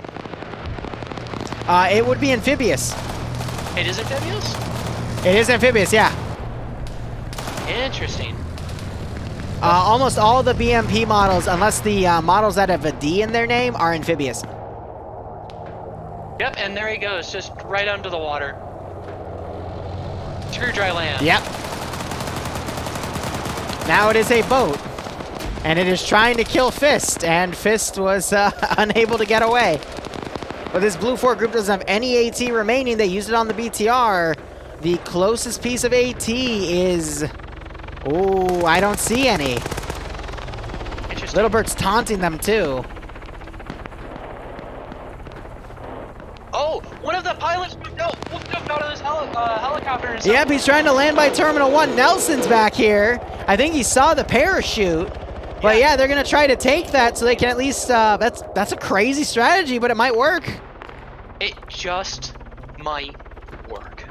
It would be amphibious. It is amphibious? It is amphibious, yeah. Interesting. Almost all the BMP models, unless the models that have a D in their name, are amphibious. Yep, and there he goes, just right under the water. Screw dry land. Yep. Now it is a boat, and it is trying to kill Fist, and Fist was unable to get away. But this Blue 4 group doesn't have any AT remaining. They used it on the BTR. The closest piece of AT is... Oh, I don't see any. Little Bird's taunting them too. Oh, one of the pilots moved out of this helicopter. And Yep, he's trying to land by Terminal 1. Nelson's back here. I think he saw the parachute. But yeah, they're going to try to take that so they can at least... that's a crazy strategy, but it might work. It just might work.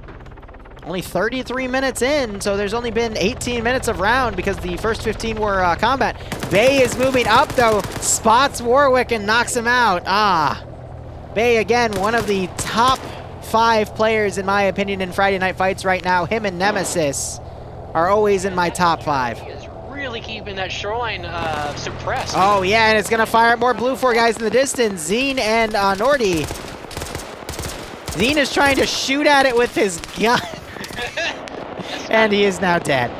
Only 33 minutes in, so there's only been 18 minutes of round because the first 15 were combat. Bay is moving up, though. Spots Warwick and knocks him out. Bay, again, one of the top 5 players, in my opinion, in Friday Night Fights right now. Him and Nemesis are always in my top 5. He is really keeping that shoreline suppressed. Oh, yeah, and it's going to fire up more Blue 4 guys in the distance. Zine and Nordy. Zine is trying to shoot at it with his gun. And he is now dead.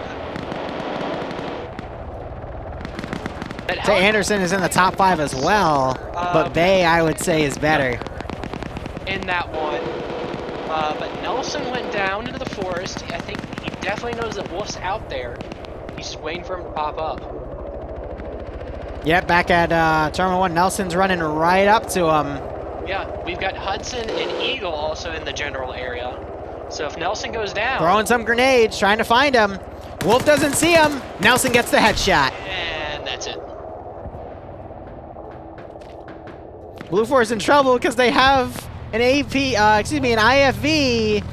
So Anderson is in the top 5 as well, but Bay, I would say, is better. In that one. But Nelson went down into the forest. I think he definitely knows that Wolf's out there. He's just waiting for him to pop up. Yep, back at Terminal 1, Nelson's running right up to him. Yeah, we've got Hudson and Eagle also in the general area. So if Nelson goes down... Throwing some grenades, trying to find him. Wolf doesn't see him. Nelson gets the headshot. And that's it. Blue 4's in trouble because they have an an IFV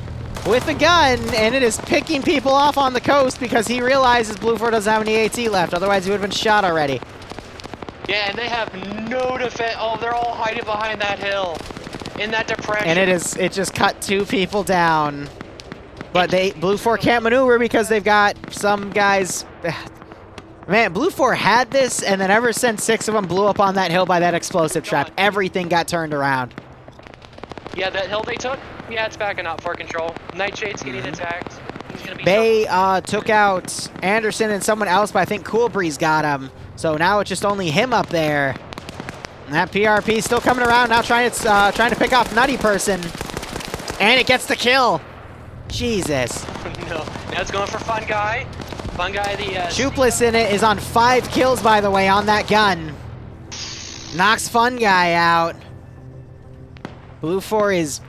with a gun, and it is picking people off on the coast because he realizes Blue 4 doesn't have any AT left. Otherwise, he would have been shot already. Yeah, and they have no defense. Oh, they're all hiding behind that hill in that depression. And it just cut 2 people down. But Blue 4 can't maneuver because they've got some guys. Man, Blue 4 had this, and then ever since 6 of them blew up on that hill by that explosive trap, everything got turned around. Yeah, that hill they took, yeah, it's backing up for control. Nightshade's getting attacked. He's gonna be Bay took out Anderson and someone else, but I think Cool Breeze got him. So now it's just only him up there. And that PRP still coming around now, trying to pick off Nutty Person. And it gets the kill. Jesus. No, now it's going for Fun Guy. Fun Guy, the Shoopless in it is on 5 kills, by the way, on that gun. Knocks Fun Guy out. Blue 4 is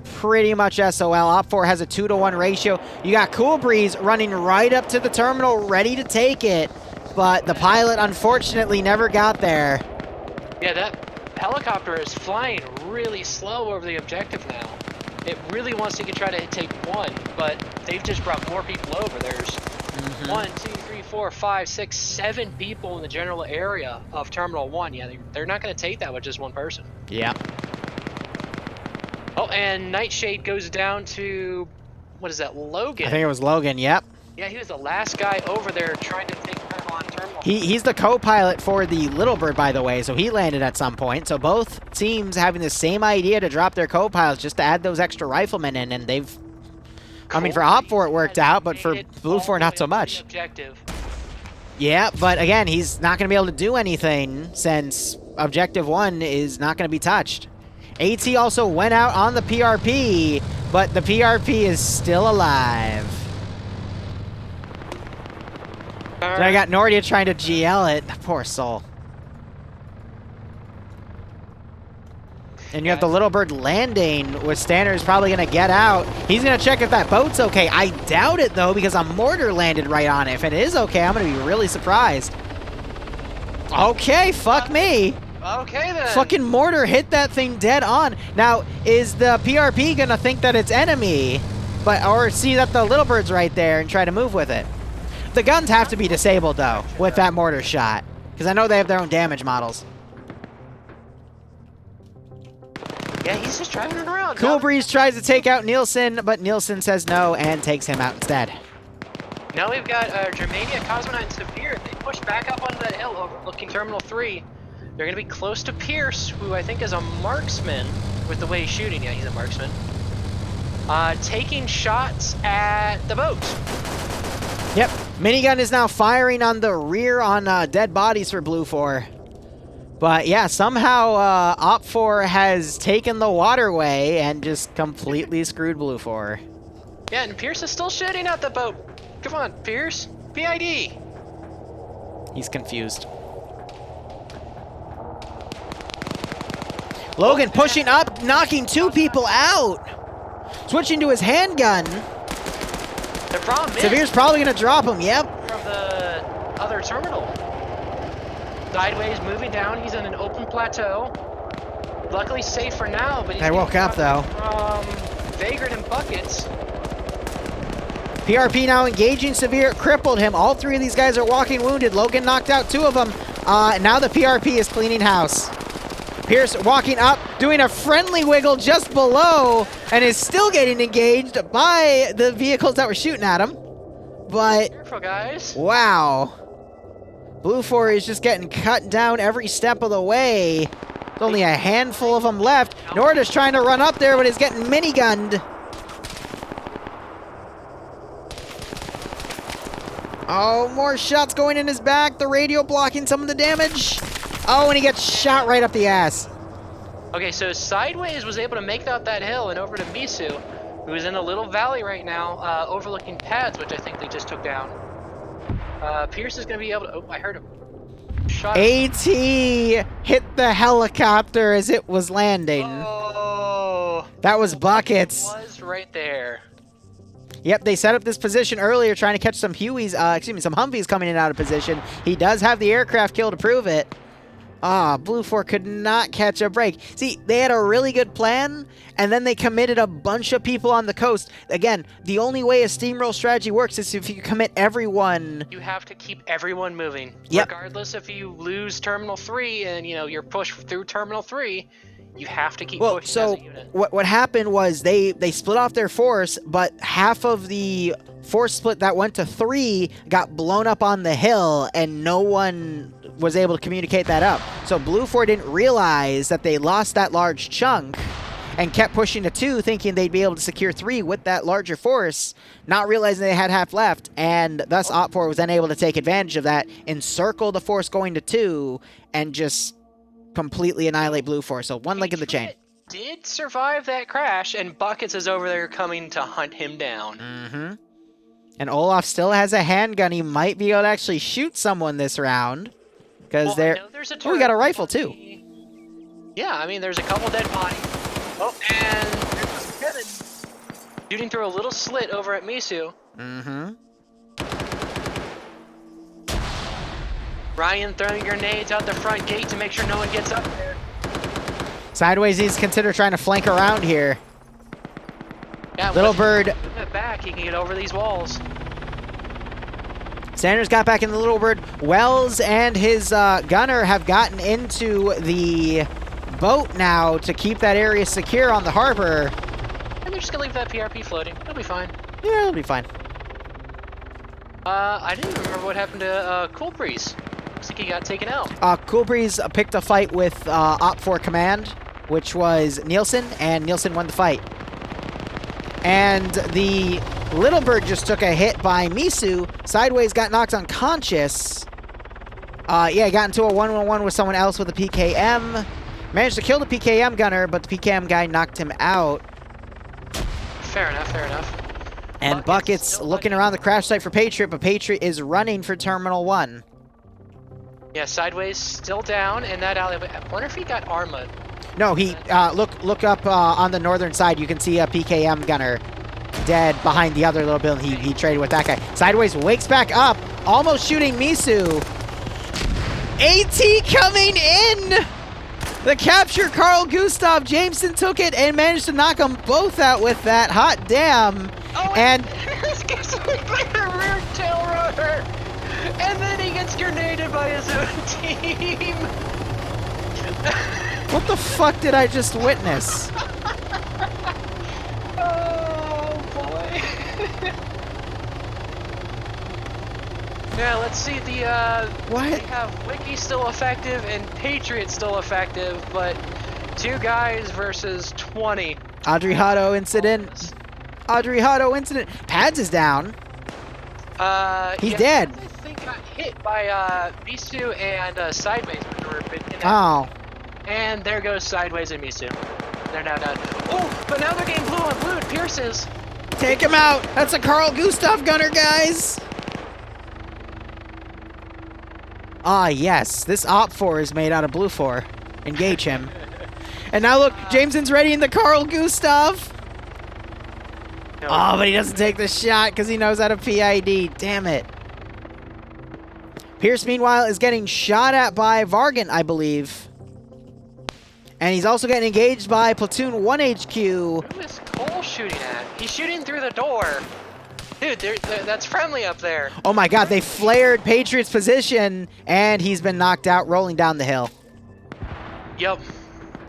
pretty much SOL. Op 4 has a 2-to-1 ratio. You got Cool Breeze running right up to the terminal, ready to take it. But the pilot, unfortunately, never got there. Yeah, that helicopter is flying really slow over the objective now. It really wants to try to take 1, but they've just brought more people over. There's 1, 2, 3, 4, 5, 6, 7 people in the general area of Terminal 1. Yeah, they're not going to take that with just 1 person. Yeah. Oh, and Nightshade goes down to, what is that, Logan? I think it was Logan, yep. Yeah, he was the last guy over there trying to take on Terminal. He's the co-pilot for the Little Bird, by the way, so he landed at some point. So both teams having the same idea to drop their co-pilots just to add those extra riflemen in, and they've... I mean, for Op 4 it worked out, but for Blue 4 not so much. Objective. Yeah, but again, he's not going to be able to do anything since Objective 1 is not going to be touched. AT also went out on the PRP, but the PRP is still alive. So I got Nordia trying to GL it. Poor soul. And you have the Little Bird landing, with Standard probably going to get out. He's going to check if that boat's okay. I doubt it, though, because a mortar landed right on it. If it is okay, I'm going to be really surprised. Okay, fuck me. Okay, then. Fucking mortar hit that thing dead on. Now, is the PRP going to think that it's enemy, or see that the Little Bird's right there and try to move with it? The guns have to be disabled, though, with that mortar shot, because I know they have their own damage models. Yeah, he's just driving it around. Cool Breeze tries to take out Nielsen, but Nielsen says no and takes him out instead. Now we've got Germania, Cosmonaut, and Severe. They push back up onto that hill overlooking Terminal 3. They're going to be close to Pierce, who I think is a marksman with the way he's shooting. Yeah, he's a marksman. Taking shots at the boat. Yep. Minigun is now firing on the rear on dead bodies for Blue 4. But yeah, somehow Op 4 has taken the waterway and just completely screwed Blue 4. Yeah, and Pierce is still shooting at the boat. Come on, Pierce. PID. He's confused. Logan pushing up, knocking 2 people out. Switching to his handgun. The problem is... Severe's probably going to drop him, yep. From the other terminal. Sideways, moving down. He's on an open plateau. Luckily safe for now, but he's I woke up, though. From Vagrant and Buckets. PRP now engaging Severe, crippled him. All three of these guys are walking wounded. Logan knocked out 2 of them. Now the PRP is cleaning house. Pierce walking up, doing a friendly wiggle just below, and is still getting engaged by the vehicles that were shooting at him. But, careful, guys. Wow. Blue 4 is just getting cut down every step of the way. There's only a handful of them left. Norda's trying to run up there, but is getting minigunned. Oh, more shots going in his back. The radio blocking some of the damage. Oh, and he gets shot right up the ass. Okay, so Sideways was able to make out that hill and over to Misu, who's in a little valley right now, overlooking pads, which I think they just took down. Pierce is going to be able to... Oh, I heard him. Shot AT hit the helicopter as it was landing. Oh. That was Buckets. Was right there. Yep, they set up this position earlier trying to catch some Hueys, some Humvees coming in and out of position. He does have the aircraft kill to prove it. Blue 4 could not catch a break. See, they had a really good plan, and then they committed a bunch of people on the coast. Again, the only way a steamroll strategy works is if you commit everyone. You have to keep everyone moving. Yep. Regardless if you lose Terminal 3 and, you're pushed through Terminal 3, you have to keep pushing so as a unit. what happened was they split off their force, but half of the force split that went to 3 got blown up on the hill, and no one was able to communicate that up. So Blue 4 didn't realize that they lost that large chunk and kept pushing to 2, thinking they'd be able to secure 3 with that larger force, not realizing they had half left, and thus Op 4 was then able to take advantage of that, encircle the force going to 2, and just completely annihilate Blue 4. So one link in the chain. Did survive that crash, and Buckets is over there coming to hunt him down. Mm-hmm. And Olaf still has a handgun. He might be able to actually shoot someone this round. Because oh, we got a rifle too. Yeah, I mean, there's a couple dead bodies. Oh, and there's Kevin shooting through a little slit over at Misu. Mm-hmm. Ryan throwing grenades out the front gate to make sure no one gets up there. Sideways needs to consider trying to flank around here. Yeah, Little Bird. Back, he can get over these walls. Sanders got back in the Little Bird. Wells and his gunner have gotten into the boat now to keep that area secure on the harbor. And they're just going to leave that PRP floating. It'll be fine. Yeah, it'll be fine. I didn't even remember what happened to Cool Breeze. Looks like he got taken out. Cool Breeze picked a fight with Op 4 Command, which was Nielsen, and Nielsen won the fight. And the Little Bird just took a hit by Misu. Sideways got knocked unconscious. Yeah, he got into a 1-1-1 with someone else with a PKM. Managed to kill the PKM gunner, but the PKM guy knocked him out. Fair enough, fair enough. And Bucket's looking around the crash site for Patriot, but Patriot is running for Terminal 1. Yeah, Sideways still down in that alley. But I wonder if he got Arma. No, he look up on the northern side. You can see a PKM gunner dead behind the other little building. He traded with that guy. Sideways wakes back up, almost shooting Misu. AT coming in. The capture, Carl Gustav. Jameson took it and managed to knock them both out with that. Hot damn. Oh, and this gets a rear tail rotor. And then he gets grenaded by his own team. What the fuck did I just witness? Oh boy. Yeah, let's see the what? They have Wiki still effective and Patriot still effective, but 2 guys versus 20. Adriano incident. Adriano incident. Pads is down. He's dead. I think got hit by Misu and Sideways when they were in that. Oh. And there goes Sideways and Misu. They're now done. Oh, but now they're getting blue on blue. Pierce is. Take him out. That's a Carl Gustav gunner, guys. Ah, yes. This Op 4 is made out of Blue 4. Engage him. And now look, Jameson's ready in the Carl Gustav. Oh, but he doesn't take the shot because he knows how to PID. Damn it. Pierce, meanwhile, is getting shot at by Vargan, I believe. And he's also getting engaged by Platoon 1 HQ. Who is Cole shooting at? He's shooting through the door. Dude, that's friendly up there. Oh my god, they flared Patriot's position, and he's been knocked out rolling down the hill. Yep.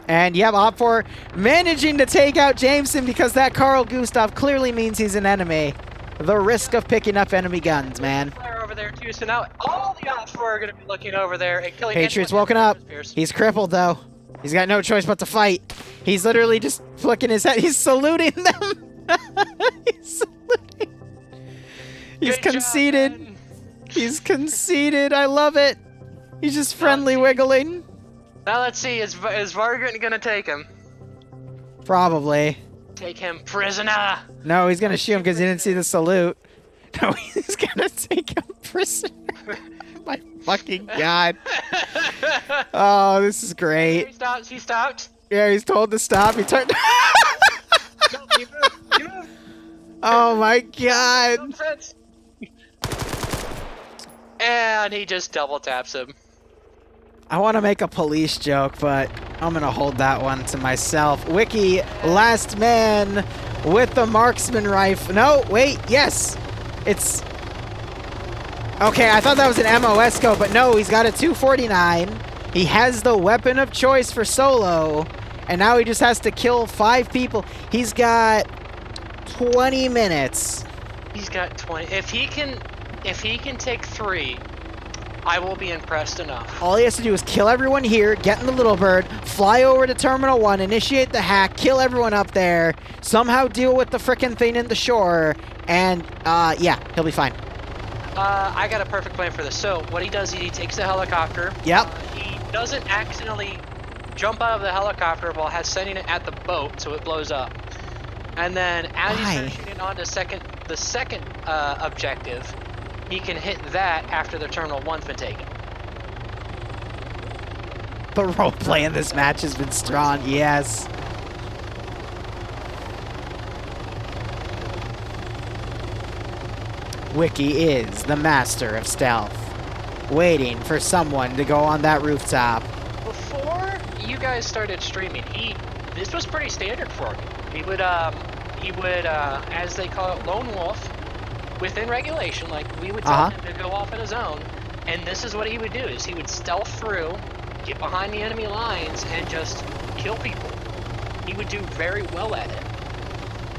And yep, Op4 managing to take out Jameson because that Carl Gustav clearly means he's an enemy. The risk of picking up enemy guns, man. Flare over there too, so now all the Op4 are going to be looking over there and killing Patriot's anyone woken up. He's crippled, though. He's got no choice but to fight. He's literally just flicking his head. He's saluting them. He's saluting. He's conceited. He's conceited. I love it. He's just friendly wiggling. Now let's see, is Vargant going to take him? Probably. Take him prisoner. No, he's going to shoot him because he didn't see the salute. No, he's going to take him prisoner. My fucking god. Oh, this is great. He stopped. He stopped. Yeah, he's told to stop. He turned. No, he moved. He moved. Oh my god. And he just double taps him. I want to make a police joke, but I'm going to hold that one to myself. Wiki, last man with the marksman rifle. No, wait, yes. It's... Okay, I thought that was an MOS scope, but no, he's got a 249. He has the weapon of choice for solo, and now he just has to kill 5 people. He's got 20 minutes. He's got 20. If he can take 3, I will be impressed enough. All he has to do is kill everyone here, get in the Little Bird, fly over to Terminal 1, initiate the hack, kill everyone up there, somehow deal with the frickin' thing in the shore, and, yeah, he'll be fine. I got a perfect plan for this. So, what he does is he takes the helicopter. Yep. He doesn't accidentally jump out of the helicopter while sending it at the boat, so it blows up. And then, as he's finishing it on the second objective, he can hit that after the Terminal 1's been taken. The roleplay in this match has been strong, yes. Wiki is the master of stealth, waiting for someone to go on that rooftop. Before you guys started streaming, this was pretty standard for him. He would, as they call it, lone wolf, within regulation. Like, we would tell him to go off in his own, and this is what he would do: is he would stealth through, get behind the enemy lines, and just kill people. He would do very well at it.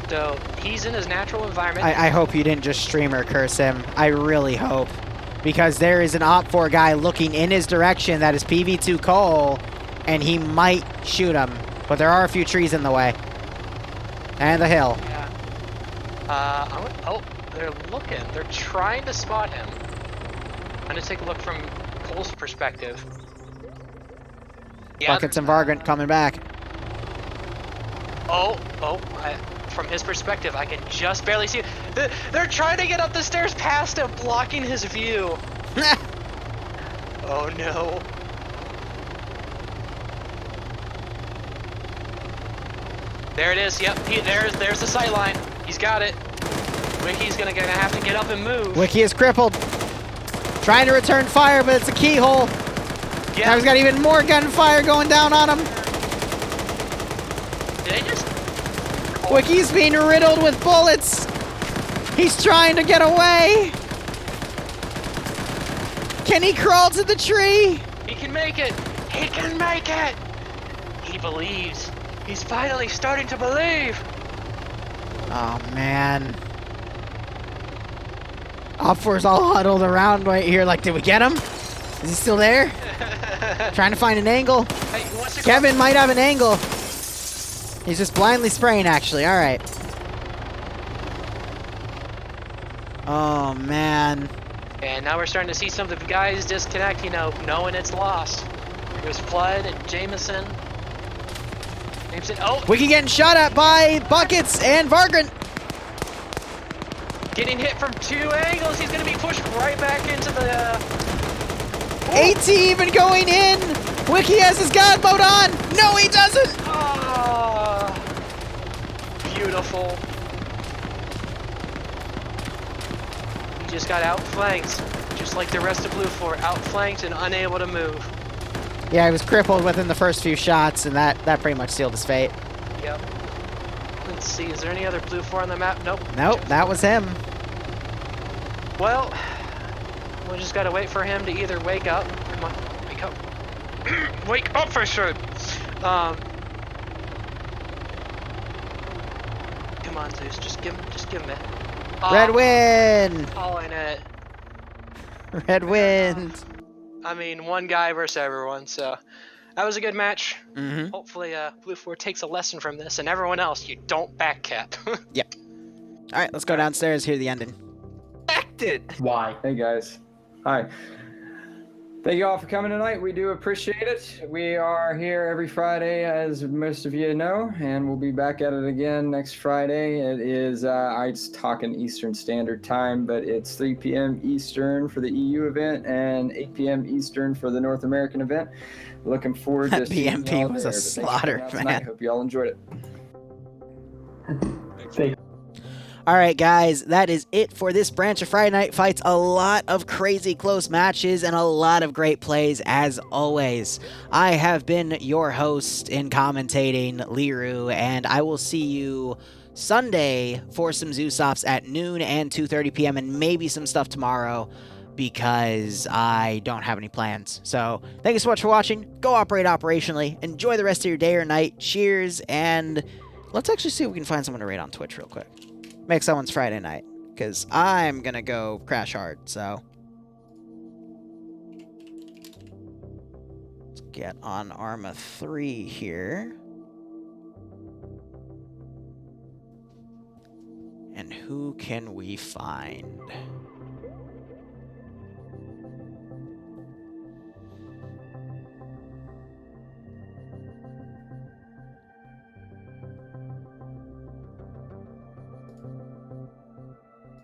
So he's in his natural environment. I hope you didn't just streamer curse him. I really hope. Because there is an Op4 guy looking in his direction that is PV2 Cole, and he might shoot him. But there are a few trees in the way. And the hill. Yeah. Oh, they're looking. They're trying to spot him. I'm going to take a look from Cole's perspective. Yeah, Buckets and Vargant coming back. From his perspective, I can just barely see it. They're trying to get up the stairs past him, blocking his view. Oh no. There it is. Yep, there's the sight line. He's got it. Wiki's gonna have to get up and move. Wiki is crippled. Trying to return fire, but it's a keyhole. Yeah. Now he's got even more gunfire going down on him. Did they just... Wiki's being riddled with bullets. He's trying to get away. Can he crawl to the tree? He can make it. He can make it. He believes. He's finally starting to believe. Oh, man. Op4's all huddled around right here. Like, did we get him? Is he still there? Trying to find an angle. Hey, Kevin might have an angle. He's just blindly spraying, actually. All right. Oh, man. And now we're starting to see some of the guys disconnect, knowing it's lost. There's Flood and Jameson. Oh! Wiki getting shot at by Buckets and Vargant. Getting hit from 2 angles. He's going to be pushed right back into the... AT even going in. Wiki has his god mode on. No, he doesn't. Oh, beautiful. He just got outflanked, just like the rest of Blue 4, outflanked and unable to move. Yeah, he was crippled within the first few shots, and that pretty much sealed his fate. Yep. Let's see, is there any other Blue 4 on the map? Nope. Nope, that was him. Well, we just gotta wait for him to either wake up. Come on, wake up. Wake up for sure. Come on, Zeus, just give him it. Red win! Calling it. Red wins. I mean, one guy versus everyone, so that was a good match. Mm-hmm. Hopefully, Blue 4 takes a lesson from this, and everyone else, you don't backcap. Yep. All right, let's go downstairs, hear the ending. Why? Hey guys. Hi. Thank you all for coming tonight. We do appreciate it. We are here every Friday, as most of you know, and we'll be back at it again next Friday. It is, I'm talking Eastern Standard Time, but it's 3 p.m. Eastern for the EU event and 8 p.m. Eastern for the North American event. Looking forward to seeing BMP y'all was there. a But thanks for slaughter, coming out tonight. man. Hope you all enjoyed it. All right, guys, that is it for this branch of Friday Night Fights. A lot of crazy close matches and a lot of great plays, as always. I have been your host in commentating, Liru, and I will see you Sunday for some Zeusops at noon and 2:30 p.m. and maybe some stuff tomorrow because I don't have any plans. So thank you so much for watching. Go operate operationally. Enjoy the rest of your day or night. Cheers, and let's actually see if we can find someone to raid on Twitch real quick. Make someone's Friday night, because I'm going to go crash hard, so. Let's get on Arma 3 here. And who can we find?